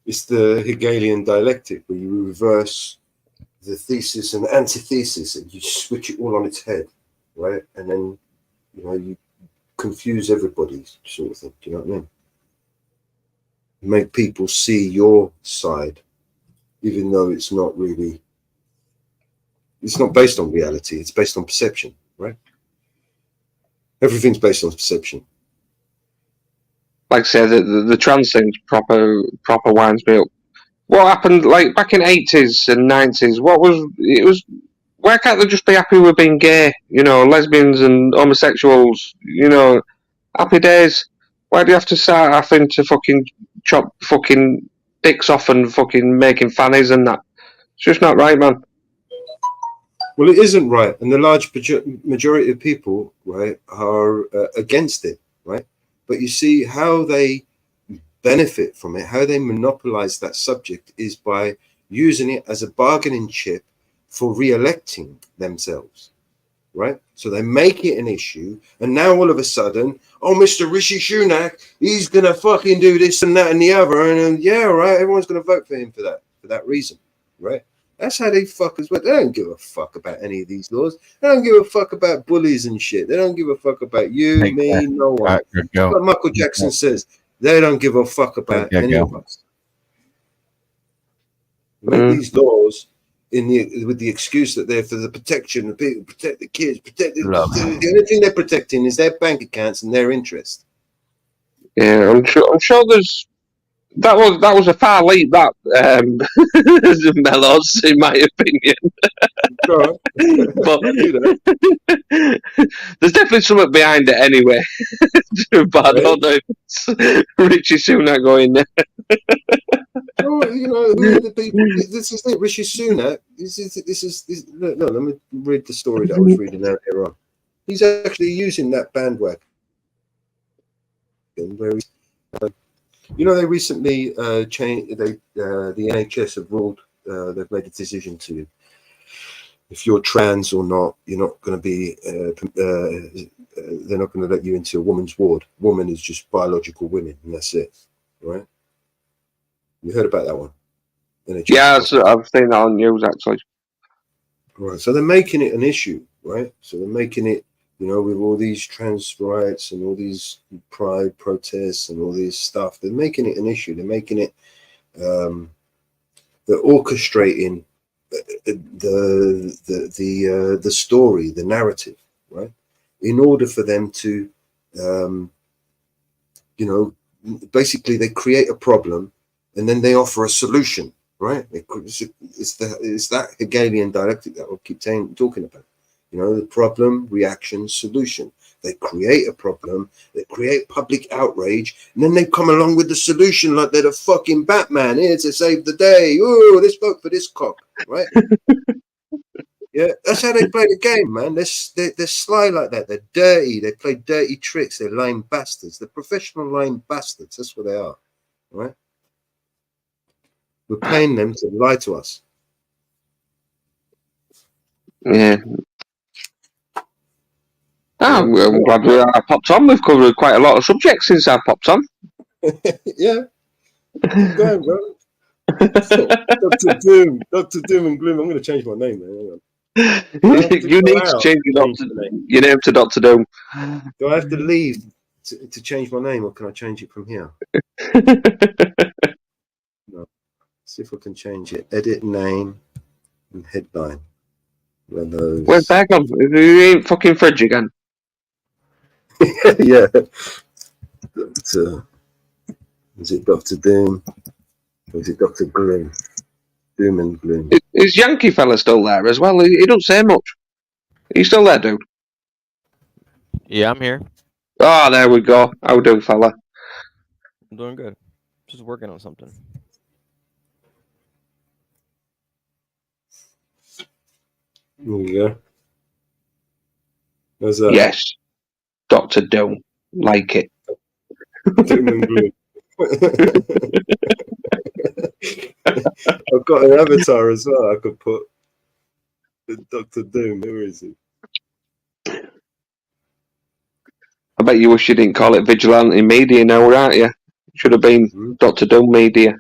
It's the Hegelian dialectic where you reverse the thesis and antithesis, and you switch it all on its head, right? And then, you confuse everybody, sort of thing. Do you know what I mean? Make people see your side, even though it's not really. It's not based on reality. It's based on perception, right? Everything's based on perception. Like I said, the trans thing's proper winds me up. What happened, like back in 80s and 90s? Why can't they just be happy with being gay? Lesbians and homosexuals. Happy days. Why do you have to start having to fucking chop fucking dicks off and fucking making fannies and that? It's just not right, man. Well, it isn't right, and the large majority of people, right, are against it, right? But you see how they benefit from it, how they monopolize that subject is by using it as a bargaining chip for re-electing themselves, right? So they make it an issue, and now all of a sudden, Mr. Rishi Sunak, he's gonna fucking do this and that and the other, and yeah, right, everyone's gonna vote for him for that reason, right? That's how they fuckers work. They don't give a fuck about any of these laws. They don't give a fuck about bullies and shit. They don't give a fuck about you, me, no one. Like Michael Jackson says, they don't give a fuck about any of us. Make these laws with the excuse that they're for the protection of people, protect the kids, the only thing they're protecting is their bank accounts and their interest. Yeah, I'm sure there's. That was a far leap, that Melos, in my opinion. But there's definitely something behind it anyway. But I don't know if it's Richie Sunak going there. Who are the people? This is it, Rishi Sunak. This is. No, let me read the story that I was reading earlier on. He's actually using that bandwagon where he's. They recently changed. The NHS have ruled. They've made a decision to, if you're trans or not, you're not going to be. They're not going to let you into a woman's ward. Woman is just biological women, and that's it, right? You heard about that one? NHS. Yeah, I've seen that on news actually. Right, so they're making it an issue, right? So they're making it. With all these trans rights and all these pride protests and all this stuff, they're making it an issue. They're making it, they're orchestrating the story, the narrative, right? In order for them to, basically they create a problem and then they offer a solution, right? It's that Hegelian dialectic that we'll keep talking about. The problem, reaction, solution. They create a problem, they create public outrage, and then they come along with the solution like they're the fucking Batman here to save the day. Oh, let's vote for this cock, right? Yeah, that's how they play the game, man. They're sly like that. They're dirty. They play dirty tricks. They're lying bastards. They're professional lying bastards. That's what they are, right? We're paying them to lie to us. Yeah. I'm glad we popped on. We've covered quite a lot of subjects since I popped on. Yeah. Go ahead, bro. Dr. Doom and Gloom. I'm going to change my name, man. You need to change your name to Dr. Doom. Do I have to leave to change my name, or can I change it from here? No. See if I can change it. Edit name and headline. Where's that gone? You ain't fucking fridge again. Yeah. Is it Dr. Doom? Or is it Dr. Gloom? Doom and Gloom. Is Yankee fella still there as well? He don't say much. He's still there, dude? Yeah, I'm here. Oh, there we go. How do, fella? I'm doing good. Just working on something. There you go. How's that? Yes. Dr. Doom. Like it. Doom and Gloom. I've got an avatar as well. I could put Dr. Doom. Where is he? I bet you wish you didn't call it vigilante media now, aren't you? Should have been Dr. Doom Media.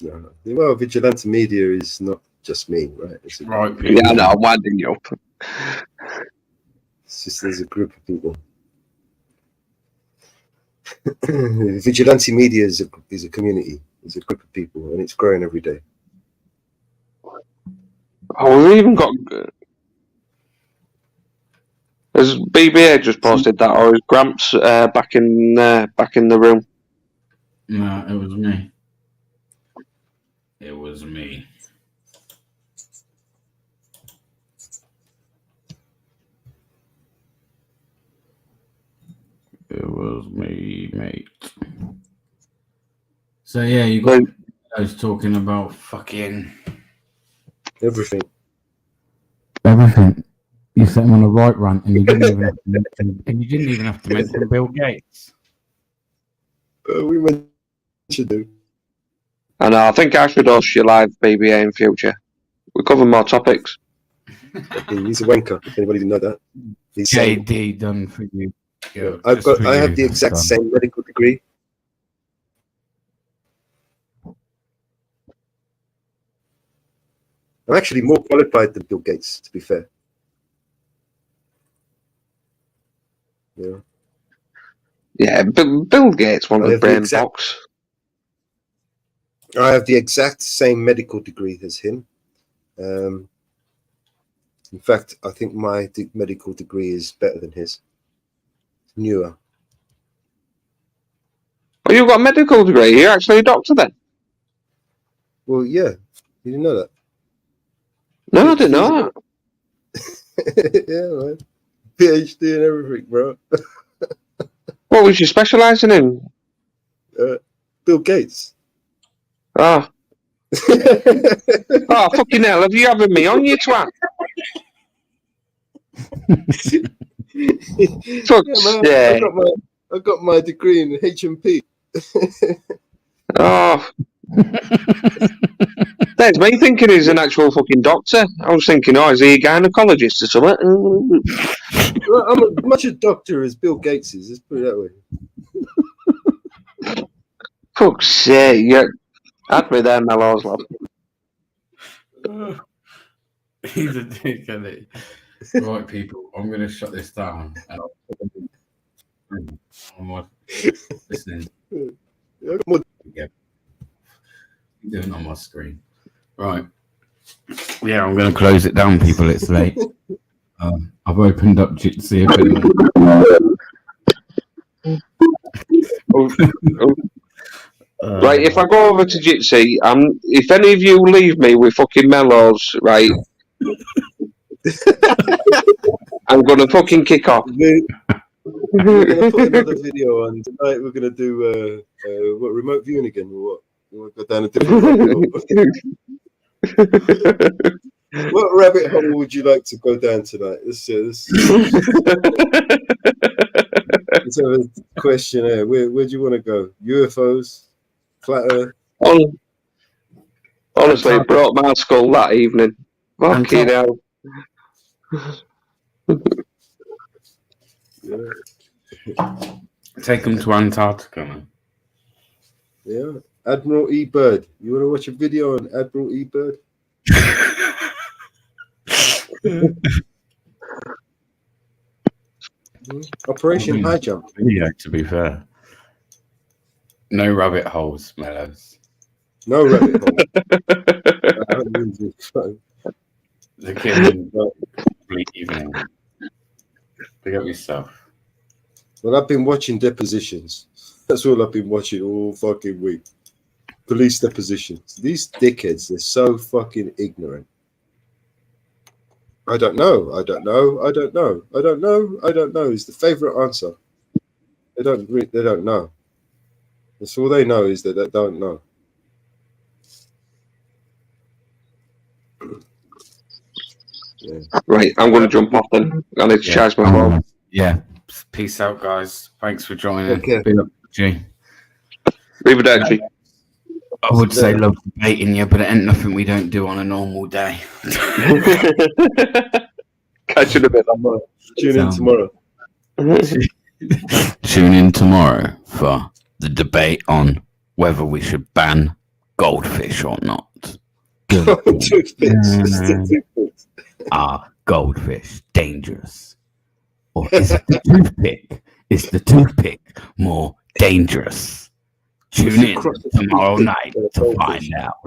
No. Well, vigilante media is not just me, right? It's a, Right, people. Yeah, I know, I'm winding you up. it's just there's a group of people. Vigilante media is a community. It's a group of people, and it's growing every day. Oh, we've even got. Has BBA just posted that, or is Gramps back in the room? No, it was me. It was me. It was me, mate. So yeah, you got guys talking about fucking Everything. everything. You set him on a right rant, and you didn't even have to mention. And you didn't even have to mention Bill Gates. We mentioned it. I know, I think I should host your live BBA in future. We cover more topics. He's a wanker. If anybody didn't know that. He's JD done for you. Yeah, I have the exact same medical degree. I'm actually more qualified than Bill Gates, to be fair. Yeah. Yeah, Bill Gates wanted a brain box. I have the exact same medical degree as him. In fact, I think my medical degree is better than his. Newer. Oh, you've got a medical degree? You're actually a doctor then? Well, yeah. You didn't know that? No, I didn't know that. Yeah, man. PhD and everything, bro. What was you specialising in? Bill Gates. Oh. Oh, fucking hell, have you having me on, you twat? Yeah, I got my degree in HMP. Oh. There's me thinking he's an actual fucking doctor. I was thinking, oh, is he a gynecologist or something? Well, I'm as much a doctor as Bill Gates is, let's put it that way. Fuck's sake, yeah. Add me there, Mellows, love. He's a dick, isn't he? Right, people, I'm going to shut this down. And I'm listening. Yeah. Doing it on my screen. Right. Yeah, I'm going to close it down, people. It's late. I've opened up Jitsi a bit. Right, if I go over to Jitsi, if any of you leave me with fucking Mellows, right, I'm going to fucking kick off. We're going to put another video on tonight. We're going to do remote viewing again, or what? We want to go down a different rabbit hole. What rabbit hole would you like to go down tonight? Let's have a questionnaire. Where do you want to go? UFOs? Flat Earth? Honestly, it broke my skull that evening. Fucking hell. Yeah. Take them to Antarctica, man. Yeah. Admiral E. Bird. You want to watch a video on Admiral E. Bird? Operation High Jump. Yeah, to be fair. No rabbit holes, Mellows. No rabbit hole. The kid evening. Pick up yourself. Well, I've been watching depositions. That's all I've been watching all fucking week. Police depositions. These dickheads, they're so fucking ignorant. I don't know. I don't know. I don't know. I don't know. I don't know is the favorite answer. They don't know. That's all they know is that they don't know. Yeah. Right, I'm going to jump off then. I need to charge my phone. Yeah. Peace out, guys. Thanks for joining. Okay. Big up, G. Arrivederci. I would say love debating you, but it ain't nothing we don't do on a normal day. Catch you in a bit. Tune in tomorrow. Tune in tomorrow for the debate on whether we should ban goldfish or not. Toothpicks. Are goldfish dangerous? Or is it the toothpick? Is the toothpick more dangerous? Tune in tomorrow night to find out.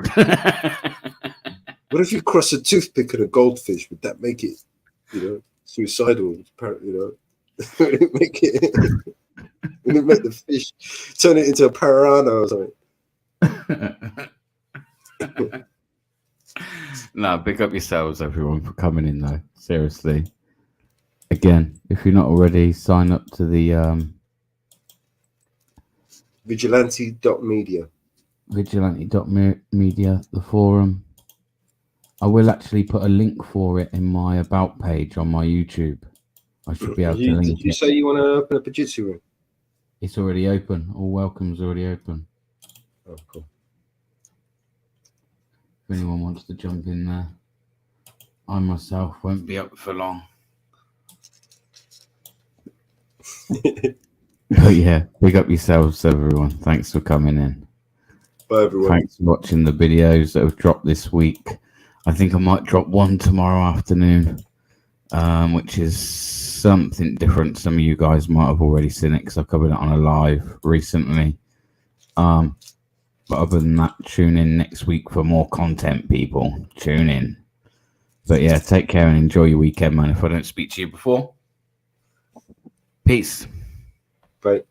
What if you cross a toothpick and a goldfish? Would that make it, suicidal? Would it make the fish turn it into a piranha or something? No, pick up yourselves, everyone, for coming in, though. Seriously. Again, if you're not already, sign up to the Vigilante.media. Vigilante.media, the forum. I will actually put a link for it in my about page on my YouTube. I should be able to link it. Did you say you want to open up a jiu-jitsu room? It's already open. All welcome's already open. Oh, cool. If anyone wants to jump in there, I myself won't be up for long. But yeah, big up yourselves, everyone. Thanks for coming in. Bye, everyone. Thanks for watching the videos that have dropped this week. I think I might drop one tomorrow afternoon, which is something different. Some of you guys might have already seen it because I covered it on a live recently. But other than that, tune in next week for more content, people. Tune in. But yeah, take care and enjoy your weekend, man. If I don't speak to you before, peace. Bye.